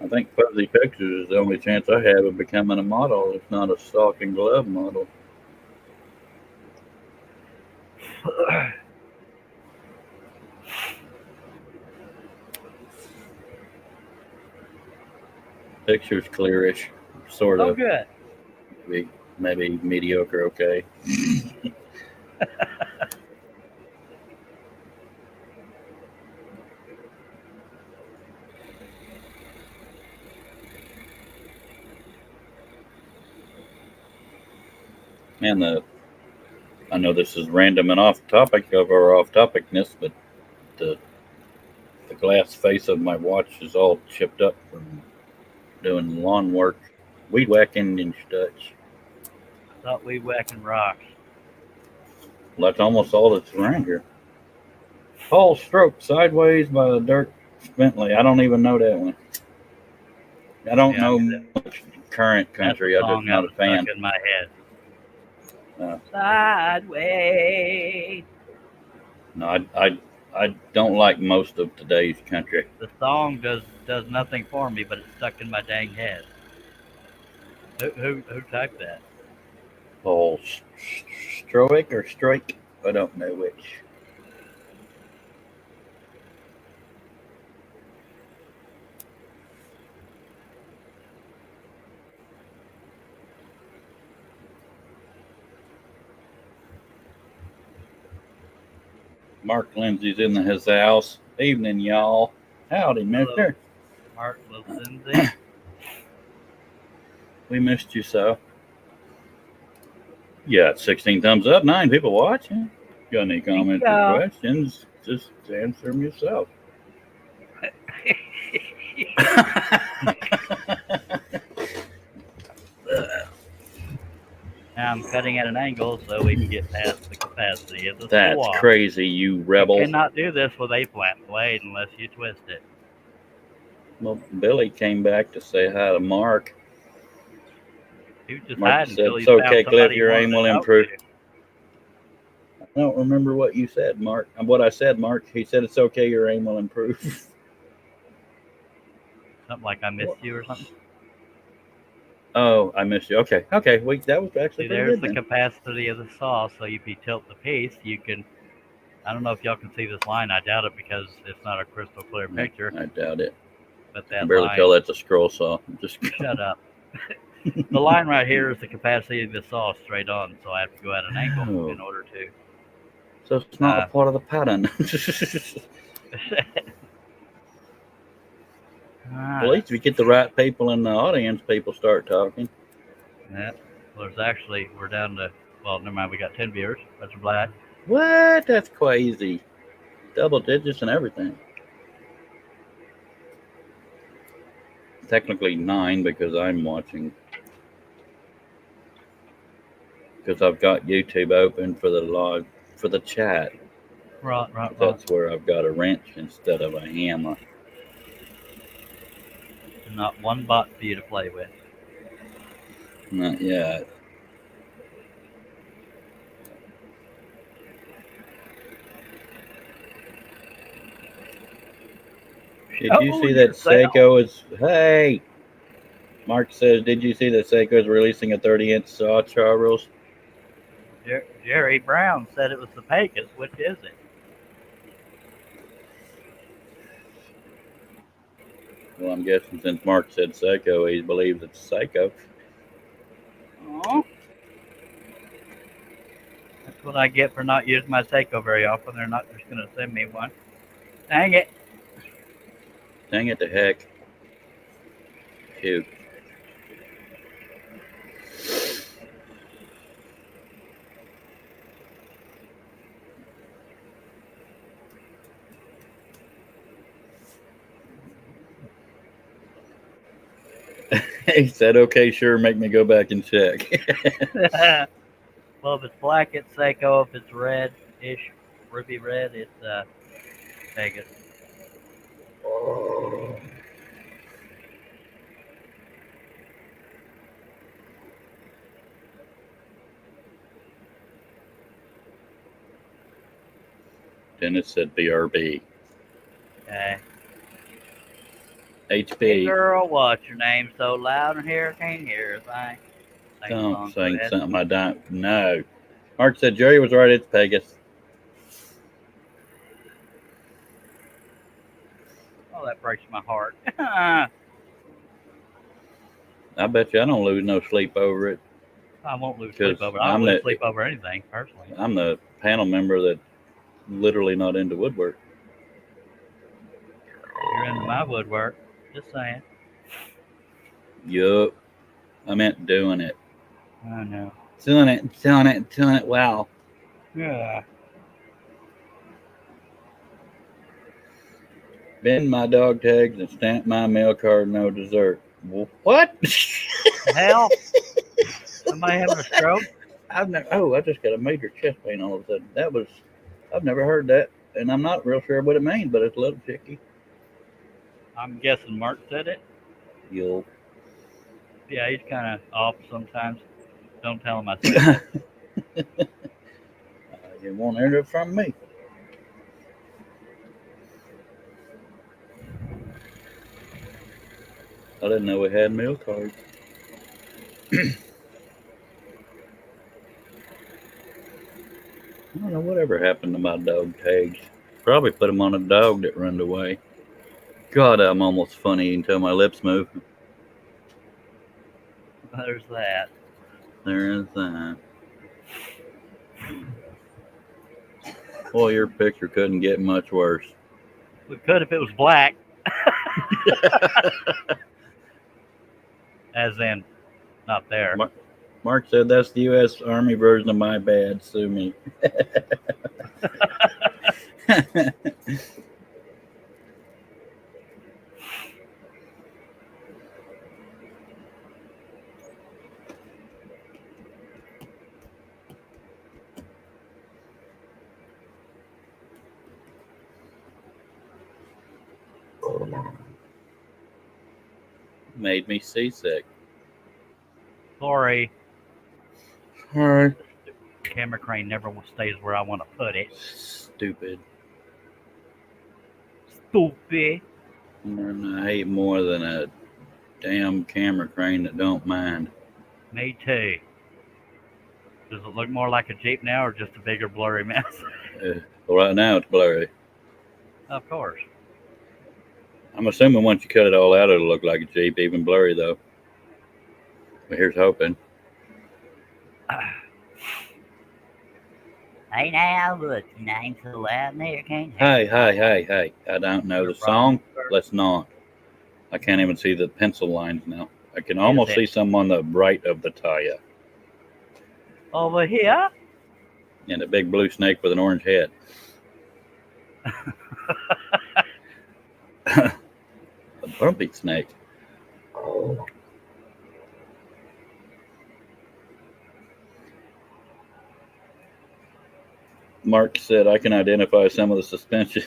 I think Fuzzy Pictures is the only chance I have of becoming a model, if not a sock and glove model. Picture's clearish, sort Oh, of. good. Maybe mediocre, okay. And the I know this is random and off topic of our off topicness, but the glass face of my watch is all chipped up from doing lawn work, weed whacking and such. I thought we whacking rocks. Well, that's almost all that's around here. Paul Stroke Sideways by Dirk Bentley. I don't even know that one. I don't Yeah, know that- much current country. That's I'm the just song not a that was fan. stuck in my head. Sideways. No, I don't like most of today's country. The song does nothing for me, but it's stuck in my dang head. Who typed that? Paul Stroke or Strike? I don't know which. Mark Lindsay's in his house. Evening, y'all. Howdy, mister. Mark Lindsay. We missed you so. Yeah, 16 thumbs up, 9 people watching. Got any comments or Yeah. questions? Just answer them yourself. Now I'm cutting at an angle so we can get past the capacity of the That's swab. crazy, you You rebel. cannot do this with a flat blade unless you twist it. Well, Billy came back to say hi to Mark. You just Mark hide said, until you "It's okay, found Cliff, somebody your you aim wanted will to talk improve." to. I don't remember what you said, Mark. What I said, Mark. He said, "It's okay, your aim will improve." Something like I missed you or something. Oh, I missed you. Okay. That was actually See, pretty there's good the then. capacity of the saw. So if you tilt the piece, you can. I don't know if y'all can see this line. I doubt it because it's not a crystal clear picture. I doubt it. But I can that barely line. tell that's a scroll saw. Just Shut up. The line right here is the capacity of the saw straight on, so I have to go at an angle Oh. in order to. So it's not a part of the pattern. At least if you get the right people in the audience, people start talking. Yeah. Well, there's actually, we're down to, well, never mind, we got 10 viewers. That's black. What? That's crazy. Double digits and everything. Technically 9 because I'm watching. Because I've got YouTube open for the log, for the chat. Right. That's where I've got a wrench instead of a hammer. Not one bot for you to play with. Not yet. Did you see that Seiko is... Hey! Mark says, did you see that Seiko is releasing a 30-inch saw, Charles? Jerry Brown said it was the Pecos. Which is it? Well, I'm guessing since Mark said Seiko, he believes it's Seiko. Aw. That's what I get for not using my Seiko very often. They're not just going to send me one. Dang it. Dang it to heck. Shoot. He said, okay, sure, make me go back and check. Well, if it's black, it's Seiko. If it's red-ish, ruby red, it's Pecos. Dennis said BRB. Okay. Hey HP. girl, what's your name so loud in here? Can't hear a thing. Sing a Don't song, go sing ahead. something I don't know. Mark said Jerry was right, it's Pegasus. Oh, that breaks my heart. I bet you I don't lose no sleep over it. I won't lose 'Cause sleep over. I I'm don't lose the- sleep over anything personally. I'm the panel member that literally not into woodwork. You're into my woodwork. Just saying. Yup. I meant doing it. I know. Doing it well. Yeah. Bend my dog tags and stamp my mail card, no dessert. What? Hell, somebody having a stroke? I've never. Oh, I just got a major chest pain all of a sudden. I've never heard that, and I'm not real sure what it means, but it's a little tricky. I'm guessing Mark said it. You'll. Yeah, he's kind of off sometimes. Don't tell him I said it. You won't hear it from me. I didn't know we had mail cards. I don't know whatever happened to my dog tags. Probably put them on a dog that run away. God, I'm almost funny until my lips move. There's that. There is that. Well, your picture couldn't get much worse. We could if it was black. As in, not there. Mark said that's the U.S. Army version of my bad. Sue me. Made me seasick. Sorry, All right. camera crane never stays where I want to put it. Stupid. Stupid. And I hate more than a damn camera crane that don't mind. Me too. Does it look more like a Jeep now or just a bigger blurry mess? Well, right now it's blurry. Of course. I'm assuming once you cut it all out, it'll look like a Jeep, even blurry though. But here's hoping. Hey now, look, you ain't so loud in there, can't you? Hey. I don't know the song. Let's not. I can't even see the pencil lines now. I can almost see some on the right of the tire. Over here? And a big blue snake with an orange head. A bumpy snake. Mark said I can identify some of the suspension.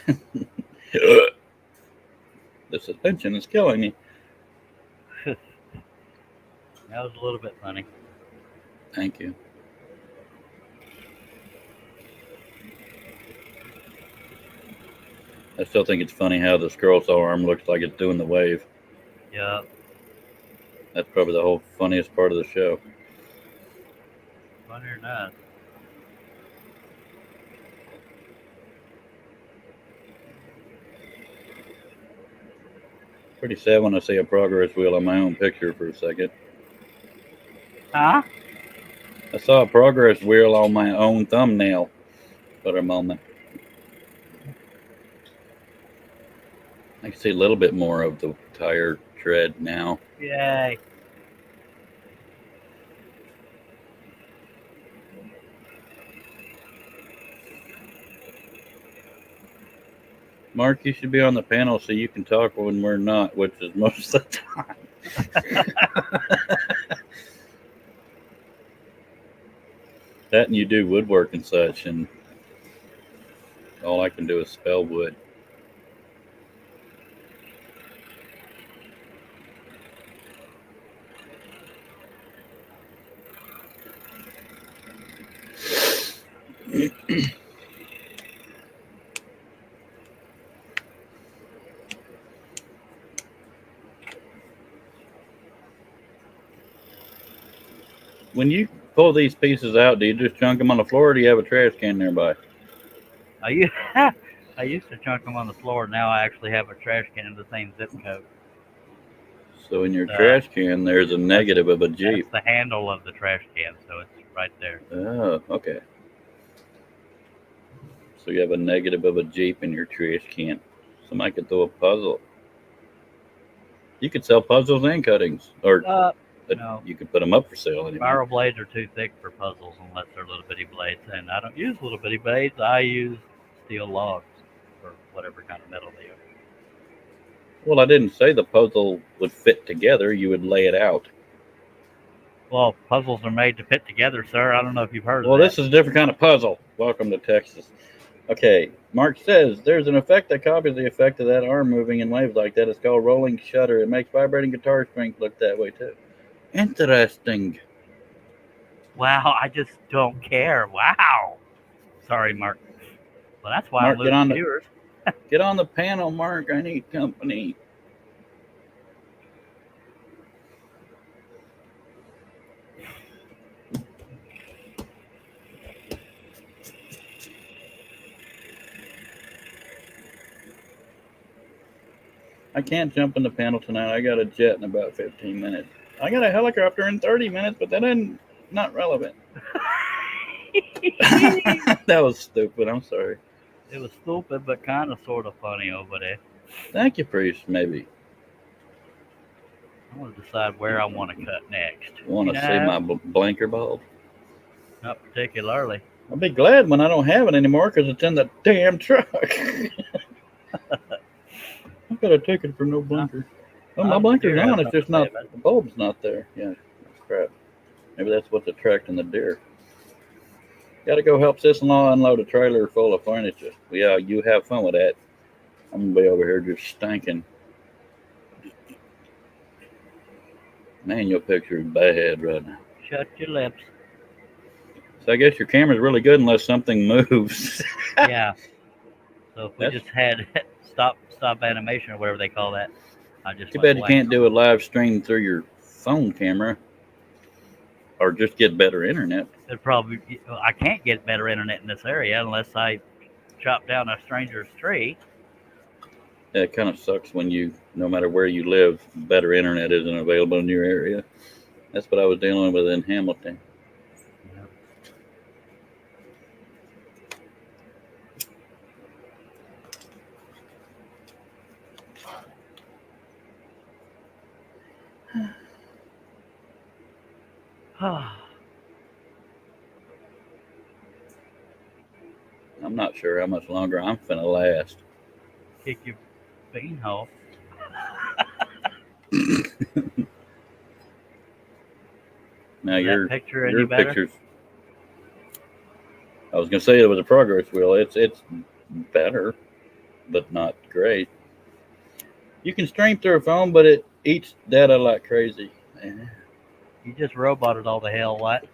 The suspension is killing me. That was a little bit funny. Thank you. I still think it's funny how the scroll's arm looks like it's doing the wave. Yeah. That's probably the whole funniest part of the show. Funny or not. Pretty sad when I see a progress wheel on my own picture for a second. Huh? I saw a progress wheel on my own thumbnail for a moment. I can see a little bit more of the tire tread now. Yay. Mark, you should be on the panel so you can talk when we're not, which is most of the time. That and you do woodwork and such, and all I can do is spell wood. When you pull these pieces out, do you just chunk them on the floor, or do you have a trash can nearby? I used to chunk them on the floor. Now I actually have a trash can in the same zip code. So in your trash can, there's a negative of a Jeep. That's the handle of the trash can, so it's right there. Oh, okay. So you have a negative of a Jeep in your trash can. Somebody could throw a puzzle. You could sell puzzles and cuttings, or but No. you could put them up for sale anyway. Spiral blades are too thick for puzzles unless they're little bitty blades, and I don't use little bitty blades. I use steel logs or whatever kind of metal they are. Well, I didn't say the puzzle would fit together. You would lay it out. Well, puzzles are made to fit together, sir. I don't know if you've heard Well, of that. this is a different kind of puzzle. Welcome to Texas. Okay, Mark says there's an effect that copies the effect of that arm moving in waves like that. It's called rolling shutter. It makes vibrating guitar strings look that way too. Interesting. Wow, I just don't care. Wow. Sorry, Mark. Well, that's why Mark, I'm get on losing the- viewers. Get on the panel, Mark. I need company. I can't jump in the panel tonight. I got a jet in about 15 minutes. I got a helicopter in 30 minutes, but that isn't not relevant. That was stupid. I'm sorry. It was stupid, but kind of sort of funny over there. Thank you, Priest. Maybe. I want to decide where I want to cut next. Want to see my blinker bulb? Not particularly. I'll be glad when I don't have it anymore because it's in the damn truck. I've got a ticket for no blinker. Oh, my blinker's deer has on. It's something just to say not, about it. the bulb's not there. Yeah, crap. Maybe that's what's attracting the deer. Got to go help sister-in-law unload a trailer full of furniture. Yeah, you have fun with that. I'm going to be over here just stinking. Man, your picture is bad right now. Shut your lips. So I guess your camera's really good unless something moves. Yeah. So if we That's- just had stop animation or whatever they call that, I just Too went bad you blank. can't do a live stream through your phone camera or just get better internet. It'd probably I can't get better internet in this area unless I chop down a stranger's tree. Yeah, it kind of sucks when you, no matter where you live, better internet isn't available in your area. That's what I was dealing with in Hamilton. I'm not sure how much longer I'm finna last. Kick your beanhole. Now Is that your picture any better? pictures. I was gonna say it was a progress wheel. It's better, but not great. You can stream through a phone, but it eats data like crazy. You just roboted all the hell. What?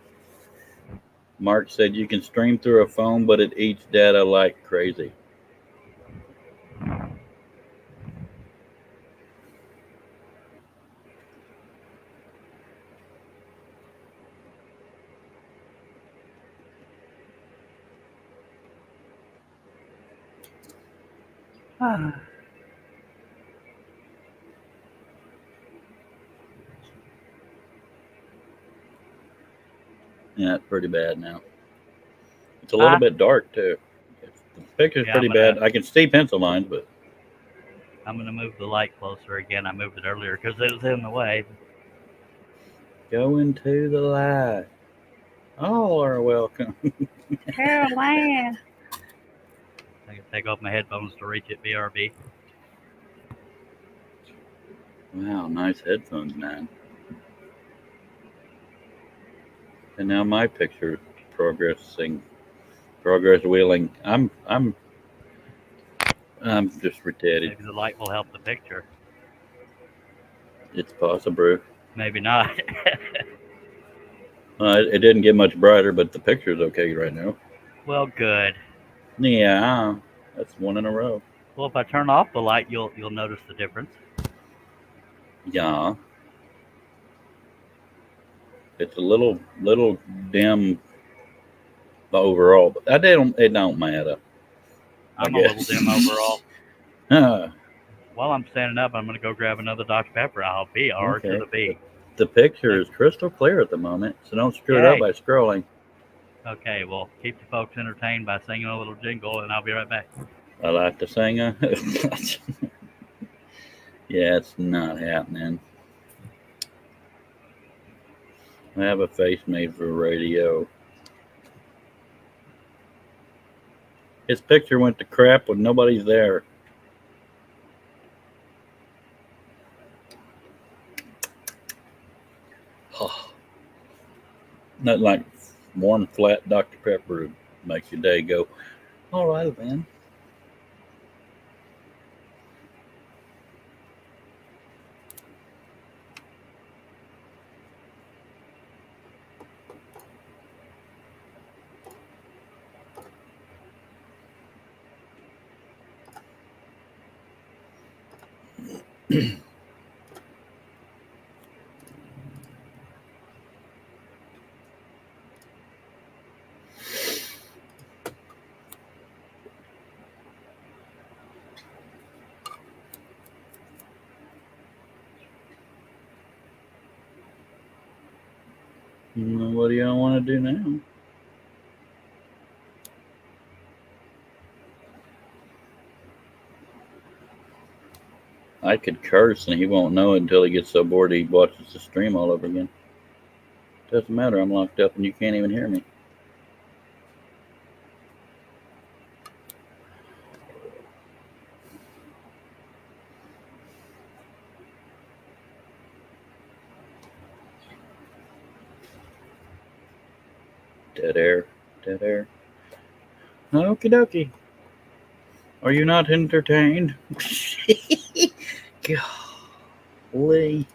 Mark said you can stream through a phone, but it eats data like crazy. Yeah, it's pretty bad now. It's a little bit dark too. The picture's Yeah, pretty I'm gonna- bad. I can see pencil lines, but I'm gonna move the light closer again. I moved it earlier because it was in the way. go into the light. All are welcome. Caroline. I can take off my headphones to reach it. BRB. Wow, nice headphones, man. And now my picture progress wheeling. I'm just retarded. Maybe the light will help the picture. It's possible. Maybe not. It didn't get much brighter, but the picture's okay right now. Well, good. Yeah, that's one in a row. Well, if I turn off the light, you'll notice the difference. Yeah. It's a little dim overall, but it don't matter. I'm I a little guess. dim overall. Ah, While I'm standing up, I'm gonna go grab another Dr. Pepper. I'll be R Okay. to the B. the picture is crystal clear at the moment, so don't screw it up Yay. by scrolling. Okay, well, keep the folks entertained by singing a little jingle, and I'll be right back. I like to sing. Yeah, it's not happening. I have a face made for radio. His picture went to crap when nobody's there. Nothing like one flat Dr. Pepper makes your day go, all right, then. What do y'all want to do now? I could curse and he won't know it until he gets so bored he watches the stream all over again. Doesn't matter, I'm locked up and you can't even hear me. Dead air, dead air. Okie dokie. Are you not entertained? Golly.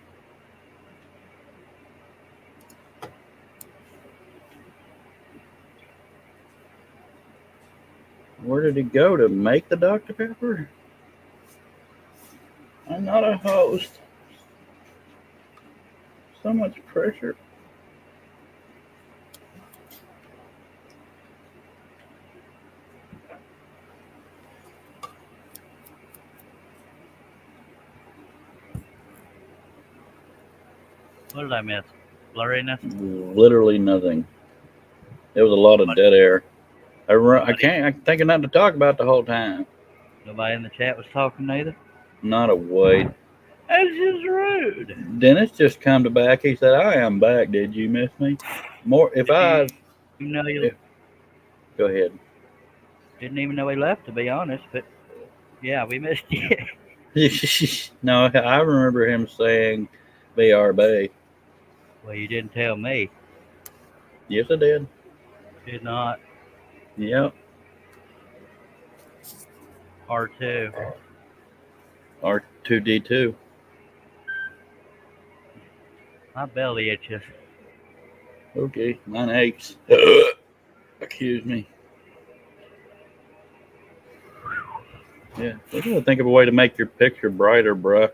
Where did he go to make the Dr. Pepper? I'm not a host. So much pressure. What did I miss? Blurriness? Literally nothing. There was a lot of dead air. I can't. I'm thinking nothing to talk about the whole time. Nobody in the chat was talking either? Not a white. That's just rude. Dennis just come to back. He said, "I am back. Did you miss me?" More. If I You know, you go ahead. didn't even know he left, to be honest, but yeah, we missed you. No, I remember him saying, "BRB." Well, you didn't tell me. Yes, I did. Did not. Yep. R2. R2D2. My belly itches. Okay, mine aches. Excuse me. Yeah, we gotta think of a way to make your picture brighter, bruh.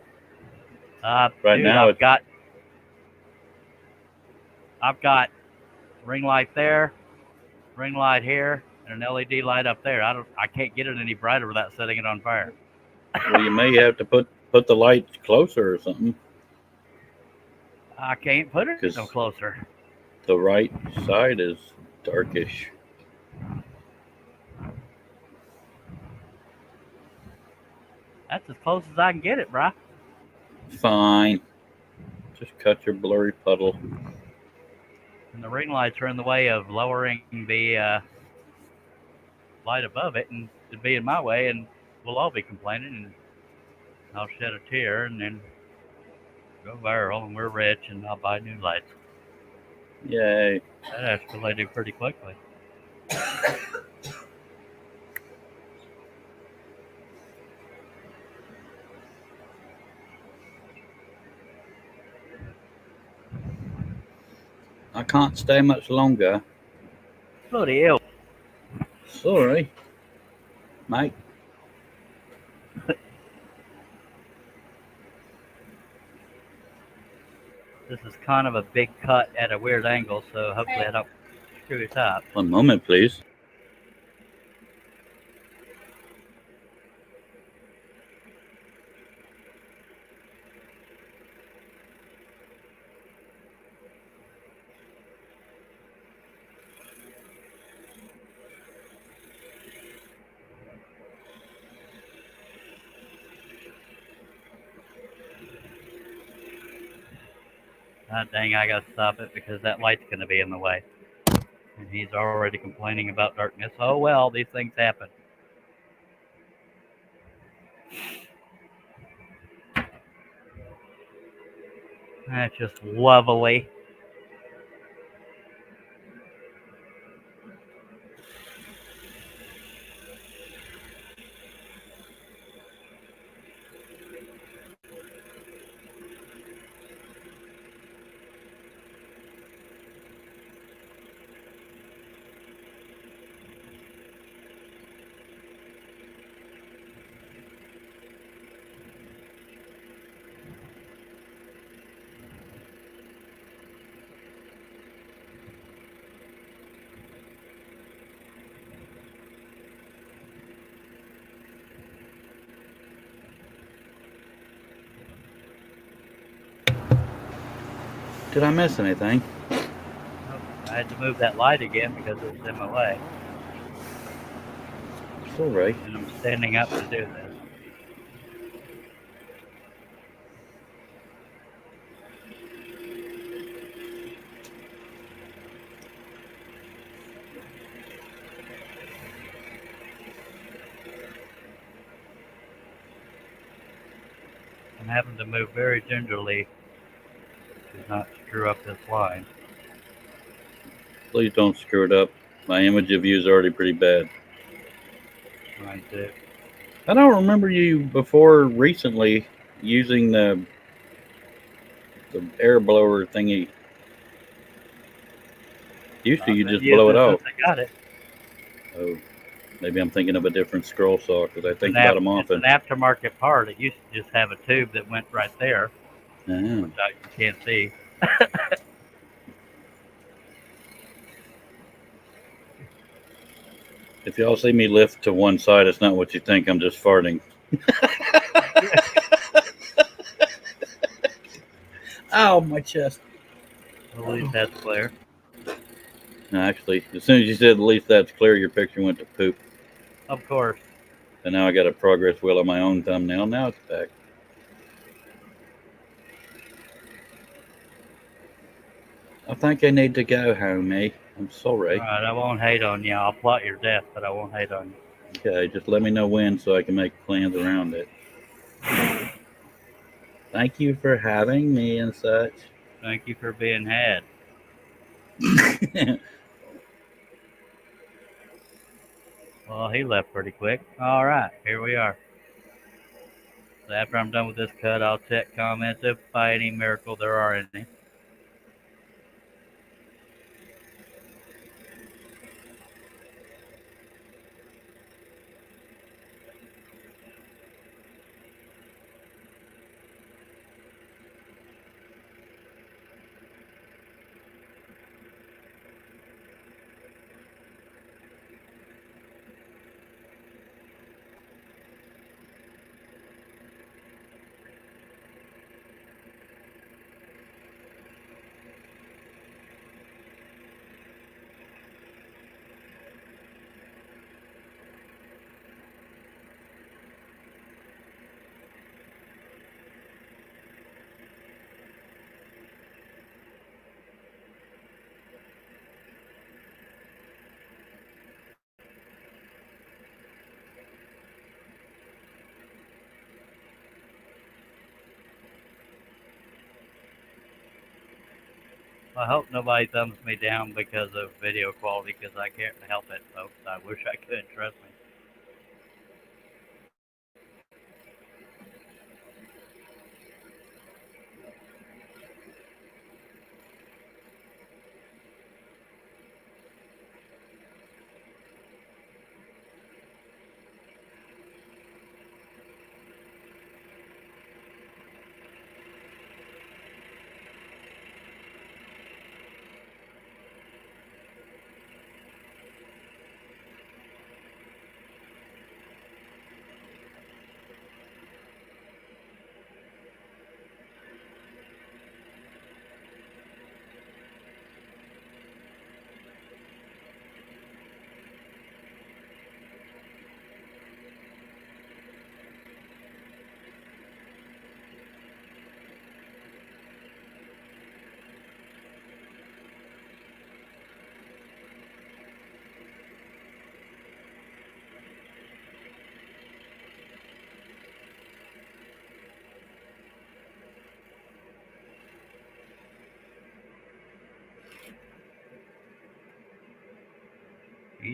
Right Dude, now, I've got ring light there, ring light here, and an LED light up there. I can't get it any brighter without setting it on fire. well, you may have to put the lights closer or something. I can't put it 'Cause- no closer. The right side is darkish. That's as close as I can get it, bruh. Fine. Just cut your blurry puddle. And the ring lights are in the way of lowering the light above it, and it'd be in my way, and we'll all be complaining, and I'll shed a tear, and then go viral, and we're rich, and I'll buy new lights. Yay. That escalated pretty quickly. I can't stay much longer. Bloody hell. Sorry. Mate. This is kind of a big cut at a weird angle, so hopefully I don't screw it up. One moment, please. God dang, I gotta stop it because that light's gonna be in the way. And he's already complaining about darkness. Oh well, these things happen. That's just lovely. Did I miss anything? Oh, I had to move that light again because it was in my way. It's all right. And I'm standing up to do this. I'm having to move very gingerly to not screw up this line. Please don't screw it up. My image of you is already pretty bad. Trying to. I don't remember you before recently using the air blower thingy. Usually you I've been just blow it using out. since I got it. Oh, maybe I'm thinking of a different scroll saw because I It's think an about them It's often. an aftermarket part. It used to just have a tube that went right there, Ah. which you can't see. If y'all see me lift to one side, it's not what you think. I'm just farting. Ow, my chest. At least that's clear. No, actually, as soon as you said at least that's clear, your picture went to poop. Of course. And now I got a progress wheel on my own thumbnail. Now it's back. I think I need to go, homie. I'm sorry. Alright, I won't hate on you. I'll plot your death, but I won't hate on you. Okay, just let me know when so I can make plans around it. Thank you for having me and such. Thank you for being had. Well, he left pretty quick. Alright, here we are. So after I'm done with this cut, I'll check comments if by any miracle there are any. I hope nobody thumbs me down because of video quality, because I can't help it, folks. I wish I could, trust me.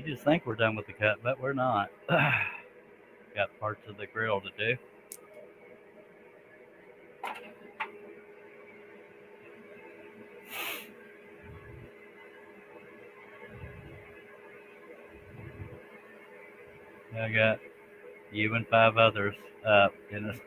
You just think we're done with the cut, but we're not. Got parts of the grill to do. I got you and 5 others up in this.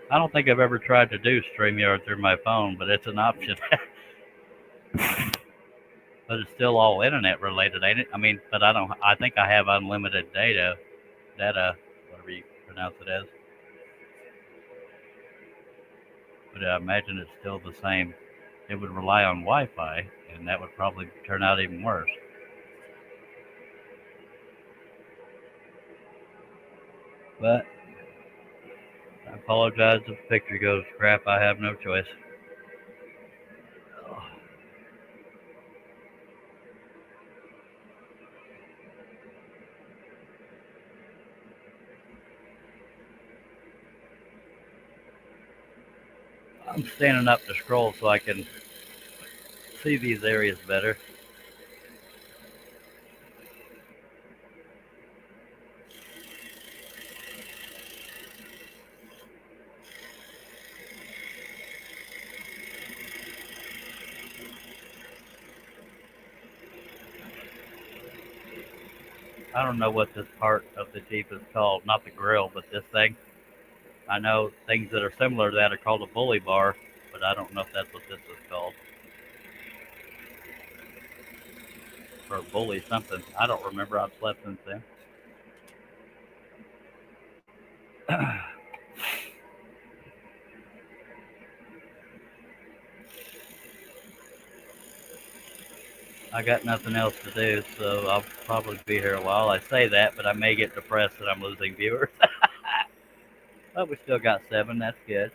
I don't think I've ever tried to do StreamYard through my phone, but it's an option. But it's still all internet related, ain't it? I mean, but I don't. I think I have unlimited data, whatever you pronounce it as. But I imagine it's still the same. It would rely on Wi-Fi, and that would probably turn out even worse. But I apologize if the picture goes crap. I have no choice. I'm standing up to scroll so I can see these areas better. I don't know what this part of the Jeep is called. Not the grill, but this thing. I know things that are similar to that are called a bully bar, but I don't know if that's what this is called. Or bully something. I don't remember. I've slept since then. I got nothing else to do, so I'll probably be here a while. I say that, but I may get depressed that I'm losing viewers. But we still got 7. That's good.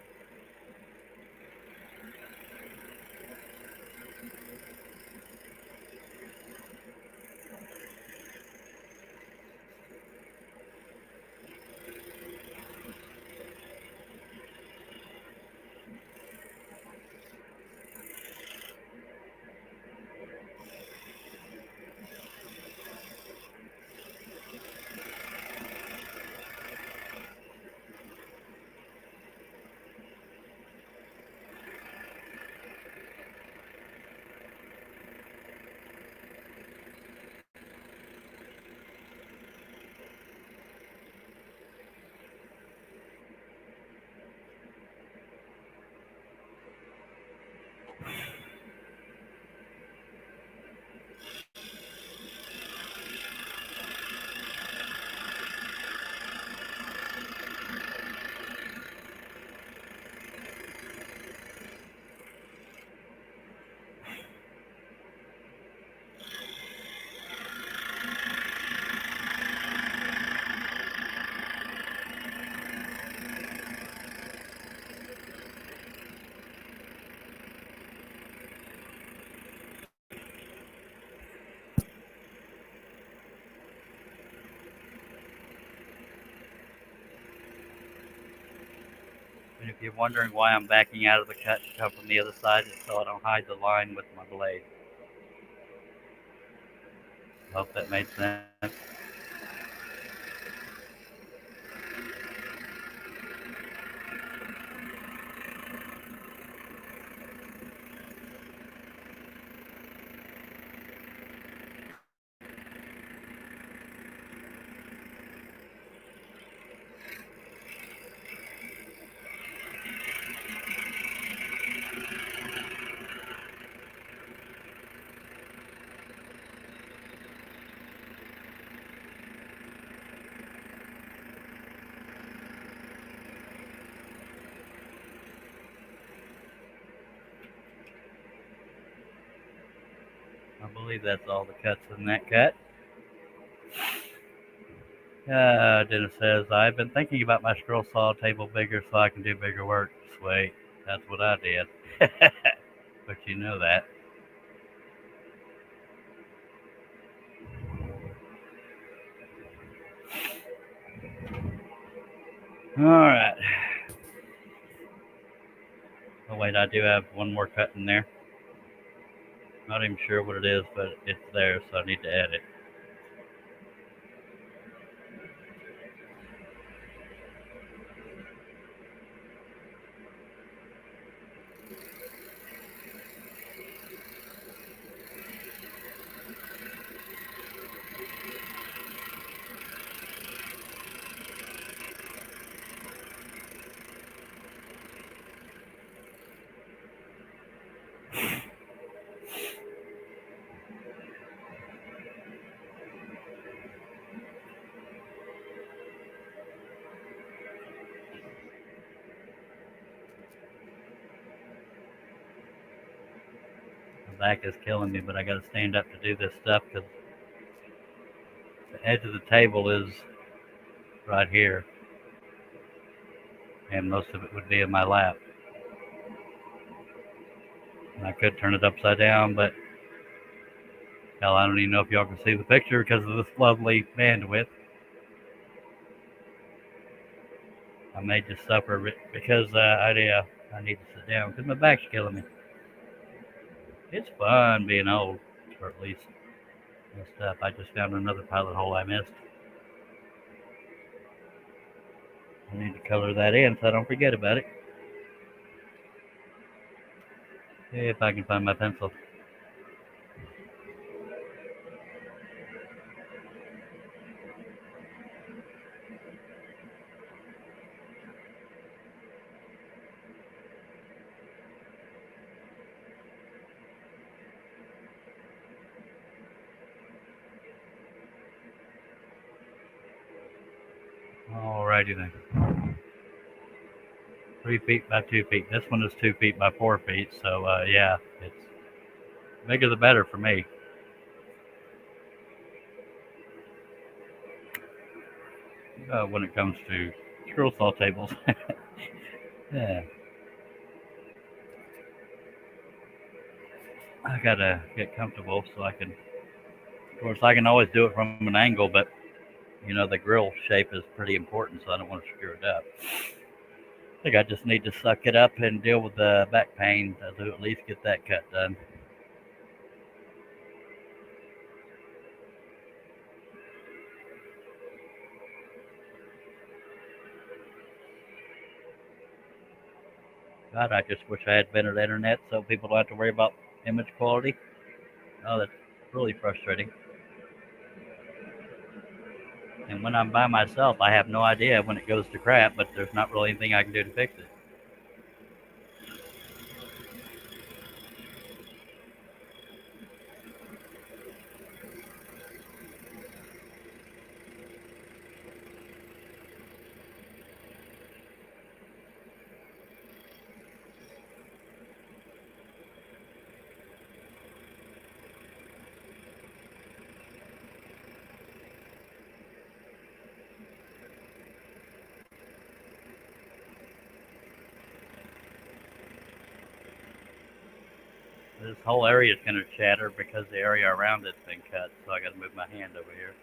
And if you're wondering why I'm backing out of the cut to come from the other side, it's so I don't hide the line with my blade. Hope that made sense. I believe that's all the cuts in that cut. Dennis says, I've been thinking about my scroll saw table bigger so I can do bigger work. Sweet. That's what I did. But you know that. All right. Oh wait, I do have one more cut in there. Not even sure what it is, but it's there, so I need to add it. My back is killing me, but I got to stand up to do this stuff because the edge of the table is right here, and most of it would be in my lap. And I could turn it upside down, but hell, I don't even know if y'all can see the picture because of this lovely bandwidth. I may just suffer because I need to sit down because my back's killing me. It's fun being old, or at least messed up. I just found another pilot hole I missed. I need to color that in so I don't forget about it. If I can find my pencil. Alrighty then. 3 feet by 2 feet. This one is 2 feet by 4 feet, so yeah, it's bigger the better for me. When it comes to scroll saw tables. Yeah. I gotta get comfortable so I can, of course, I can always do it from an angle, but you know, the grill shape is pretty important, so I don't want to screw it up. I think I just need to suck it up and deal with the back pain to at least get that cut done. God, I just wish I had better internet so people don't have to worry about image quality. Oh, that's really frustrating. And when I'm by myself, I have no idea when it goes to crap, but there's not really anything I can do to fix it. This whole area is going to shatter because the area around it's been cut, so I got to move my hand over here.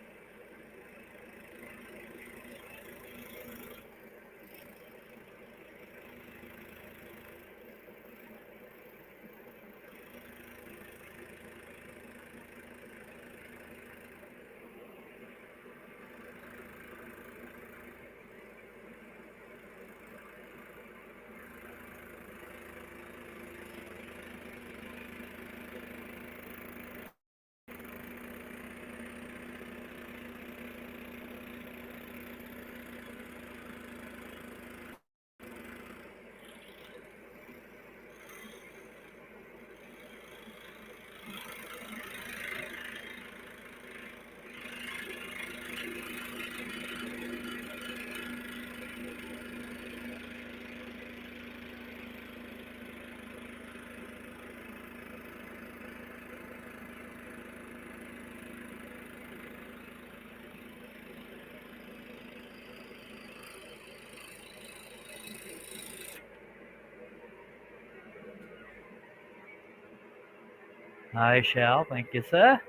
I shall, thank you, sir.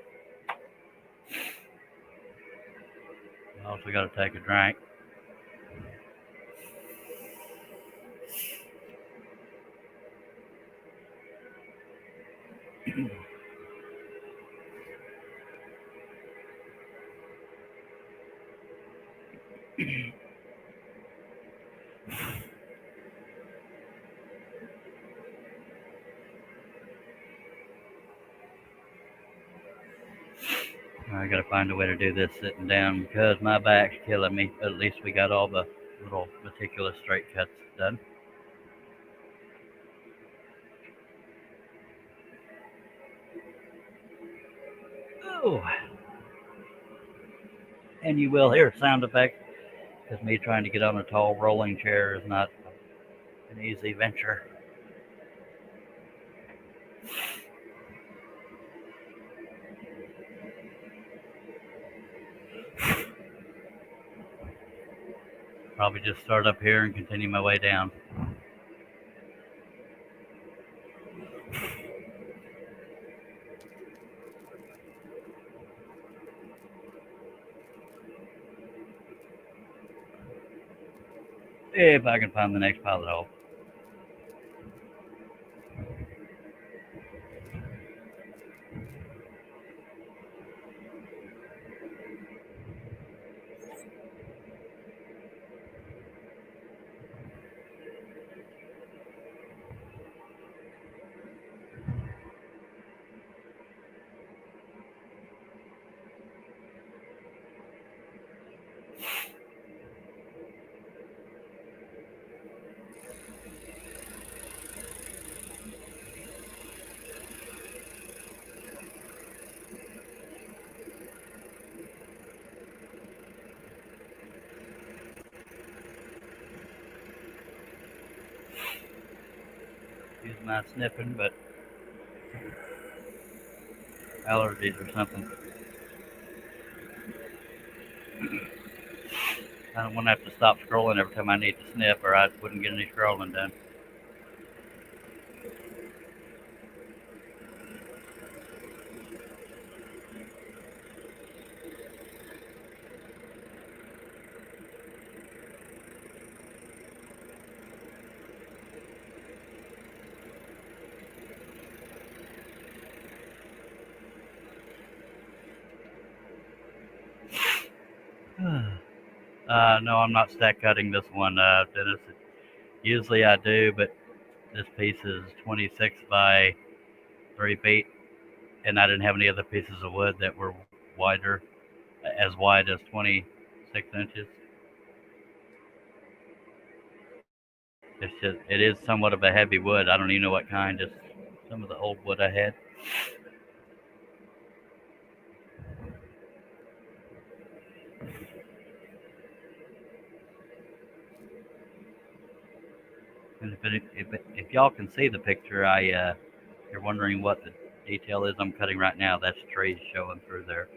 I also got to take a drink. I gotta find a way to do this sitting down because my back's killing me. At least we got all the little meticulous straight cuts done. Oh, and you will hear sound effects because me trying to get on a tall rolling chair is not an easy venture. Probably just start up here and continue my way down. If I can find the next pilot hole. Excuse my sniffing, but allergies or something. I don't want to have to stop scrolling every time I need to sniff, or I wouldn't get any scrolling done. No, I'm not stack cutting this one, Dennis. Usually I do, but this piece is 26 by 3 feet, and I didn't have any other pieces of wood that were wider, as wide as 26 inches. It is somewhat of a heavy wood. I don't even know what kind, just some of the old wood I had. And if y'all can see the picture, you're wondering what the detail is I'm cutting right now. That's trees showing through there.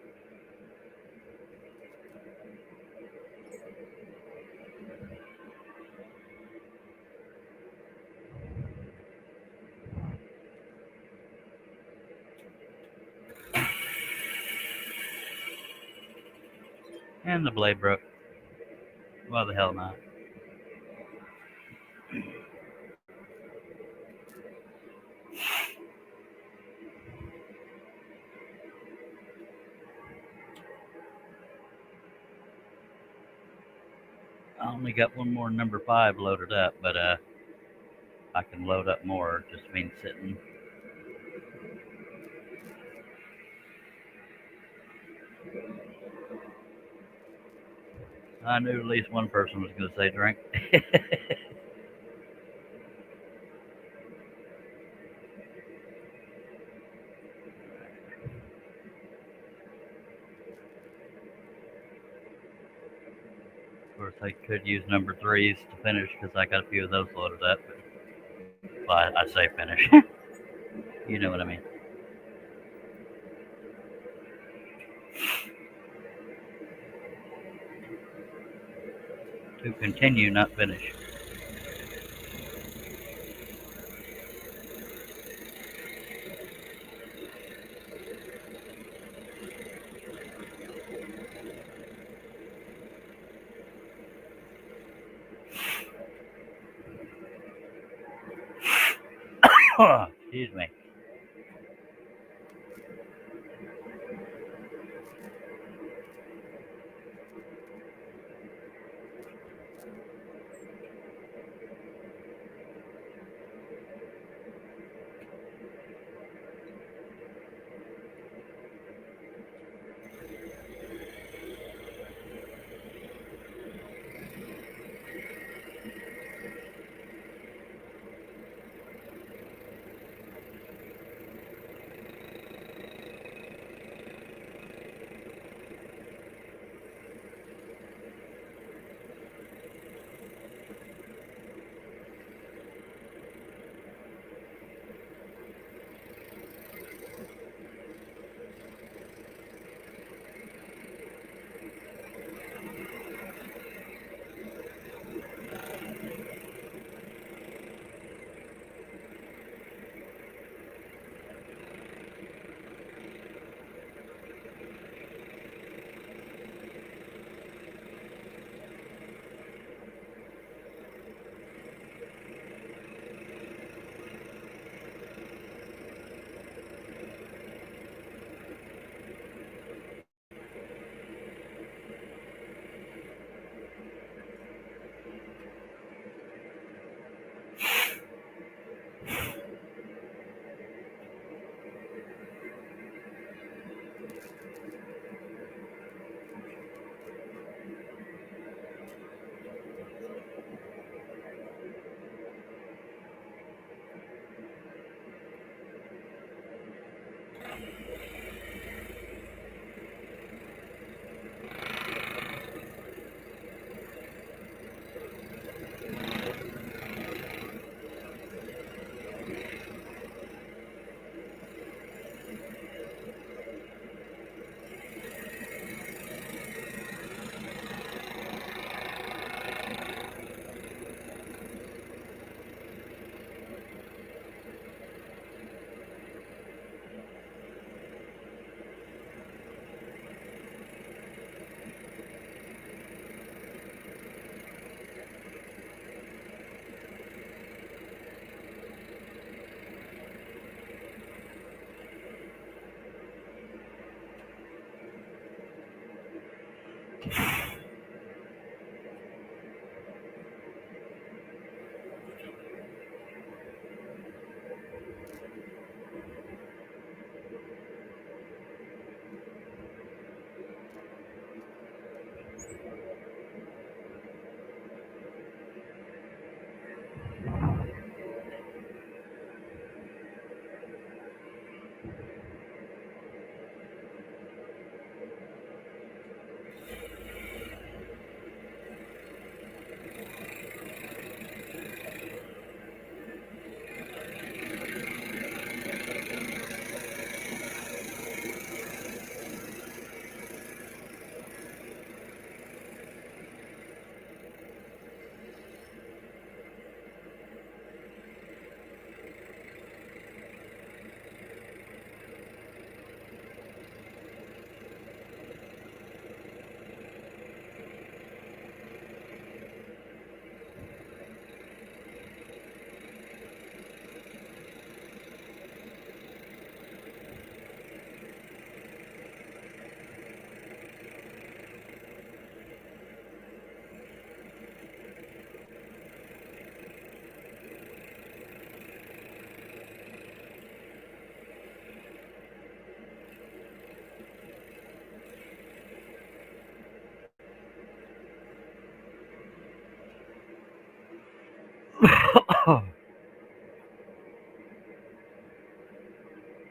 And the blade broke. Why the hell not? I only got one more number 5 loaded up, but I can load up more. It just means sitting. I knew at least one person was going to say drink. Of course, I could use number 3s to finish because I got a few of those loaded up. But, well, I say finish. You know what I mean. To continue, not finish. Excuse me.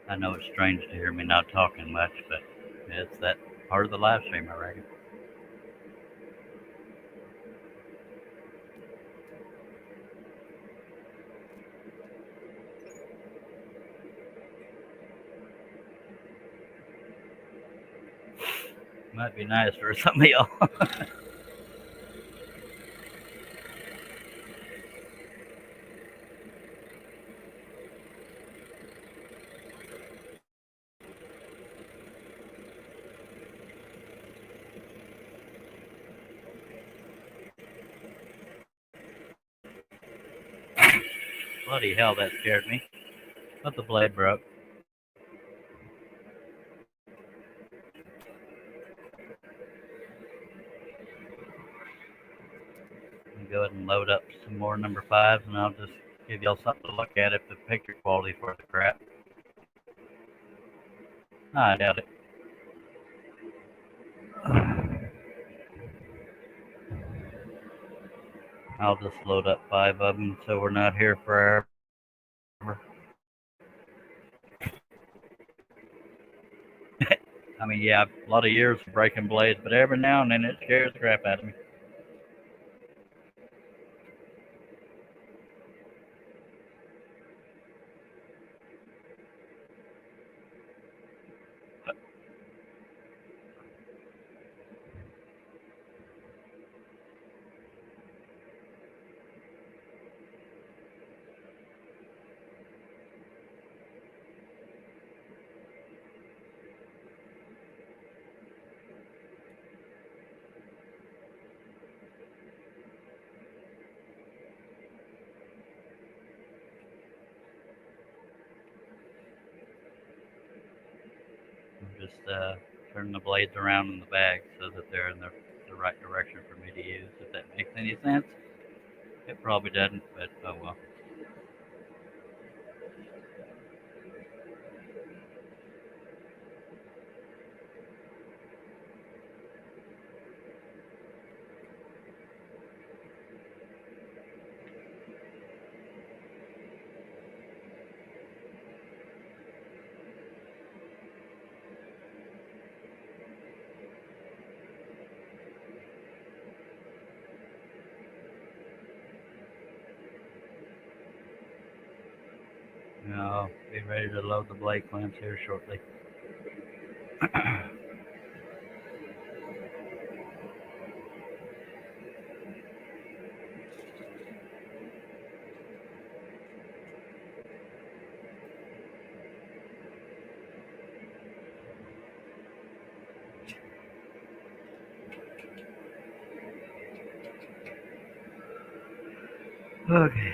I know it's strange to hear me not talking much, but it's that part of the live stream, I reckon. Might be nice for some of y'all. Bloody hell, that scared me. But the blade broke. Go ahead and load up some more number 5s, and I'll just give y'all something to look at if the picture quality's worth the crap. I doubt it. I'll just load up 5 of them so we're not here forever. I mean, yeah, a lot of years of breaking blades, but every now and then it scares the crap out of me. I'm just turning the blades around in the bag so that they're in the right direction for me to use, if that makes any sense. It probably doesn't, but oh well. I'll be ready to load the blade clamps here shortly. Okay.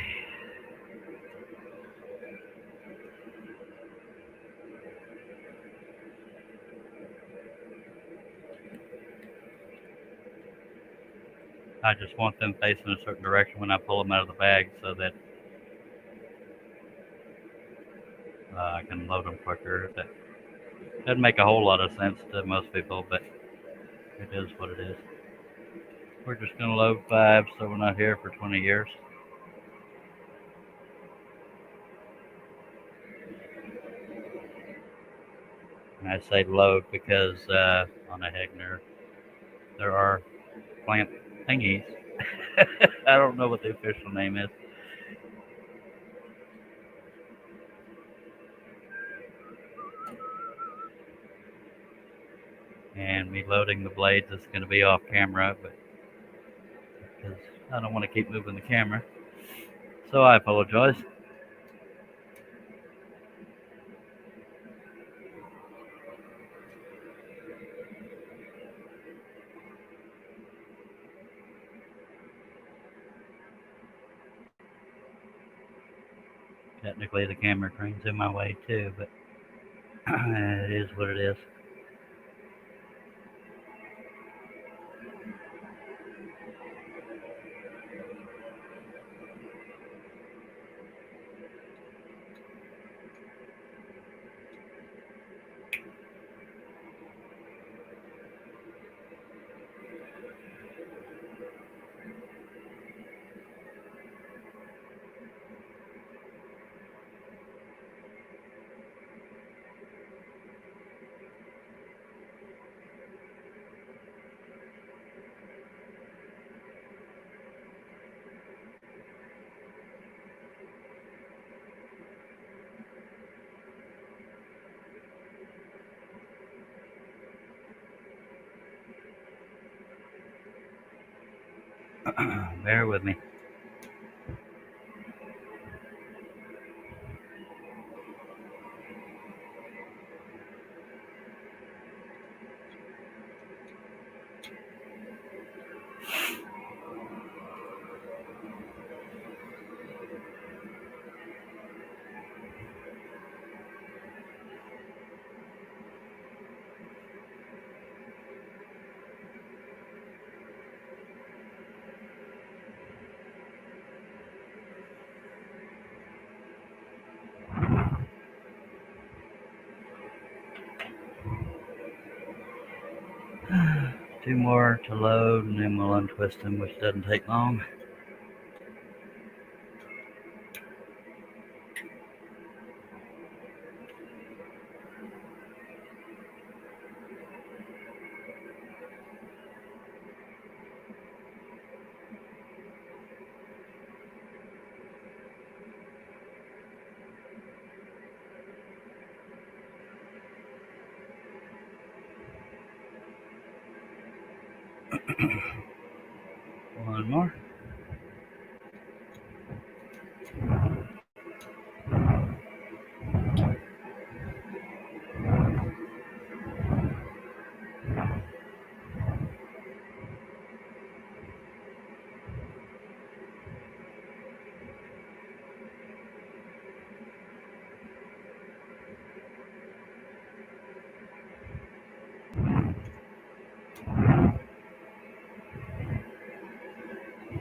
I just want them facing a certain direction when I pull them out of the bag so that I can load them quicker. That doesn't make a whole lot of sense to most people, but it is what it is. We're just going to load 5 so we're not here for 20 years. And I say load because on a Hegner there are clamp thingies. I don't know what the official name is. And me loading the blades is going to be off camera, but because I don't want to keep moving the camera. So I apologize. Technically the camera crane's in my way too, but it is what it is. Bear with me. Two more to load and then we'll untwist them, which doesn't take long. One more.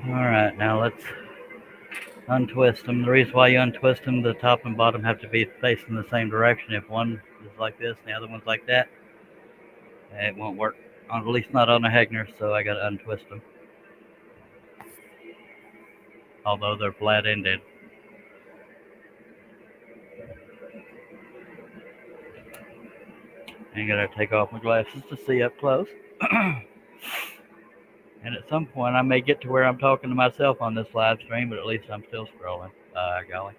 Alright, now let's untwist them. The reason why you untwist them, the top and bottom have to be facing the same direction. If one is like this and the other one's like that, it won't work. At least not on a Hegner, so I gotta untwist them. Although they're flat ended. I gotta take off my glasses to see up close. And at some point I may get to where I'm talking to myself on this live stream, but at least I'm still scrolling. Golly.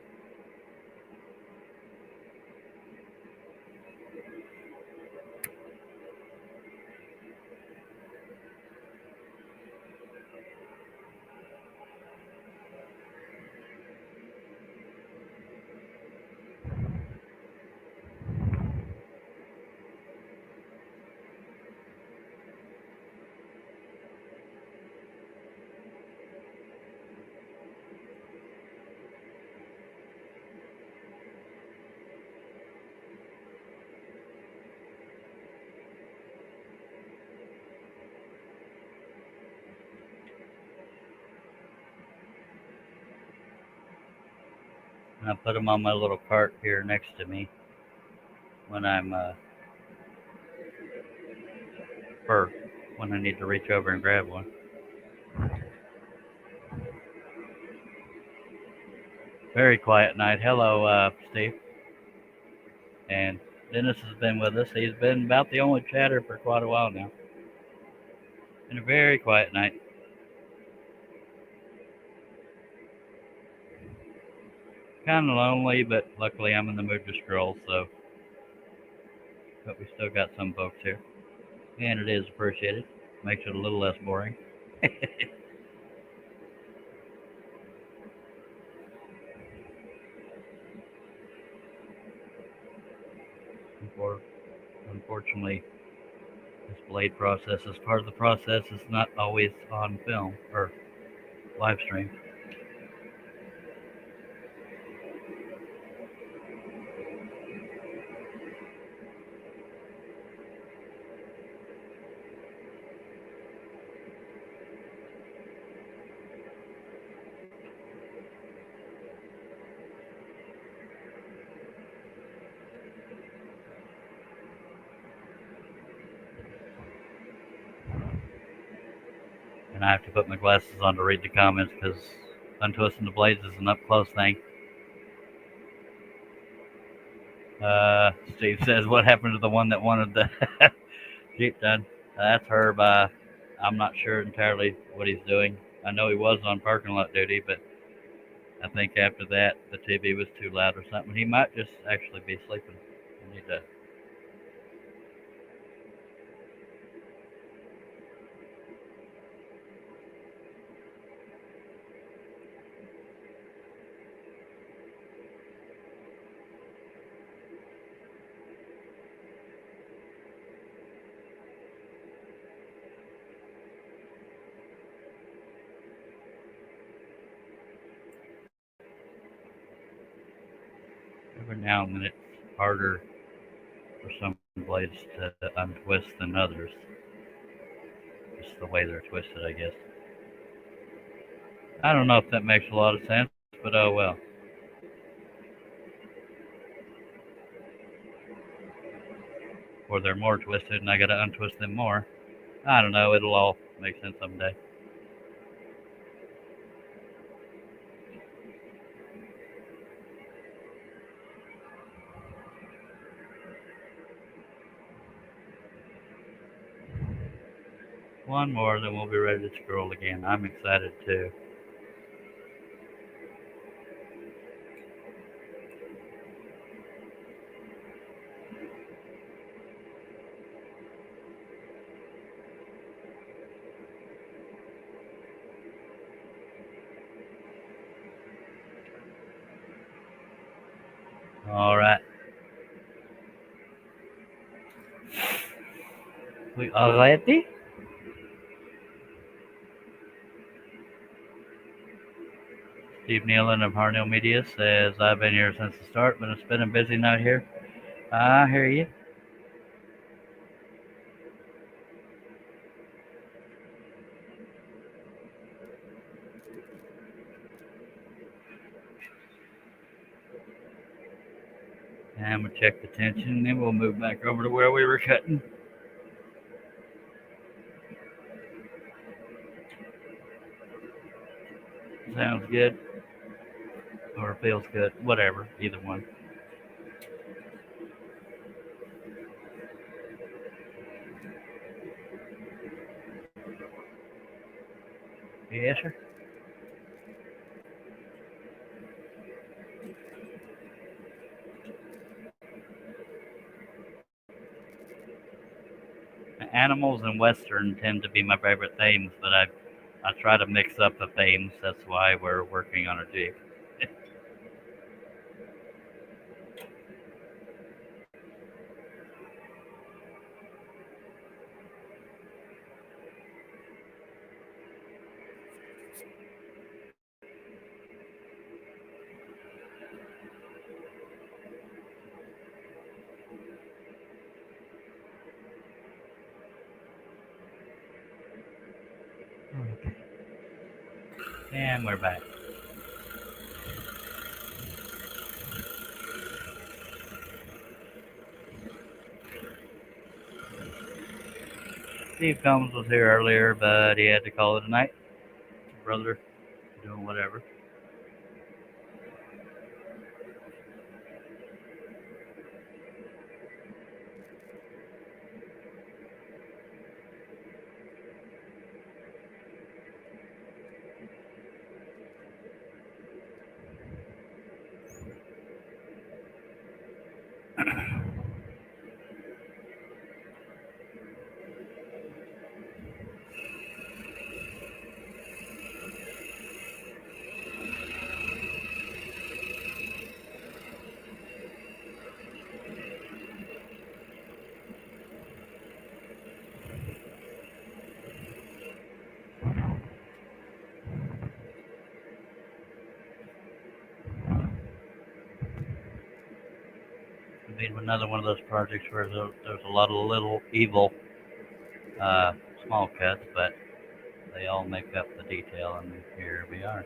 I put them on my little cart here next to me when I'm for when I need to reach over and grab one. Very quiet night. Hello, Steve. And Dennis has been with us. He's been about the only chatter for quite a while now. Been a very quiet night. Kind of lonely, but luckily I'm in the mood to stroll, so. But we still got some folks here. And it is appreciated. Makes it a little less boring. Unfortunately, this blade process is part of the process. It's not always on film or live stream. And I have to put my glasses on to read the comments because untwisting the blades is an up close thing. Steve says, what happened to the one that wanted the Jeep done? That's Herb. I'm not sure entirely what he's doing. I know he was on parking lot duty, but I think after that the TV was too loud or something. He might just actually be sleeping. I need to. Every now and then it's harder for some blades to untwist than others. Just the way they're twisted, I guess. I don't know if that makes a lot of sense, but oh well. Or they're more twisted and I gotta untwist them more. I don't know, it'll all make sense someday. One more, then we'll be ready to scroll again. I'm excited too. All right. We are ready? Steve Nealon of Harnell Media says, I've been here since the start, but it's been a busy night here. I hear you. And we'll check the tension, then we'll move back over to where we were cutting. Sounds good. Or feels good. Whatever. Either one. Yes, sir. Animals and Western tend to be my favorite themes, but I try to mix up the themes. That's why we're working on a Jeep. And we're back. Steve Combs was here earlier, but he had to call it a night. Brother doing whatever. I mean, another one of those projects where there's a lot of little evil small cuts, but they all make up the detail, and here we are.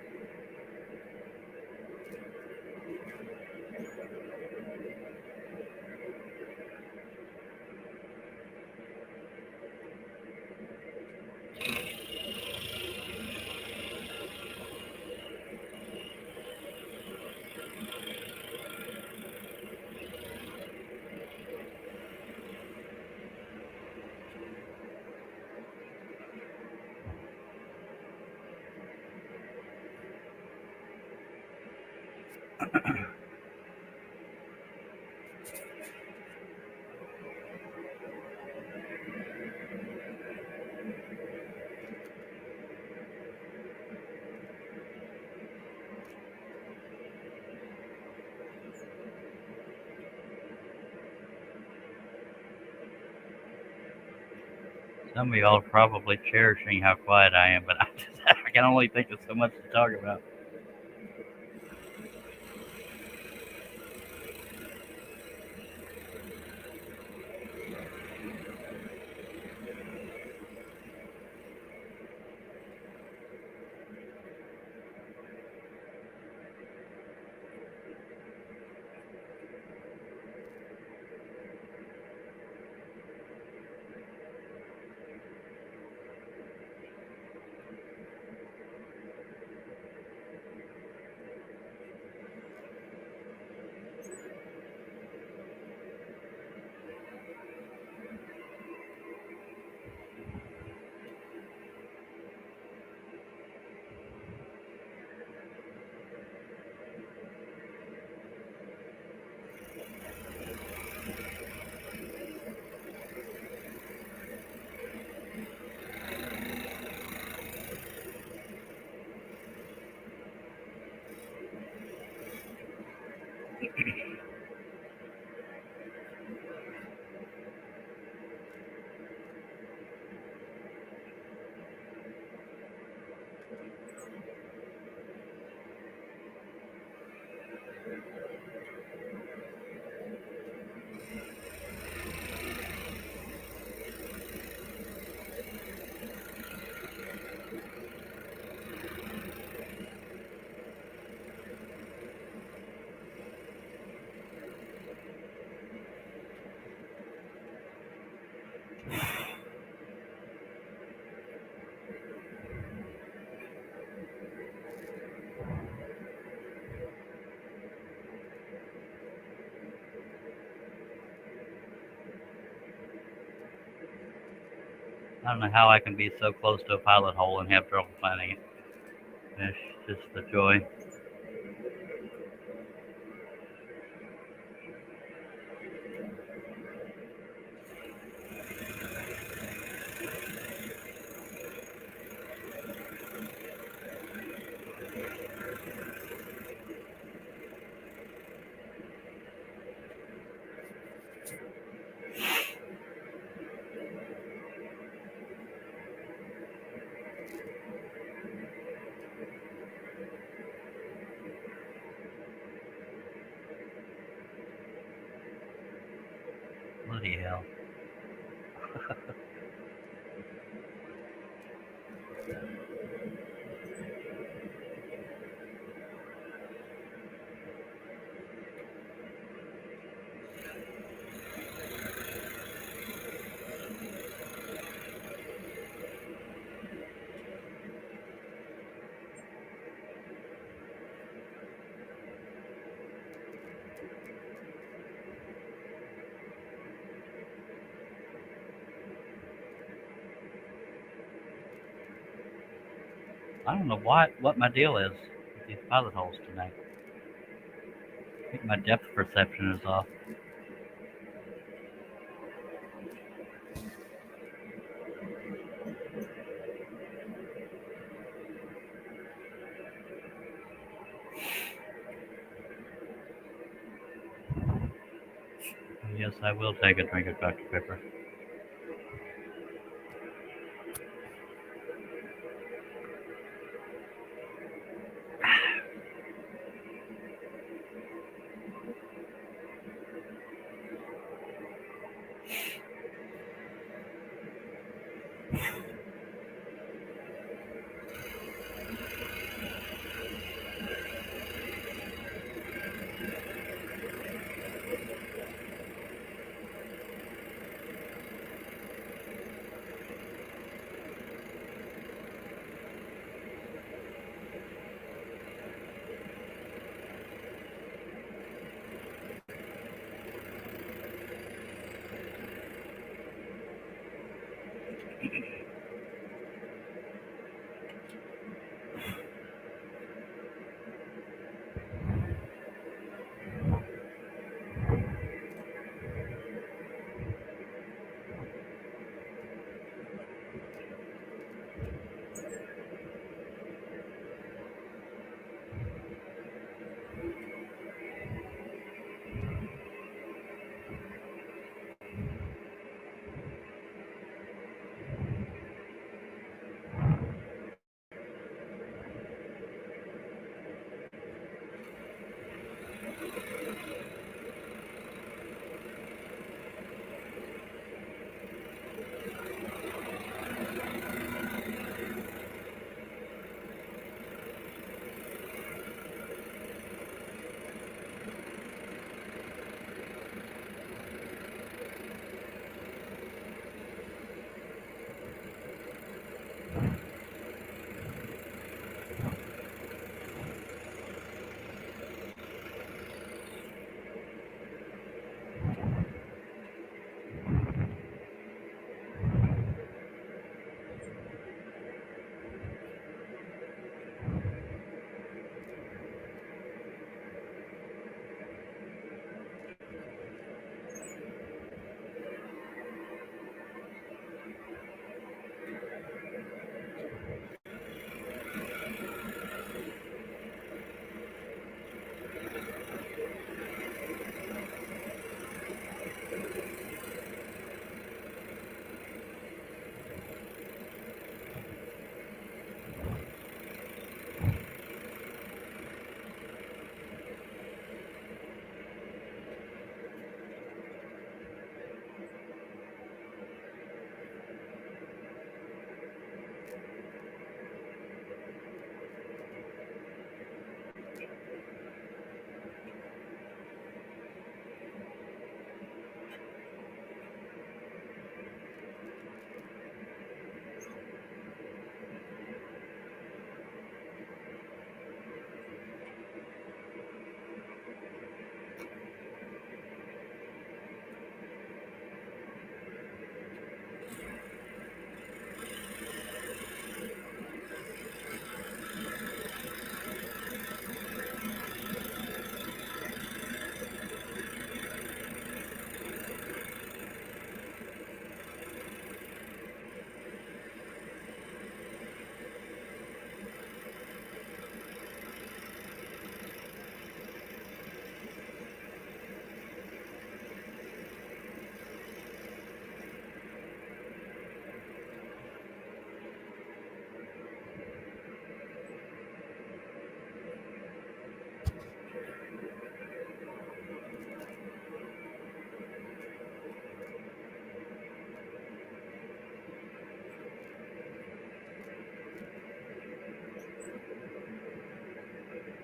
Some of y'all are probably cherishing how quiet I am, but I can only think of so much to talk about. I don't know how I can be so close to a pilot hole and have trouble finding it. It's just the joy. Bloody hell. I don't know what my deal is with these pilot holes tonight. I think my depth perception is off. Yes, I will take a drink of Dr. Pepper.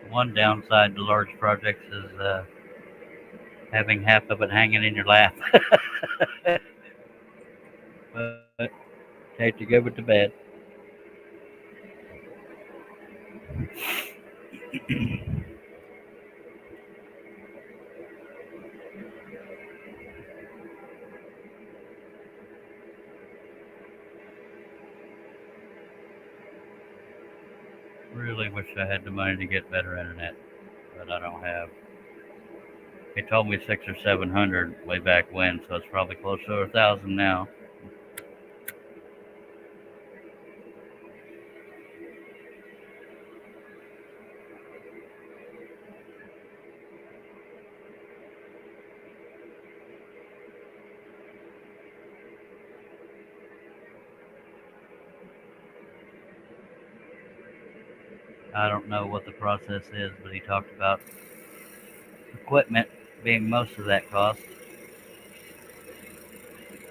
One downside to large projects is having half of it hanging in your lap. But hate to give it to bed. really wish I had the money to get better internet, but I don't have. He told me 600 or 700 way back when, so it's probably close to 1,000 now. I don't know what the process is, but he talked about equipment being most of that cost.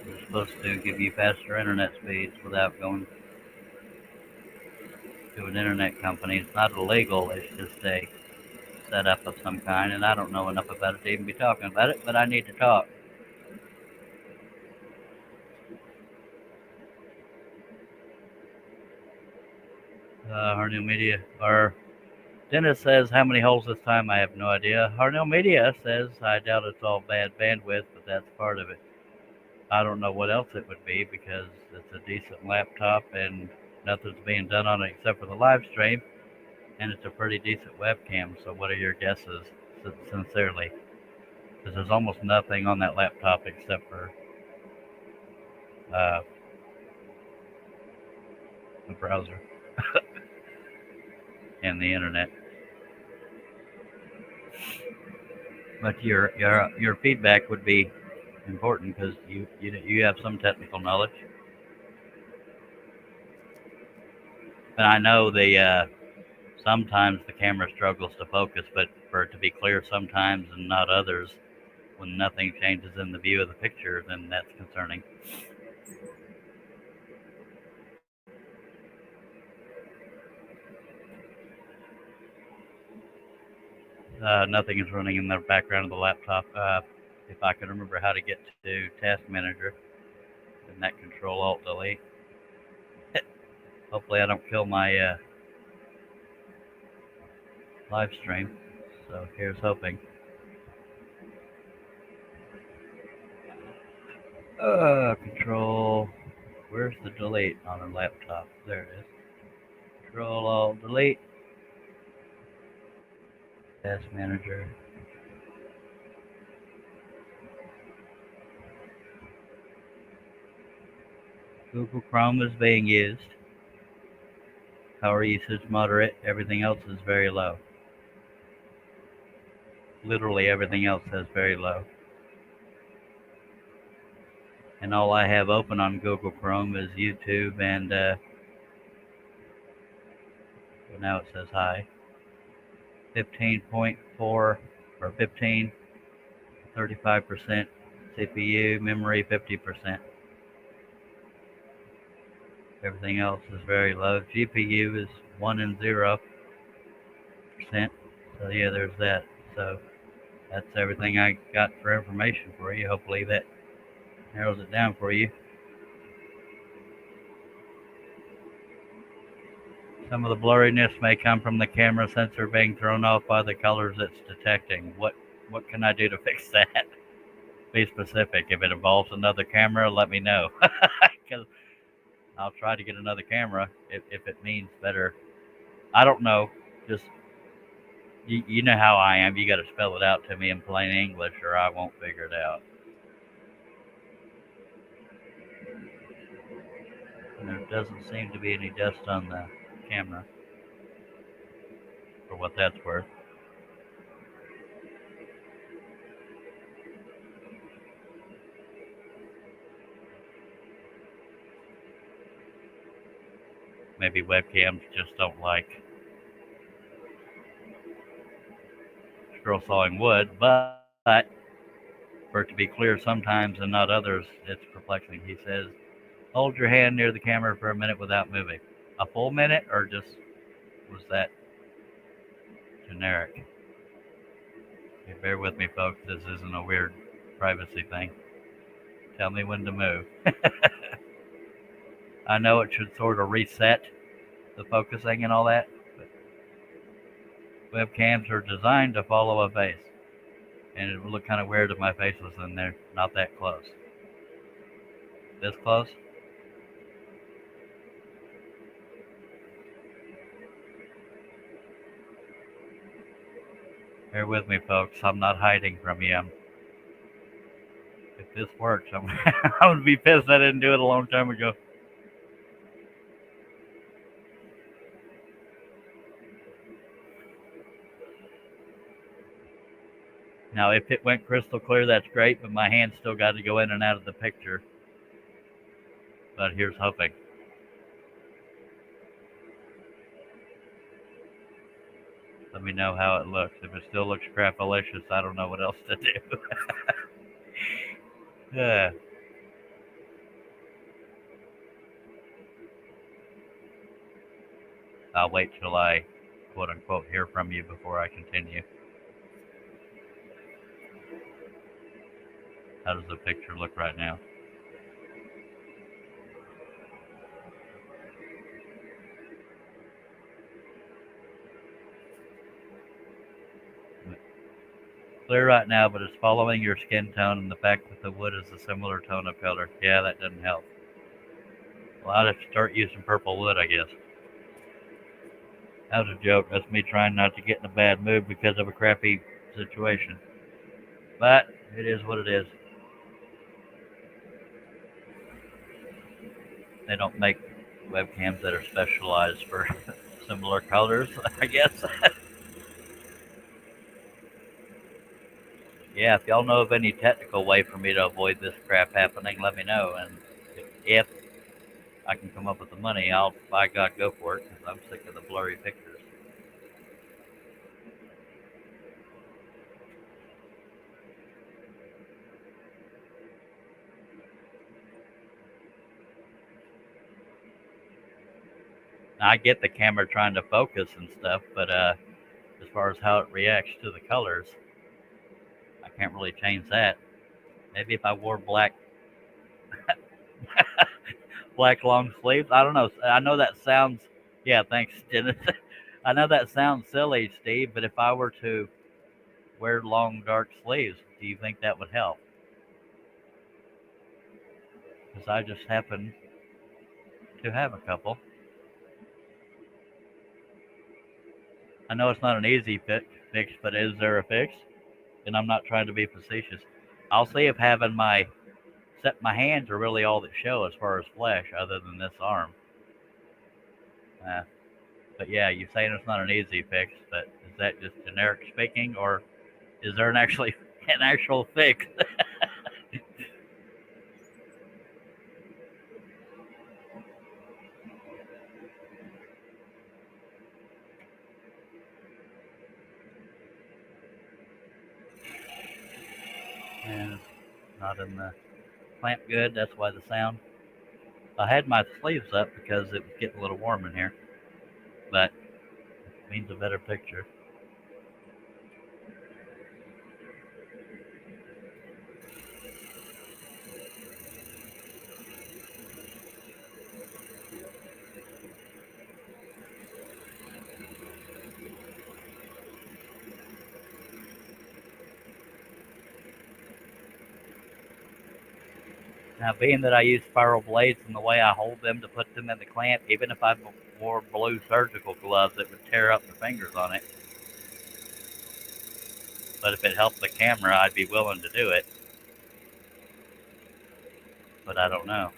They're supposed to give you faster internet speeds without going to an internet company. It's not illegal, it's just a setup of some kind, and I don't know enough about it to even be talking about it, but I need to talk. Harnell Media, or Dennis says, how many holes this time? I have no idea. Harnell Media says, I doubt it's all bad bandwidth, but that's part of it. I don't know what else it would be because it's a decent laptop and nothing's being done on it except for the live stream, and it's a pretty decent webcam. So what are your guesses, sincerely? Because there's almost nothing on that laptop except for the browser and the internet. But your feedback would be important because you have some technical knowledge. And I know sometimes the camera struggles to focus, but for it to be clear sometimes and not others, when nothing changes in the view of the picture, then that's concerning. Nothing is running in the background of the laptop. If I can remember how to get to Task Manager, then that Control Alt Delete. Hopefully I don't kill my live stream. So here's hoping. Control. Where's the delete on a laptop? There it is. Control Alt Delete. Task Manager. Google Chrome is being used. Power usage moderate. Everything else is very low. Literally everything else is very low. And all I have open on Google Chrome is YouTube and well, now it says hi. 15.4 or 15, 35% CPU, memory 50%. Everything else is very low. GPU is 1 and 0%. So yeah, there's that. So that's everything I got for information for you. Hopefully that narrows it down for you. Some of the blurriness may come from the camera sensor being thrown off by the colors it's detecting. What can I do to fix that? Be specific. If it involves another camera, let me know. Because I'll try to get another camera if it means better. I don't know. Just, you know how I am. You got to spell it out to me in plain English or I won't figure it out. And there doesn't seem to be any dust on the camera, for what that's worth. Maybe webcams just don't like scroll sawing wood, but for it to be clear sometimes and not others, it's perplexing. He says, hold your hand near the camera for a minute without moving. A full minute, or just was that generic? Okay, bear with me, folks. This isn't a weird privacy thing. Tell me when to move. I know it should sort of reset the focusing and all that, but webcams are designed to follow a face. And it would look kind of weird if my face was in there, not that close. This close? Bear with me, folks. I'm not hiding from you. If this works, I'm I would be pissed I didn't do it a long time ago. Now, if it went crystal clear, that's great, but my hand's still got to go in and out of the picture. But here's hoping. Let me know how it looks. If it still looks crapalicious, I don't know what else to do. Yeah. I'll wait till I, quote unquote, hear from you before I continue. How does the picture look right now? Clear right now, but it's following your skin tone and the fact that the wood is a similar tone of color. Yeah, that doesn't help. Well, I'd have to start using purple wood, I guess. That was a joke. That's me trying not to get in a bad mood because of a crappy situation. But it is what it is. They don't make webcams that are specialized for similar colors, I guess. Yeah, if y'all know of any technical way for me to avoid this crap happening, let me know. And if I can come up with the money, I'll, by God, go for it, because I'm sick of the blurry pictures. Now, I get the camera trying to focus and stuff, but as far as how it reacts to the colors, I can't really change that. Maybe if I wore black black long sleeves. I don't know. I know that sounds, yeah, thanks, Dennis. I know that sounds silly, Steve, but if I were to wear long dark sleeves, do you think that would help? Because I just happen to have a couple. I know it's not an easy fix, but is there a fix? And I'm not trying to be facetious. I'll see if having my hands are really all that show as far as flesh, other than this arm. But yeah, you're saying it's not an easy fix, but is that just generic speaking, or is there an actual fix? And not in the clamp good. That's why the sound. I had my sleeves up because it was getting a little warm in here, but it means a better picture. Now, being that I use spiral blades and the way I hold them to put them in the clamp, even if I wore blue surgical gloves, it would tear up the fingers on it. But if it helped the camera, I'd be willing to do it. But I don't know.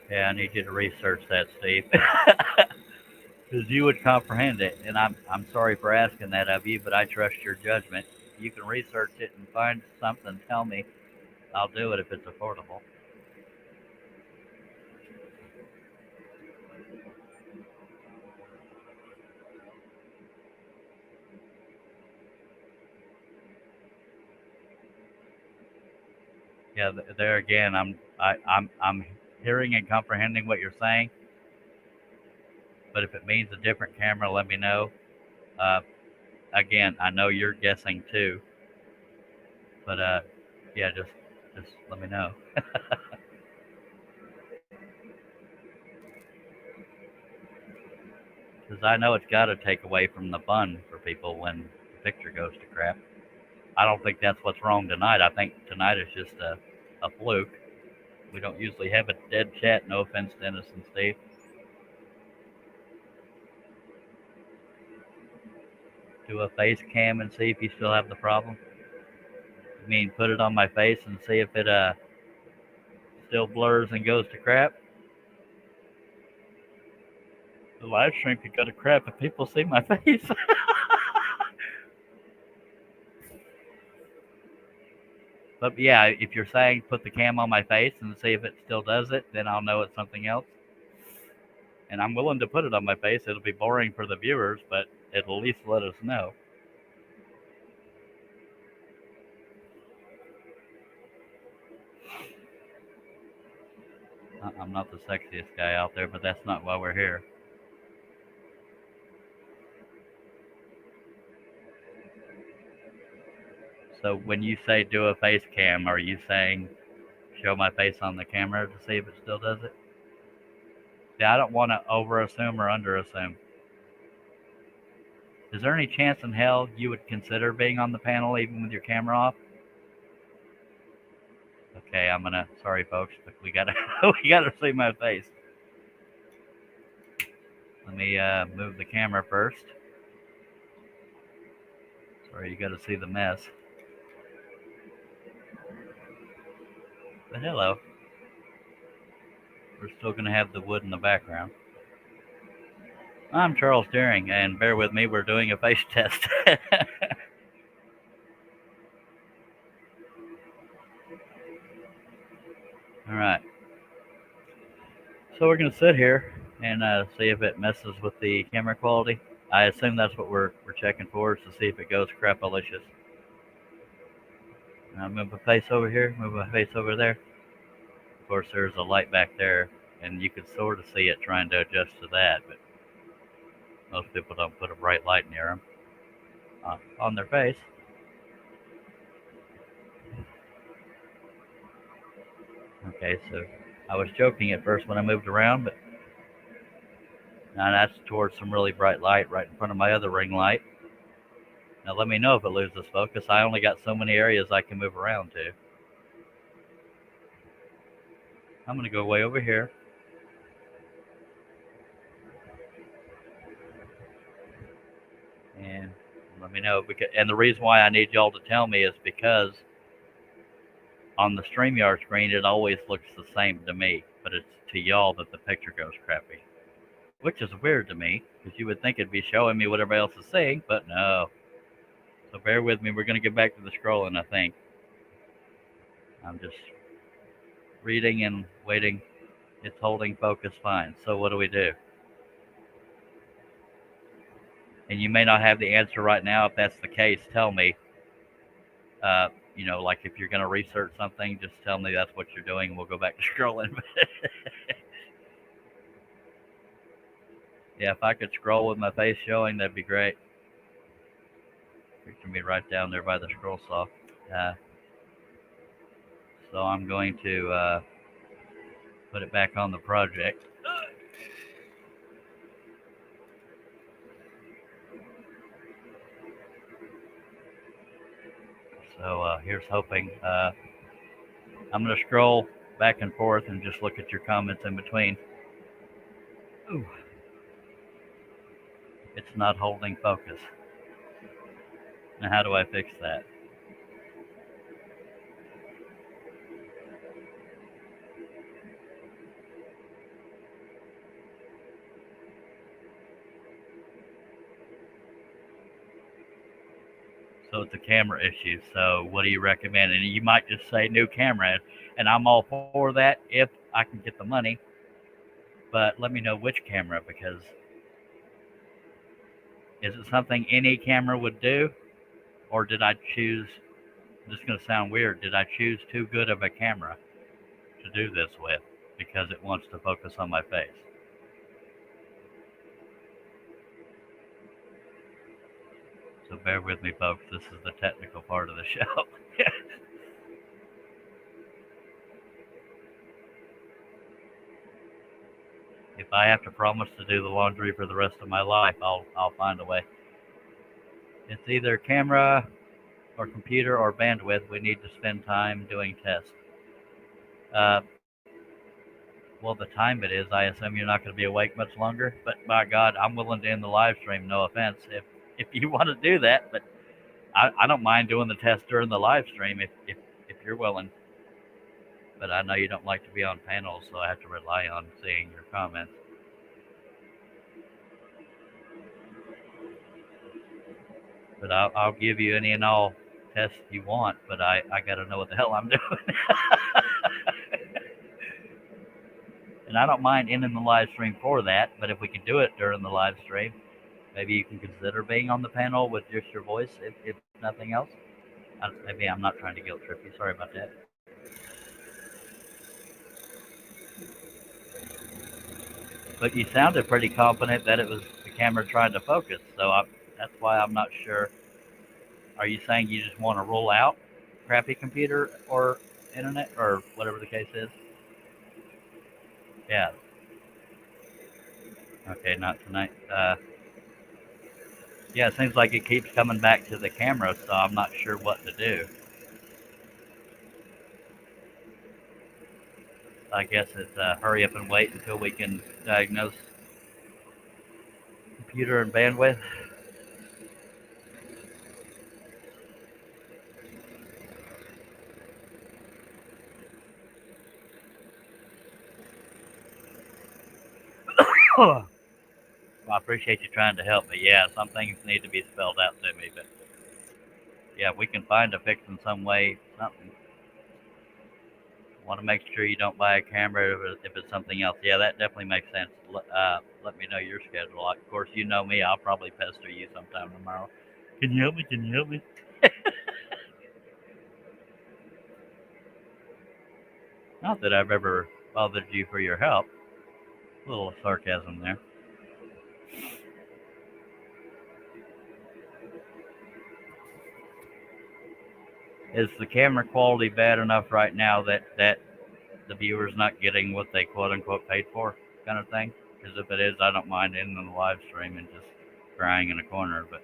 Yeah, I need you to research that, Steve. Because you would comprehend it. And I'm sorry for asking that of you, but I trust your judgment. You can research it and find something, tell me. I'll do it if it's affordable. Yeah, there again, I'm hearing and comprehending what you're saying. But if it means a different camera, let me know. Again, I know you're guessing too. But yeah, just let me know. Because I know it's got to take away from the fun for people when the picture goes to crap. I don't think that's what's wrong tonight. I think tonight is just a fluke. We don't usually have a dead chat. No offense, Dennis and Steve. Do a face cam and see if you still have the problem? I mean, put it on my face and see if it still blurs and goes to crap? The live stream could go to crap if people see my face. But yeah, if you're saying put the cam on my face and see if it still does it, then I'll know it's something else. And I'm willing to put it on my face. It'll be boring for the viewers, but it'll at least let us know. I'm not the sexiest guy out there, but that's not why we're here. So when you say do a face cam, are you saying show my face on the camera to see if it still does it? Yeah, I don't want to over-assume or under-assume. Is there any chance in hell you would consider being on the panel even with your camera off? Okay, sorry folks, but we gotta see my face. Let me move the camera first. Sorry, you gotta see the mess. But hello. We're still gonna have the wood in the background. I'm Charles Deering, and bear with me, we're doing a face test. All right. So we're going to sit here and see if it messes with the camera quality. I assume that's what we're checking for, is to see if it goes crapalicious. Now move my face over here, move my face over there. Of course, there's a light back there, and you can sort of see it trying to adjust to that, but most people don't put a bright light near them on their face. Okay, so I was joking at first when I moved around, but now that's towards some really bright light right in front of my other ring light. Now let me know if it loses focus. I only got so many areas I can move around to. I'm going to go way over here. And let me know. And the reason why I need y'all to tell me is because on the StreamYard screen, it always looks the same to me, but it's to y'all that the picture goes crappy, which is weird to me, because you would think it'd be showing me what everybody else is saying, but no. So bear with me. We're going to get back to the scrolling, I think. I'm just reading and waiting. It's holding focus fine. So what do we do? And you may not have the answer right now. If that's the case, tell me. Like if you're going to research something, just tell me that's what you're doing, and we'll go back to scrolling. Yeah, if I could scroll with my face showing, that'd be great. Picture me right down there by the scroll saw. So I'm going to put it back on the project. So here's hoping. I'm going to scroll back and forth and just look at your comments in between. Ooh. It's not holding focus. Now how do I fix that? So it's a camera issue. So what do you recommend? And you might just say new camera, and I'm all for that if I can get the money. But let me know which camera, because is it something any camera would do? Or did I choose, this is going to sound weird, did I choose too good of a camera to do this with because it wants to focus on my face? So bear with me, folks. This is the technical part of the show. If I have to promise to do the laundry for the rest of my life, I'll find a way. It's either camera or computer or bandwidth. We need to spend time doing tests. Well, the time it is, I assume you're not going to be awake much longer. But by God, I'm willing to end the live stream. No offense. if you want to do that. But I don't mind doing the test during the live stream if you're willing. But I know you don't like to be on panels, so I have to rely on seeing your comments. But I'll give you any and all tests you want, but I got to know what the hell I'm doing. And I don't mind ending the live stream for that, but if we can do it during the live stream, maybe you can consider being on the panel with just your voice, if nothing else. Maybe I'm not trying to guilt trip you. Sorry about that. But you sounded pretty confident that it was the camera trying to focus, so that's why I'm not sure. Are you saying you just want to rule out crappy computer or internet or whatever the case is? Yeah. Okay, not tonight. Yeah, it seems like it keeps coming back to the camera, so I'm not sure what to do. I guess it's hurry up and wait until we can diagnose computer and bandwidth. Well, I appreciate you trying to help me. Yeah, some things need to be spelled out to me, but yeah, we can find a fix in some way, something. Want to make sure you don't buy a camera if it's something else. Yeah, that definitely makes sense. Let me know your schedule. Of course, you know me. I'll probably pester you sometime tomorrow. Can you help me? Can you help me? Not that I've ever bothered you for your help. A little sarcasm there. Is the camera quality bad enough right now that the viewer's not getting what they quote-unquote paid for, kind of thing? Because if it is, I don't mind ending the live stream and just crying in a corner, but...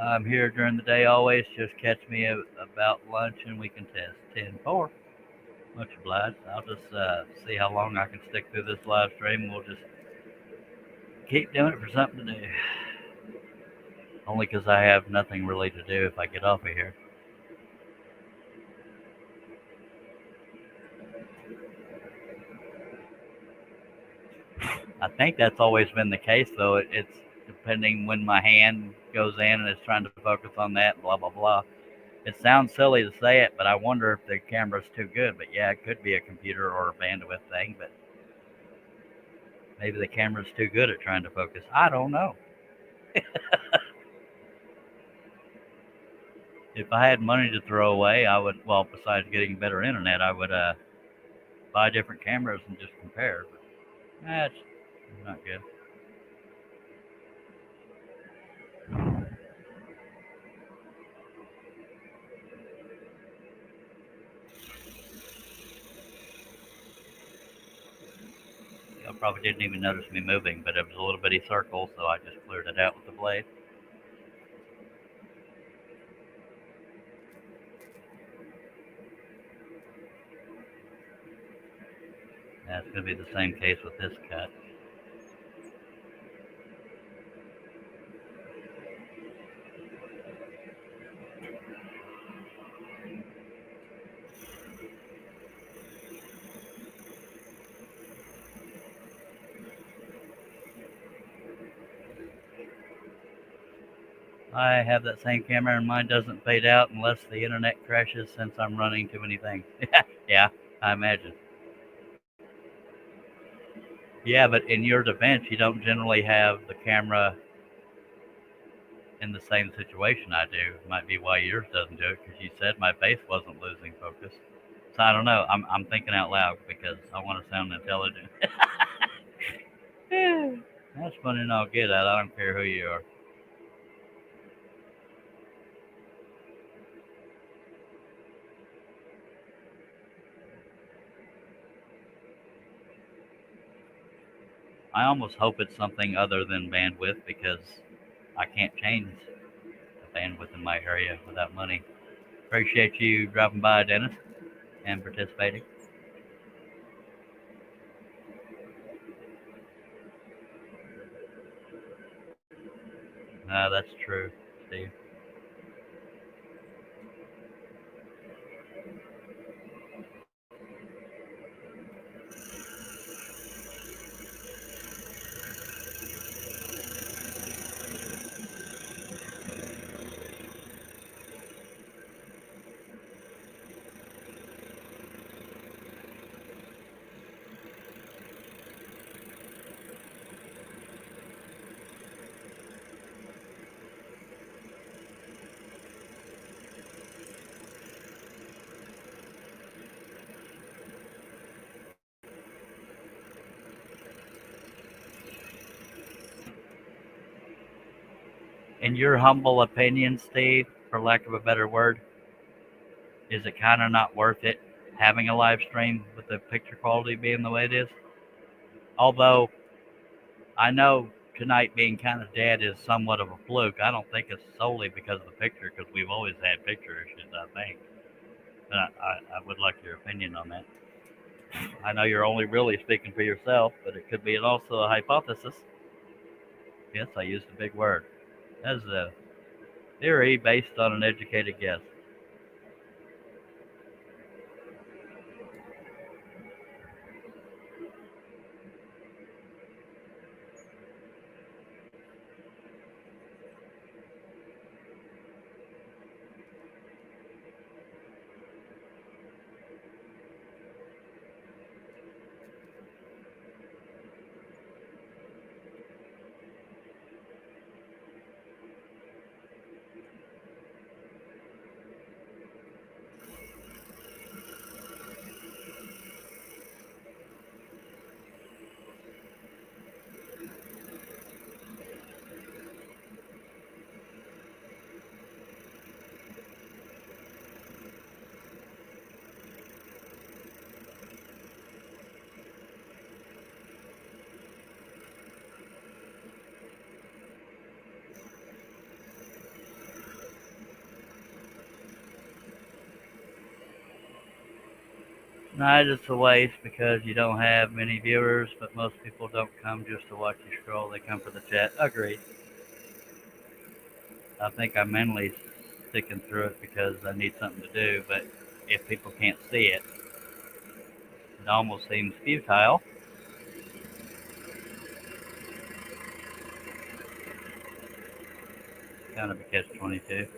I'm here during the day always. Just catch me about lunch and we can test 10-4. Much obliged. I'll just see how long I can stick through this live stream. We'll just keep doing it for something to do. Only because I have nothing really to do if I get off of here. I think that's always been the case, though. It's depending when my hand goes in and it's trying to focus on that, blah, blah, blah. It sounds silly to say it, but I wonder if the camera's too good. But yeah, it could be a computer or a bandwidth thing, but maybe the camera's too good at trying to focus. I don't know. If I had money to throw away, I would, well, besides getting better internet, I would buy different cameras and just compare. But it's not good. Y'all probably didn't even notice me moving, but it was a little bitty circle, so I just cleared it out with the blade. That's going to be the same case with this cut. I have that same camera and mine doesn't fade out unless the internet crashes since I'm running too many things. Yeah, I imagine. Yeah, but in your defense, you don't generally have the camera in the same situation I do. Might be why yours doesn't do it, because you said my face wasn't losing focus. So I don't know. I'm thinking out loud because I want to sound intelligent. That's funny and I'll get at. I don't care who you are. I almost hope it's something other than bandwidth because I can't change the bandwidth in my area without money. Appreciate you dropping by, Dennis, and participating. No, that's true, Steve. In your humble opinion, Steve, for lack of a better word, is it kind of not worth it having a live stream with the picture quality being the way it is? Although I know tonight being kind of dead is somewhat of a fluke. I don't think it's solely because of the picture, because we've always had picture issues, I think. But I would like your opinion on that. I know you're only really speaking for yourself, but it could be also a hypothesis. Yes, I used a big word. That's a theory based on an educated guess. Not just a waste because you don't have many viewers, but most people don't come just to watch you scroll. They come for the chat. Agreed. I think I'm mentally sticking through it because I need something to do, but if people can't see it, it almost seems futile. Kind of a catch-22.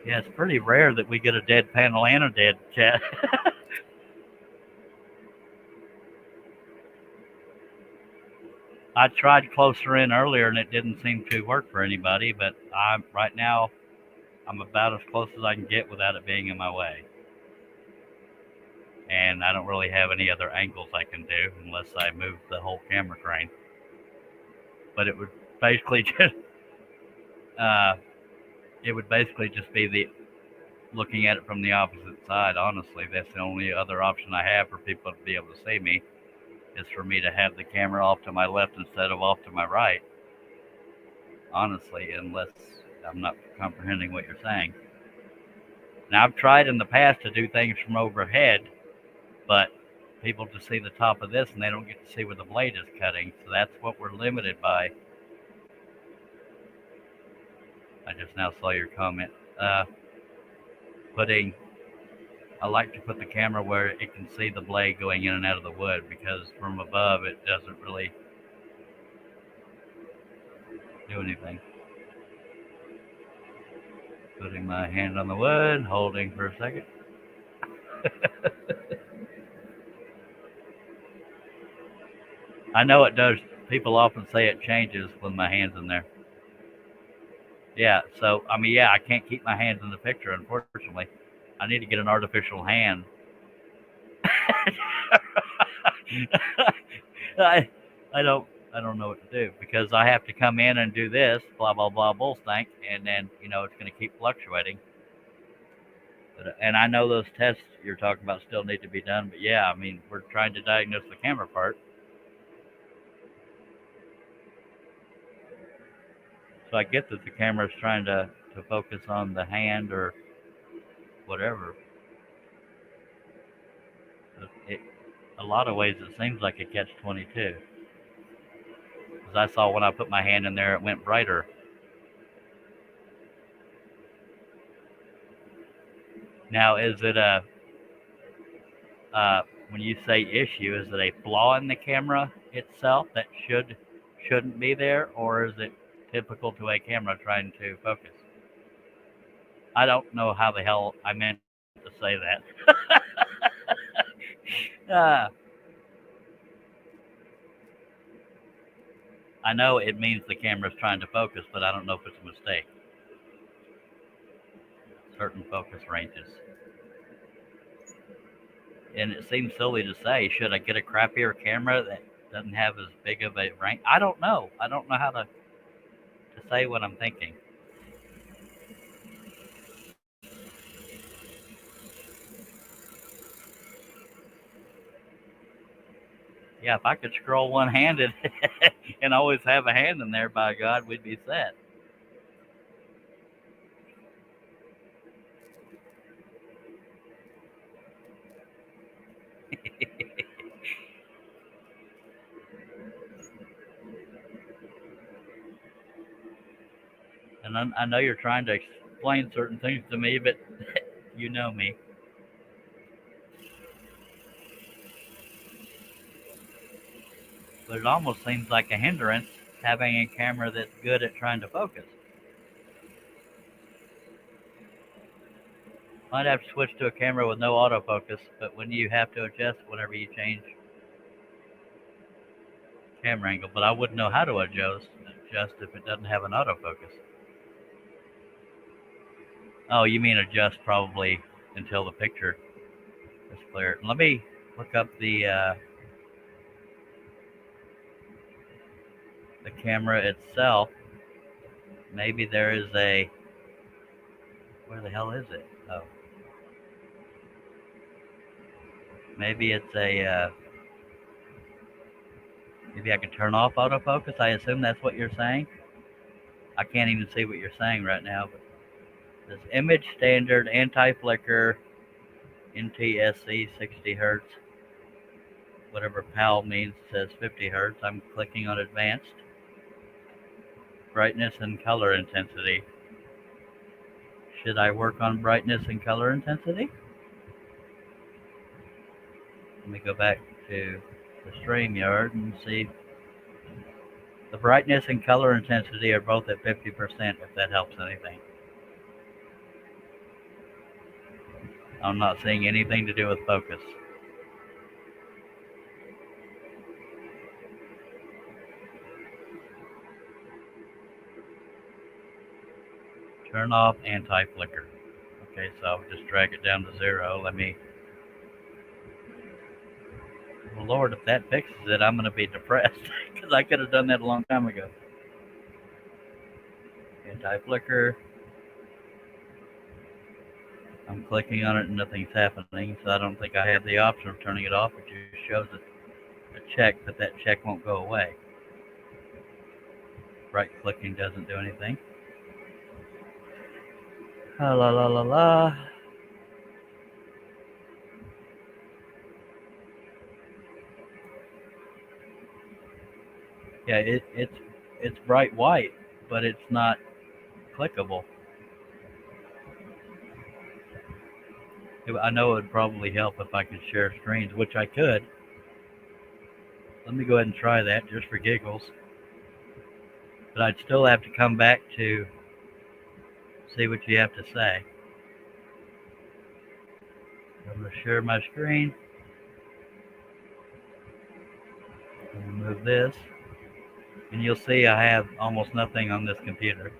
Yeah, it's pretty rare that we get a dead panel and a dead chat. I tried closer in earlier and it didn't seem to work for anybody, but right now I'm about as close as I can get without it being in my way. And I don't really have any other angles I can do unless I move the whole camera crane. But it would basically just be the looking at it from the opposite side. Honestly, that's the only other option I have for people to be able to see me, is for me to have the camera off to my left instead of off to my right. Honestly, unless I'm not comprehending what you're saying. Now, I've tried in the past to do things from overhead, but people just see the top of this and they don't get to see where the blade is cutting. So that's what we're limited by. I just now saw your comment. I like to put the camera where it can see the blade going in and out of the wood, because from above it doesn't really do anything. Putting my hand on the wood, holding for a second. I know it does. People often say it changes when my hand's in there. Yeah, so, I can't keep my hands in the picture, unfortunately. I need to get an artificial hand. I don't I don't know what to do because I have to come in and do this, blah blah blah, bull stank, and then it's going to keep fluctuating. And I know those tests you're talking about still need to be done, but yeah, I mean we're trying to diagnose the camera part. So I get that the camera's trying to focus on the hand or whatever. A lot of ways it seems like a catch-22. Because I saw when I put my hand in there, it went brighter. Now, is it when you say issue, is it a flaw in the camera itself that shouldn't be there, or is it typical to a camera trying to focus? I don't know how the hell I meant to say that. I know it means the camera's trying to focus, but I don't know if it's a mistake. Certain focus ranges. And it seems silly to say, should I get a crappier camera that doesn't have as big of a range? I don't know. I don't know how to say what I'm thinking. Yeah, if I could scroll one-handed and always have a hand in there, by God, we'd be set. And I know you're trying to explain certain things to me, but you know me. But it almost seems like a hindrance having a camera that's good at trying to focus. Might have to switch to a camera with no autofocus, but when you have to adjust whenever you change camera angle, but I wouldn't know how to adjust if it doesn't have an autofocus. Oh, you mean adjust probably until the picture is clear. Let me look up the camera itself. Maybe there is a... Where the hell is it? Oh. Maybe it's a... maybe I can turn off autofocus. I assume that's what you're saying. I can't even see what you're saying right now. But this image standard anti-flicker NTSC 60 hertz. Whatever PAL means says 50 hertz. I'm clicking on advanced. Brightness and color intensity. Should I work on brightness and color intensity? Let me go back to the StreamYard and see. The brightness and color intensity are both at 50%, if that helps anything. I'm not seeing anything to do with focus. Turn off anti-flicker. Okay, so I'll just drag it down to 0. Let me... Well, Lord, if that fixes it, I'm going to be depressed because I could have done that a long time ago. Anti-flicker. I'm clicking on it and nothing's happening, so I don't think I have the option of turning it off. It just shows a check, but that check won't go away. Right clicking doesn't do anything. La la la la la. Yeah, it's bright white, but it's not clickable. I know it would probably help if I could share screens, which I could. Let me go ahead and try that just for giggles. But I'd still have to come back to see what you have to say. I'm going to share my screen. Remove this. And you'll see I have almost nothing on this computer.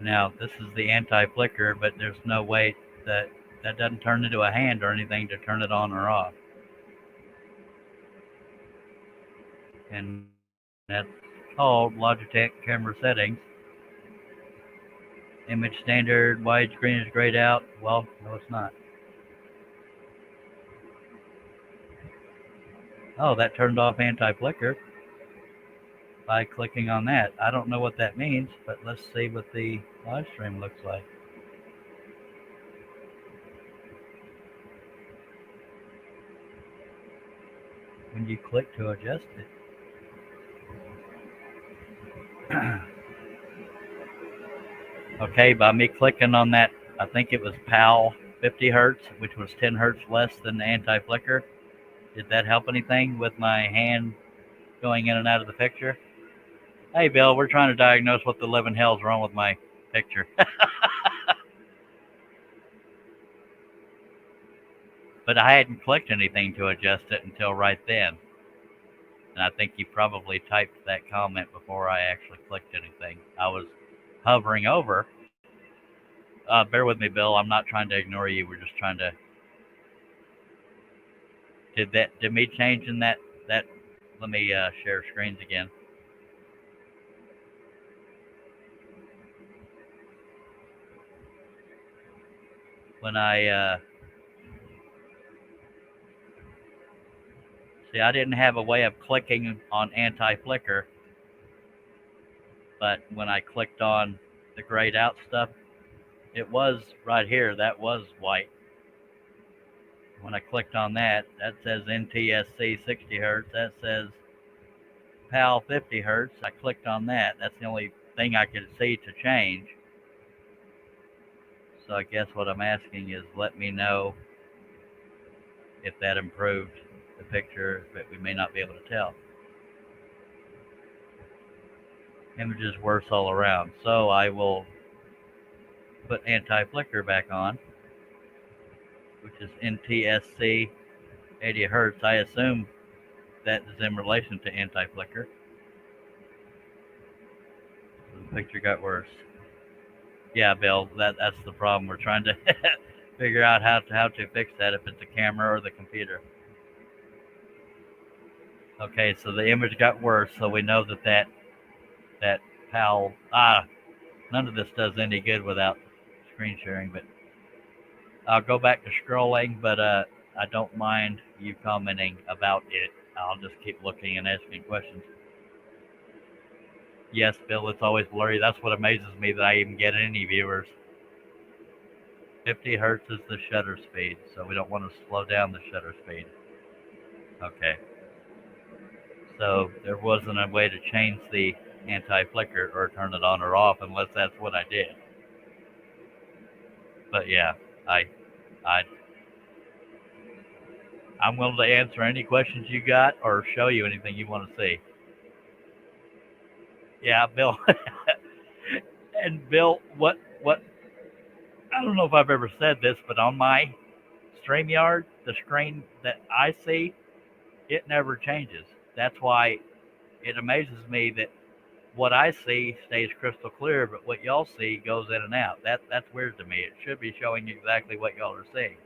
Now, this is the anti-flicker, but there's no way that doesn't turn into a hand or anything to turn it on or off. And that's called Logitech camera settings. Image standard, widescreen is grayed out. Well, no, it's not. Oh, that turned off anti-flicker by clicking on that. I don't know what that means, but let's see what the live stream looks like. When you click to adjust it. Okay, by me clicking on that, I think it was PAL 50 hertz, which was 10 hertz less than the anti-flicker. Did that help anything with my hand going in and out of the picture? Hey, Bill, we're trying to diagnose what the living hell's wrong with my picture. But I hadn't clicked anything to adjust it until right then. And I think you probably typed that comment before I actually clicked anything. I was hovering over. Bear with me, Bill. I'm not trying to ignore you. We're just trying to. Did me changing that? Let me share screens again. When I see, I didn't have a way of clicking on anti-flicker, but when I clicked on the grayed out stuff, it was right here. That was white. When I clicked on that, that says NTSC 60 hertz. That says PAL 50 hertz. I clicked on that. That's the only thing I could see to change. So I guess what I'm asking is let me know if that improved the picture, but we may not be able to tell. Image is worse all around. So I will put anti-flicker back on, which is NTSC 80 hertz. I assume that is in relation to anti-flicker. The picture got worse. Yeah, Bill, that's the problem. We're trying to figure out how to fix that, if it's the camera or the computer. Okay, so the image got worse, so we know that PAL, none of this does any good without screen sharing, but I'll go back to scrolling, but I don't mind you commenting about it. I'll just keep looking and asking questions. Yes, Bill, it's always blurry. That's what amazes me, that I even get any viewers. 50 hertz is the shutter speed, so we don't want to slow down the shutter speed. Okay. So there wasn't a way to change the anti-flicker or turn it on or off unless that's what I did. But yeah, I'm willing to answer any questions you got or show you anything you want to see. Yeah, Bill. And Bill, what? I don't know if I've ever said this, but on my StreamYard, the screen that I see, it never changes. That's why it amazes me that what I see stays crystal clear, but what y'all see goes in and out. That's weird to me. It should be showing exactly what y'all are seeing.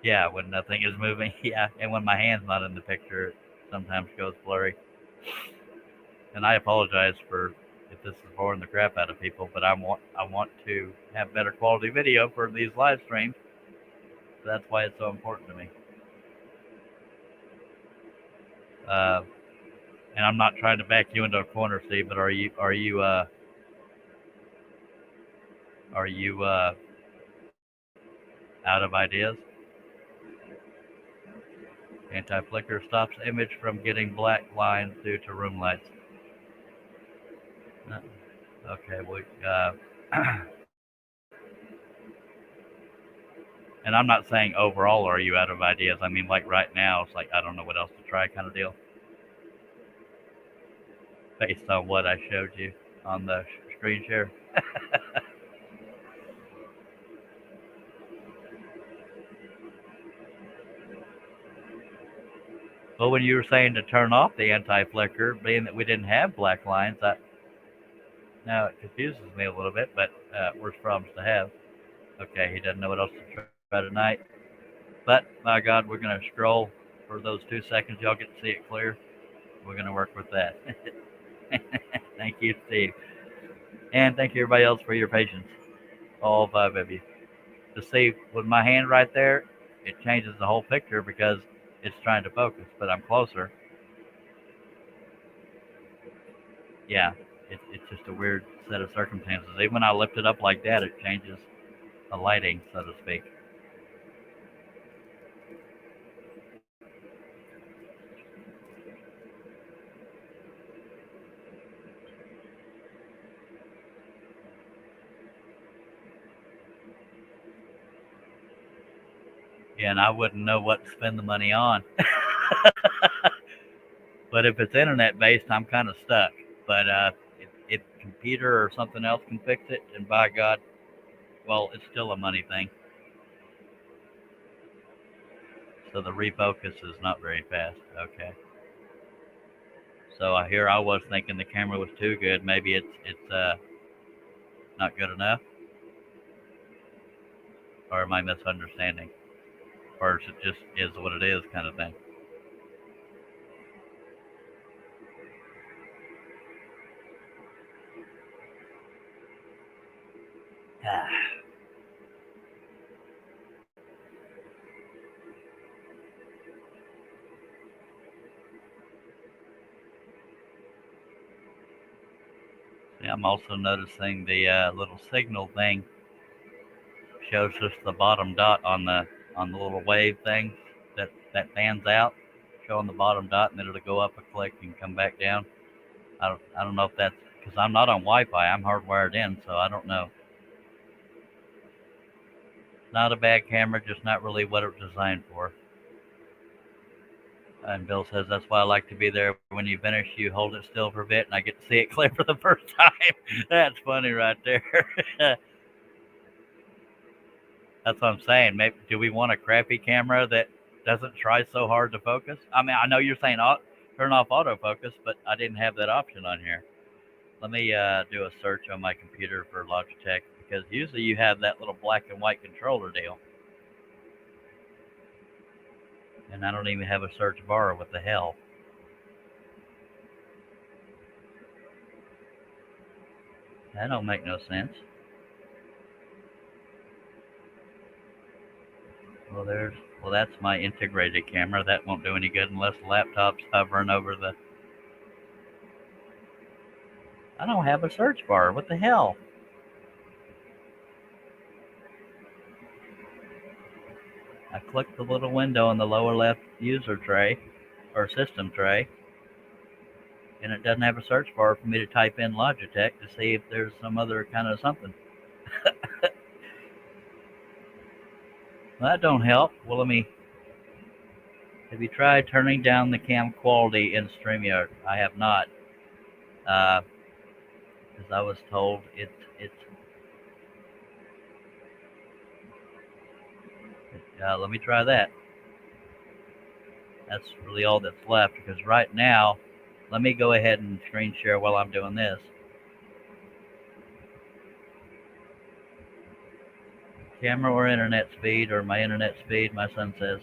Yeah, when nothing is moving. Yeah, and when my hand's not in the picture, it sometimes goes blurry. And I apologize for if this is boring the crap out of people, but I want to have better quality video for these live streams. So that's why it's so important to me. And I'm not trying to back you into a corner, Steve, but are you out of ideas? Anti-flicker stops image from getting black lines due to room lights. Okay, and I'm not saying overall are you out of ideas. I mean, like right now, it's like I don't know what else to try kind of deal. Based on what I showed you on the screen share. Well, when you were saying to turn off the anti-flicker, being that we didn't have black lines, now it confuses me a little bit, but worse problems to have. Okay, he doesn't know what else to try tonight. But, my God, we're going to scroll for those 2 seconds y'all get to see it clear, we're going to work with that. Thank you, Steve. And thank you, everybody else, for your patience. All 5 of you. To see with my hand right there, it changes the whole picture because it's trying to focus, but I'm closer. Yeah, it's just a weird set of circumstances. Even when I lift it up like that, it changes the lighting, so to speak. Yeah, and I wouldn't know what to spend the money on. But if it's internet based, I'm kind of stuck. But if computer or something else can fix it, and by God, well, it's still a money thing. So the refocus is not very fast. Okay. So here I was thinking the camera was too good. Maybe it's not good enough, or am I misunderstanding, or is it just is what it is kind of thing? See, I'm also noticing the little signal thing shows just the bottom dot on the little wave thing that fans out, showing the bottom dot, and then it'll go up a click and come back down. I don't know if that's because I'm not on Wi-Fi. I'm hardwired in, so I don't know. Not a bad camera, just not really what it was designed for. And Bill says, that's why I like to be there. When you finish, you hold it still for a bit, and I get to see it clear for the first time. That's funny right there. That's what I'm saying. Maybe do we want a crappy camera that doesn't try so hard to focus? I mean, I know you're saying turn off autofocus, but I didn't have that option on here. Let me do a search on my computer for Logitech, because usually you have that little black and white controller deal. And I don't even have a search bar. What the hell? That don't make no sense. Well, that's my integrated camera. That won't do any good unless the laptop's hovering over the... I don't have a search bar. What the hell? I clicked the little window in the lower left user tray, or system tray, and it doesn't have a search bar for me to type in Logitech to see if there's some other kind of something. Well, that don't help. Well, have you tried turning down the cam quality in StreamYard? I have not. Because I was told let me try that. That's really all that's left, because right now, let me go ahead and screen share while I'm doing this. Camera or internet speed, or my internet speed, my son says.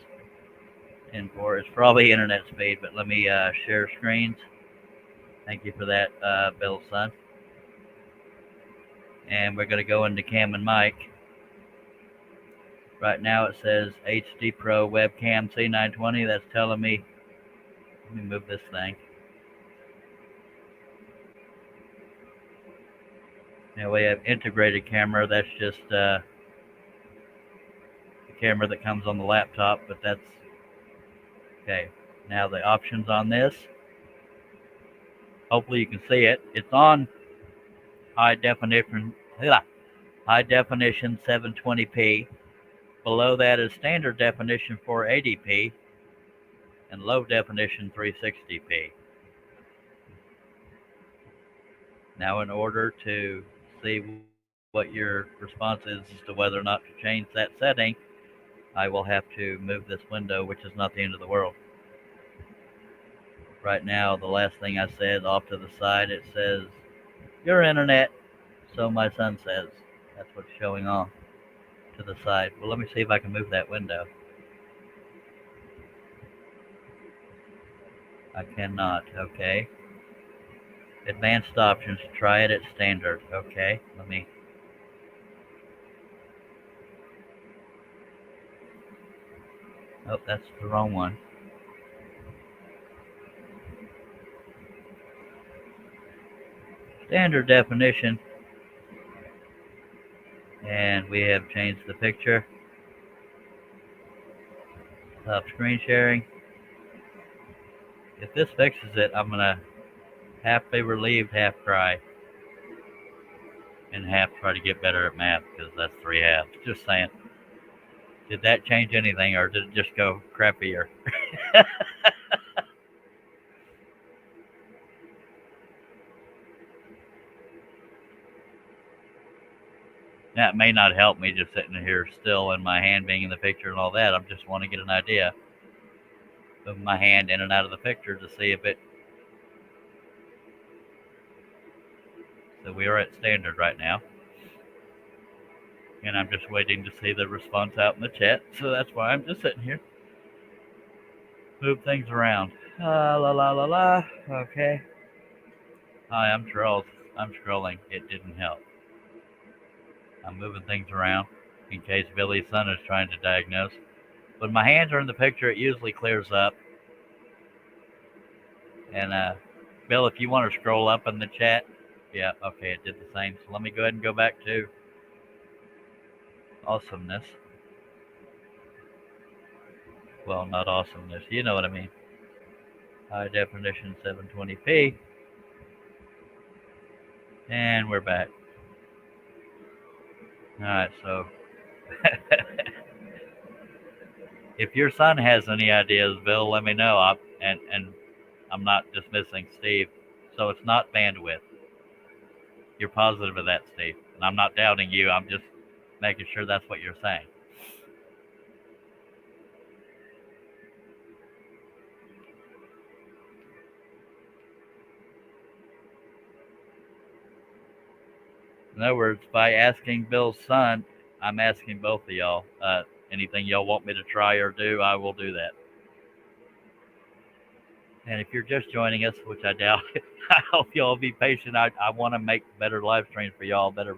And it's probably internet speed, but let me share screens. Thank you for that, Bill's son. And we're going to go into Cam and Mic. Right now it says HD Pro Webcam C920. That's telling me, let me move this thing. Now we have integrated camera. That's just the camera that comes on the laptop, but that's okay. Now the options on this. Hopefully you can see it. It's on high definition 720p. Below that is standard definition 480p and low definition 360p. Now, in order to see what your response is as to whether or not to change that setting, I will have to move this window, which is not the end of the world. Right now, the last thing I said off to the side, it says, your internet. So my son says, that's what's showing off to the side. Well, let me see if I can move that window. I cannot. Okay. Advanced options. Try it at standard. Okay. Let me. Oh, that's the wrong one. Standard definition. And we have changed the picture. Stop screen sharing. If this fixes it, I'm going to half be relieved, half cry. And half try to get better at math because that's 3 halves. Just saying. Did that change anything or did it just go crappier? That may not help me just sitting here still and my hand being in the picture and all that. I just want to get an idea of my hand in and out of the picture to see if it. So we are at standard right now. And I'm just waiting to see the response out in the chat. So that's why I'm just sitting here. Move things around. La la la la. Okay. Hi, I'm Charles. I'm scrolling. It didn't help. I'm moving things around in case Billy's son is trying to diagnose. When my hands are in the picture, it usually clears up. And Bill, if you want to scroll up in the chat, yeah, okay, it did the same. So let me go ahead and go back to awesomeness. Well, not awesomeness. You know what I mean. High definition 720p. And we're back. All right, so if your son has any ideas, Bill, let me know. And I'm not dismissing Steve. So it's not bandwidth. You're positive of that, Steve. And I'm not doubting you. I'm just making sure that's what you're saying. In other words, by asking Bill's son, I'm asking both of y'all. Anything y'all want me to try or do, I will do that. And if you're just joining us, which I doubt, I hope y'all be patient. I want to make better live streams for y'all, better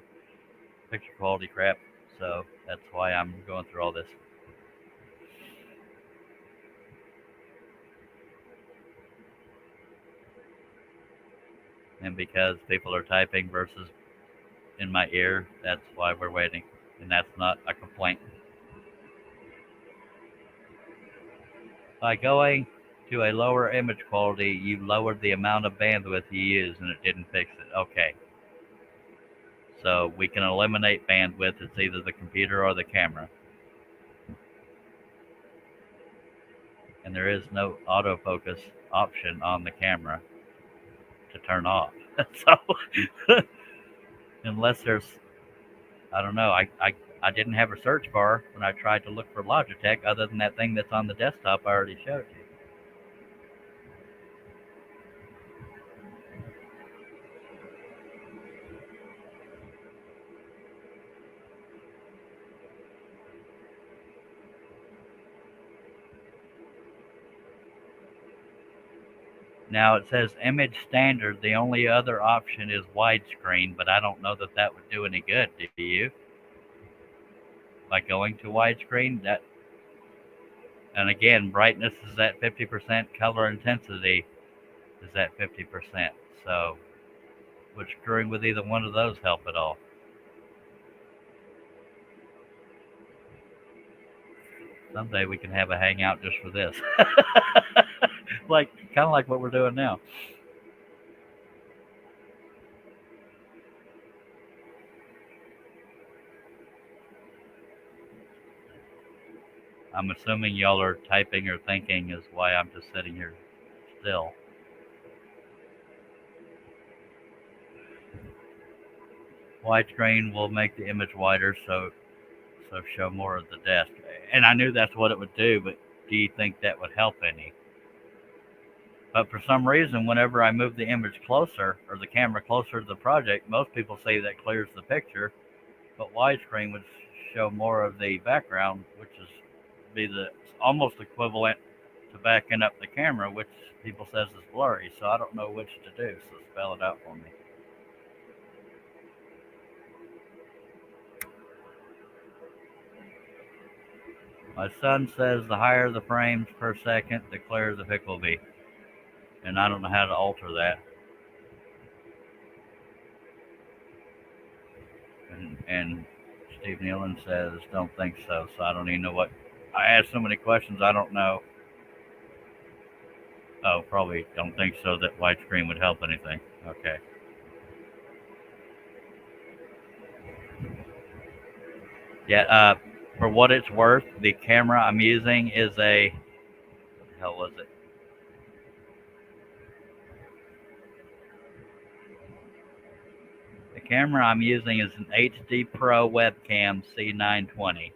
picture quality crap. So that's why I'm going through all this. And because people are typing versus in my ear, that's why we're waiting. And that's not a complaint. By going to a lower image quality, you lowered the amount of bandwidth you use and it didn't fix it. Okay. So we can eliminate bandwidth. It's either the computer or the camera. And there is no autofocus option on the camera to turn off. So unless there's, I don't know, I didn't have a search bar when I tried to look for Logitech other than that thing that's on the desktop I already showed you. Now it says image standard. The only other option is widescreen, but I don't know that that would do any good. Do you? By going to widescreen, that, and again, brightness is at 50%, color intensity is at 50%. So would screwing with either one of those help at all? Someday we can have a hangout just for this. Kind of like what we're doing now. I'm assuming y'all are typing or thinking is why I'm just sitting here still. Widescreen will make the image wider, so show more of the desk. And I knew that's what it would do, but do you think that would help any? But for some reason, whenever I move the image closer or the camera closer to the project, most people say that clears the picture, but widescreen would show more of the background, which is be the almost equivalent to backing up the camera, which people says is blurry. So I don't know which to do. So spell it out for me. My son says the higher the frames per second, the clearer the pic will be. And I don't know how to alter that. And Steve Nealon says, don't think so. So I don't even know what. I asked so many questions, I don't know. Oh, probably don't think so that widescreen would help anything. Okay. Yeah, for what it's worth, the camera I'm using is a, what the hell was it? The camera I'm using is an HD Pro webcam C920,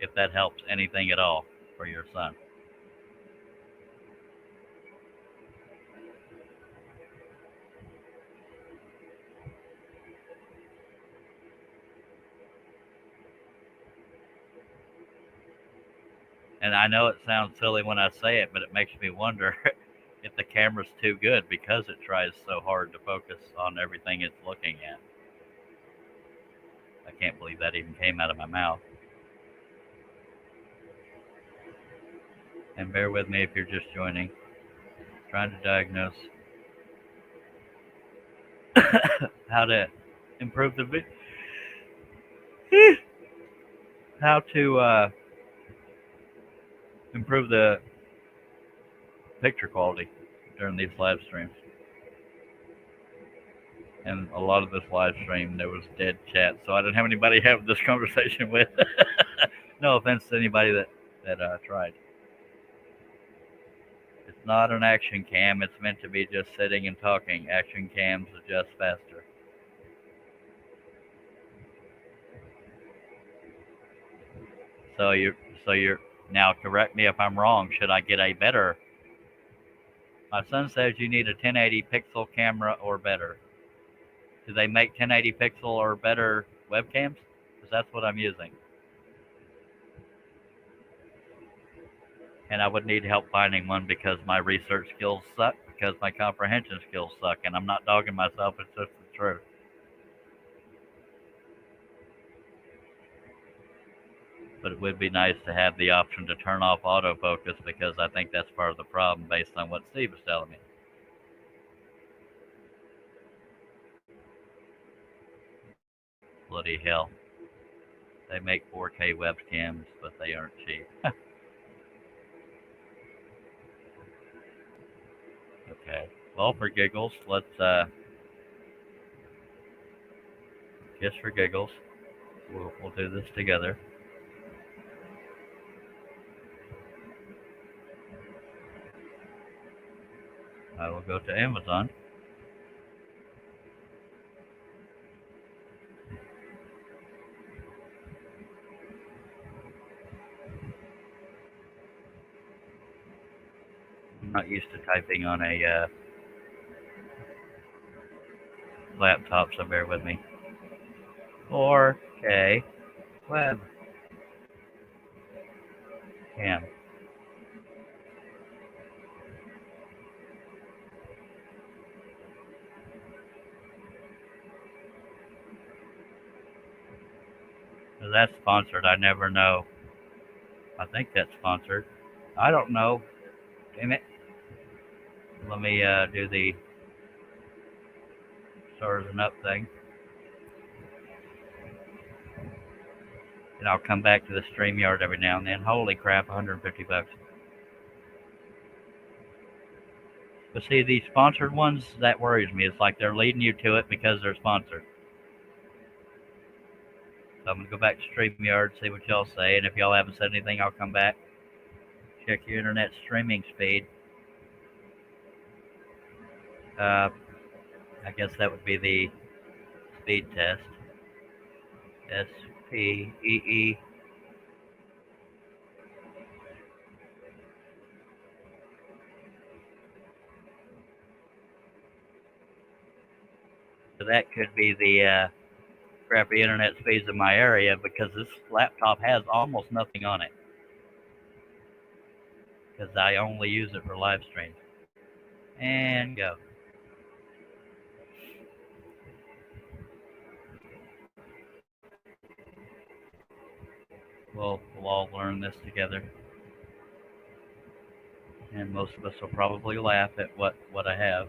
if that helps anything at all for your son. And I know it sounds silly when I say it, but it makes me wonder if the camera's too good because it tries so hard to focus on everything it's looking at. I can't believe that even came out of my mouth. And bear with me if you're just joining. Trying to diagnose how to improve the video. How to improve the picture quality during these live streams. And a lot of this live stream, there was dead chat, so I didn't have anybody to have this conversation with. No offense to anybody that tried. It's not an action cam. It's meant to be just sitting and talking. Action cams adjust faster. So you're now, correct me if I'm wrong. Should I get a better? My son says you need a 1080 pixel camera or better. Do they make 1080 pixel or better webcams? Because that's what I'm using. And I would need help finding one because my research skills suck, because my comprehension skills suck, and I'm not dogging myself, it's just the truth. But it would be nice to have the option to turn off autofocus, because I think that's part of the problem based on what Steve was telling me. Bloody hell. They make 4K webcams, but they aren't cheap. Okay. Well, for giggles, let's, just for giggles, we'll do this together. I will go to Amazon. I'm not used to typing on a laptop, so bear with me. 4K web cam. So that's sponsored. I never know. I think that's sponsored. I don't know. Damn it. Let me do the stars and up thing. And I'll come back to the StreamYard every now and then. Holy crap, 150 bucks. But see, these sponsored ones, that worries me. It's like they're leading you to it because they're sponsored. So I'm going to go back to StreamYard, see what y'all say. And if y'all haven't said anything, I'll come back. Check your internet streaming speed. I guess that would be the speed test. SPEE. So that could be the crappy internet speeds in my area, because this laptop has almost nothing on it. because I only use it for live streams. And go. We'll all learn this together. And most of us will probably laugh at what I have.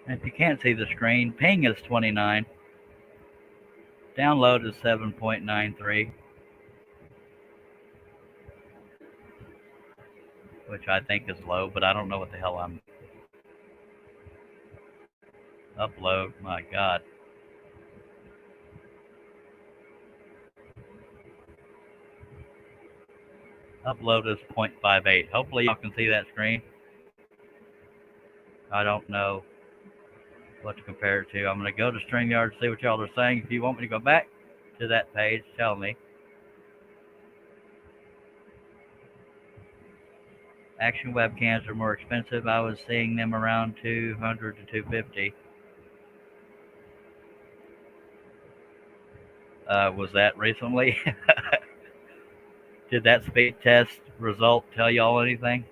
And if you can't see the screen, ping is 29. Download is 7.93, which I think is low, but I don't know what the hell I'm... Upload, my God. Upload is 0.58. Hopefully y'all can see that screen. I don't know what to compare it to. I'm going to go to StreamYard to see what y'all are saying. If you want me to go back to that page, tell me. Action webcams are more expensive. I was seeing them around 200 to 250. Was that recently? Did that speed test result tell y'all anything?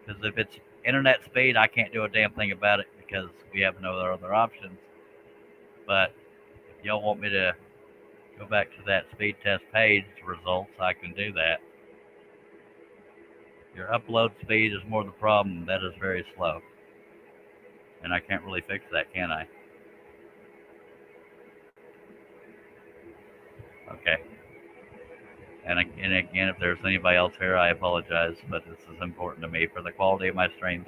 Because if it's internet speed, I can't do a damn thing about it because we have no other options. But if y'all want me to go back to that speed test page results, I can do that. Your upload speed is more the problem. That is very slow. And I can't really fix that, can I? Okay. And again, if there's anybody else here, I apologize, but this is important to me for the quality of my streams.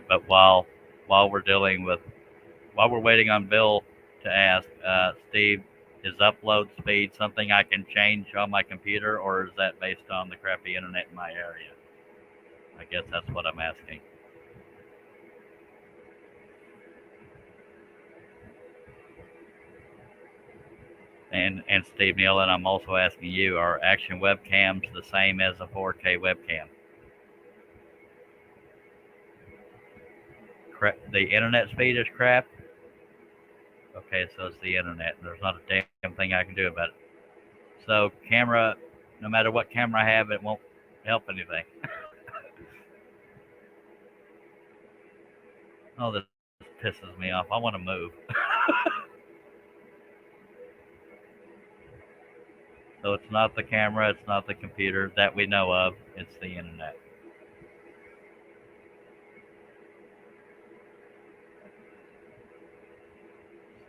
But while we're waiting on Bill to ask, Steve, is upload speed something I can change on my computer, or is that based on the crappy internet in my area? I guess that's what I'm asking. And Steve Neal, and I'm also asking you, are Action webcams the same as a 4K webcam? The internet speed is crap? Okay, so it's the internet. There's not a damn thing I can do about it. So camera, no matter what camera I have, it won't help anything. Oh, this pisses me off. I want to move. So it's not the camera, it's not the computer that we know of, it's the internet.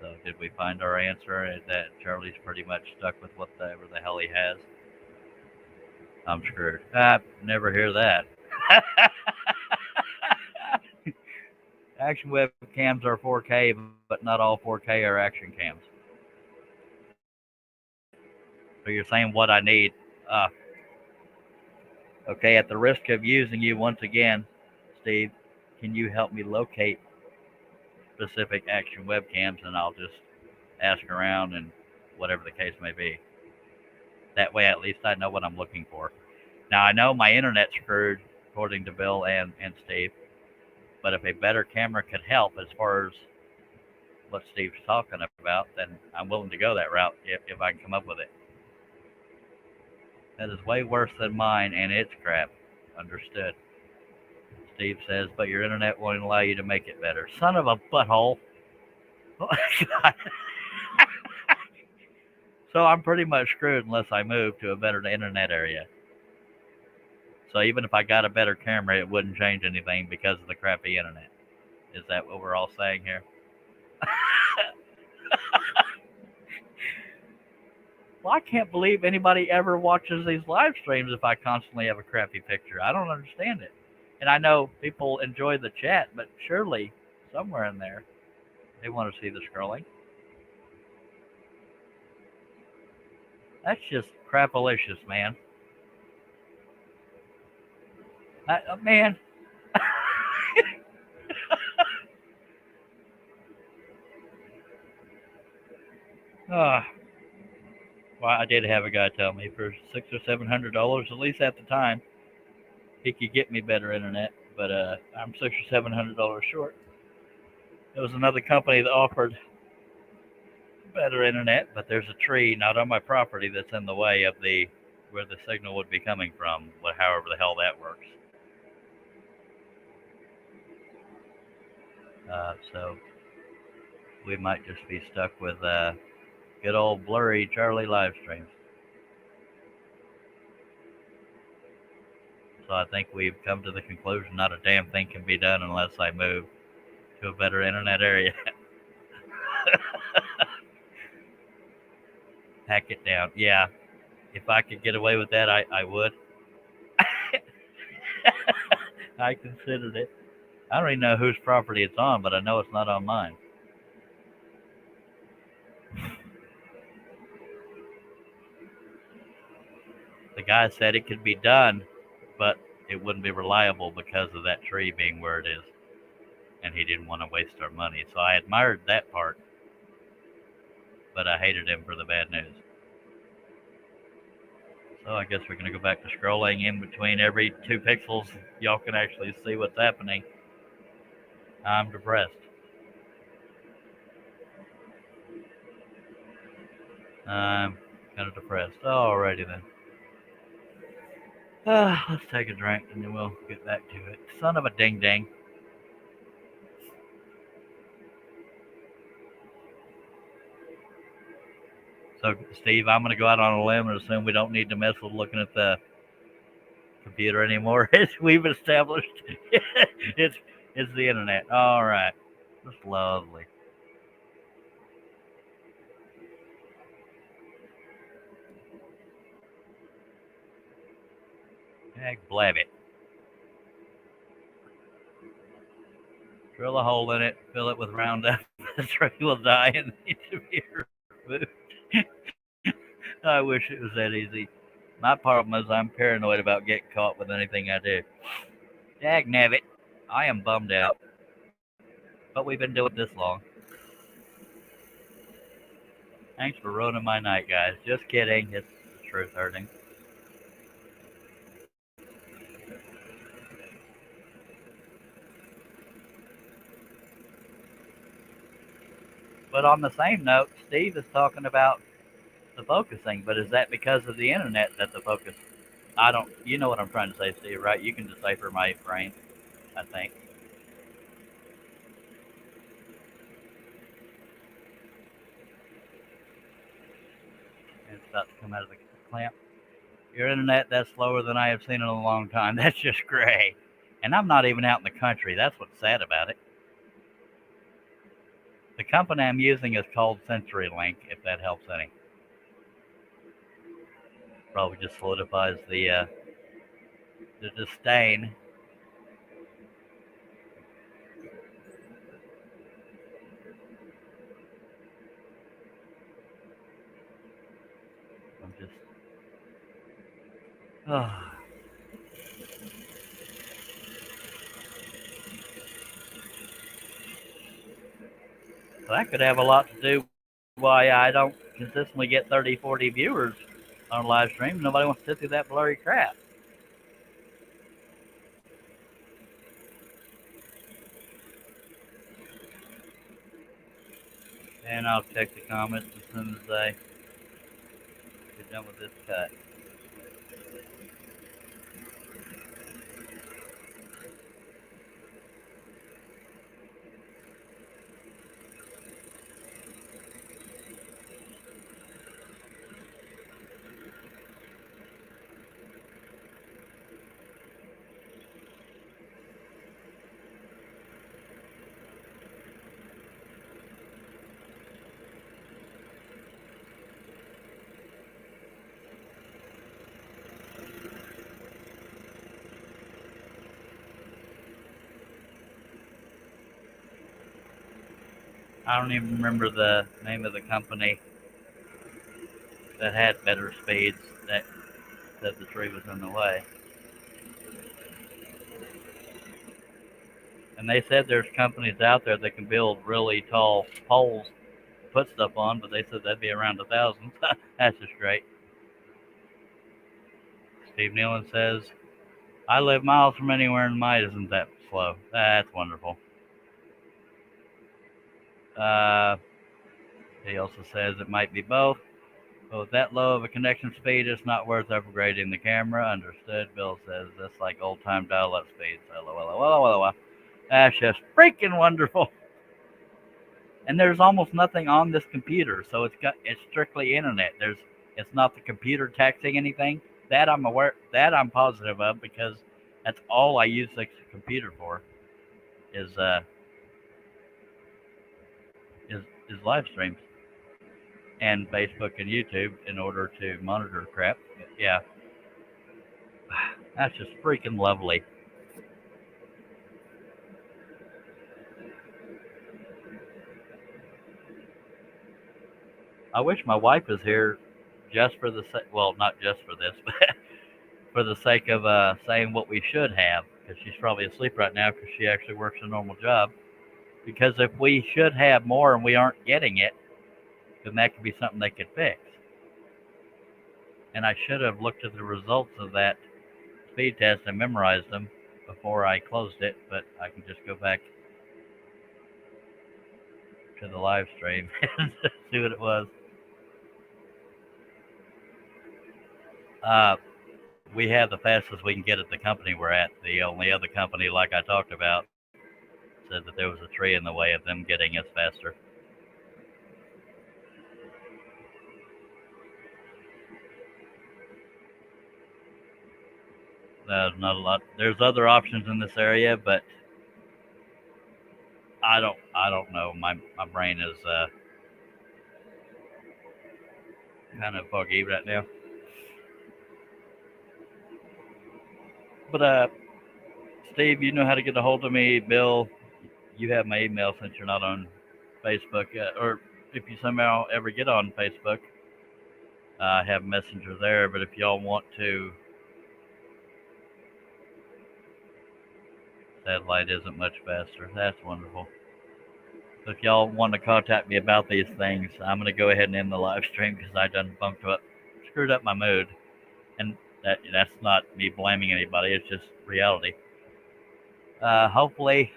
So did we find our answer? That Charlie's pretty much stuck with whatever the hell he has? I'm screwed. Never hear that. Action webcams are 4K, but not all 4K are action cams. So you're saying what I need. Okay, at the risk of using you once again, Steve, can you help me locate specific action webcams, and I'll just ask around and whatever the case may be. That way at least I know what I'm looking for. Now I know my internet's screwed, according to Bill and Steve, but if a better camera could help as far as what Steve's talking about, then I'm willing to go that route if I can come up with it. That is way worse than mine, and it's crap. Understood. Steve says, but your internet won't allow you to make it better. Son of a butthole. Oh, God. So I'm pretty much screwed unless I move to a better internet area. So even if I got a better camera, it wouldn't change anything because of the crappy internet. Is that what we're all saying here? Well, I can't believe anybody ever watches these live streams if I constantly have a crappy picture. I don't understand it. And I know people enjoy the chat, but surely somewhere in there they want to see the scrolling. That's just crapalicious, man. Man. Well, I did have a guy tell me for $600 or $700, at least at the time, he could get me better internet. But I'm $600 or $700 short. There was another company that offered better internet, but there's a tree not on my property that's in the way of the where the signal would be coming from. However the hell that works. So we might just be stuck with good old blurry Charlie live streams. So I think we've come to the conclusion not a damn thing can be done unless I move to a better internet area. Hack it down. Yeah. If I could get away with that, I would. I considered it. I don't even know whose property it's on, but I know it's not on mine. The guy said it could be done, but it wouldn't be reliable because of that tree being where it is. And he didn't want to waste our money. So I admired that part, but I hated him for the bad news. So I guess we're going to go back to scrolling in between every 2 pixels. Y'all can actually see what's happening. I'm depressed. I'm kind of depressed. Alrighty then. Let's take a drink and then we'll get back to it. Son of a ding ding. So, Steve, I'm going to go out on a limb and assume we don't need to mess with looking at the computer anymore. We've established it's the internet. All right. That's lovely. Heck, blab it. Drill a hole in it, fill it with Roundup. The tree will die and need to be removed. I wish it was that easy. My problem is I'm paranoid about getting caught with anything I do. Dagnabbit, I am bummed out. But we've been doing this long. Thanks for ruining my night, guys. Just kidding. It's the truth hurting. But on the same note, Steve is talking about the focusing, but is that because of the internet that the focus? You know what I'm trying to say, Steve, right? You can decipher my brain, I think. And it's about to come out of the clamp. Your internet, that's slower than I have seen in a long time. That's just great. And I'm not even out in the country. That's what's sad about it. The company I'm using is called CenturyLink, if that helps any. Probably just solidifies the disdain. I'm just... Well, that could have a lot to do why I don't consistently get 30, 40 viewers on a live stream. Nobody wants to sit through that blurry crap. And I'll check the comments as soon as I get done with this cut. I don't even remember the name of the company that had better speeds that said the tree was in the way. And they said there's companies out there that can build really tall poles put stuff on, but they said that'd be around 1,000. That's just great. Steve Nealon says, I live miles from anywhere and mine isn't that slow. That's wonderful. He also says it might be both. But with that low of a connection speed, it's not worth upgrading the camera. Understood. Bill says that's like old-time dial-up speeds. LOL. That's just freaking wonderful. And there's almost nothing on this computer, so it's strictly internet. It's not the computer taxing anything. That I'm positive of, because that's all I use the computer for is live streams and Facebook and YouTube in order to monitor crap. Yeah. That's just freaking lovely. I wish my wife was here just for the sake, well, not just for this, but for the sake of saying what we should have, because she's probably asleep right now because she actually works a normal job. Because if we should have more and we aren't getting it, then that could be something they could fix. And I should have looked at the results of that speed test and memorized them before I closed it, but I can just go back to the live stream and see what it was. We have the fastest we can get at the company we're at. The only other company, like I talked about, said that there was a tree in the way of them getting us faster. There's not a lot. There's other options in this area, but I don't know. My brain is kind of foggy right now. But Steve, you know how to get a hold of me. Bill, you have my email since you're not on Facebook, or if you somehow ever get on Facebook, I have Messenger there. But if y'all want to, satellite isn't much faster. That's wonderful. So if y'all want to contact me about these things, I'm going to go ahead and end the live stream because I done screwed up my mood, and that's not me blaming anybody. It's just reality. Hopefully,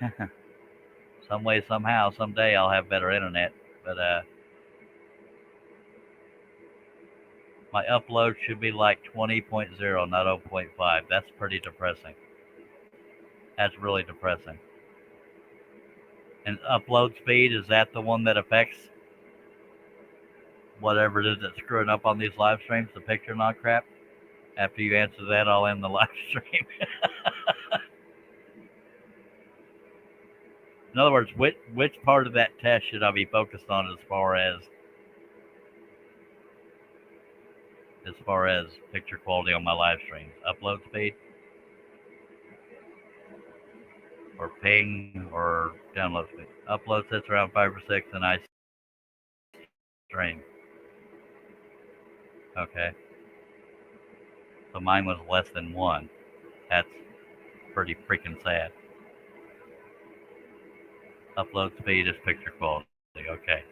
some way, somehow, someday I'll have better internet. But my upload should be like 20.0, not 0.5. That's pretty depressing. That's really depressing. And upload speed, is that the one that affects whatever it is that's screwing up on these live streams, the picture and all crap? After you answer that, I'll end the live stream. In other words, which part of that test should I be focused on as far as picture quality on my live streams? Upload speed? Or ping or download speed? Upload sits around 5 or 6 and I stream. Okay. So mine was less than 1. That's pretty freaking sad. Upload speed is picture quality. Okay.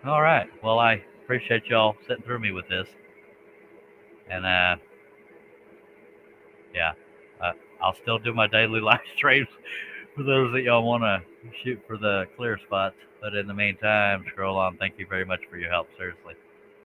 All right. Well, I appreciate y'all sitting through me with this. And yeah, I'll still do my daily live streams for those that y'all want to shoot for the clear spots. But in the meantime, scroll on. Thank you very much for your help. Seriously.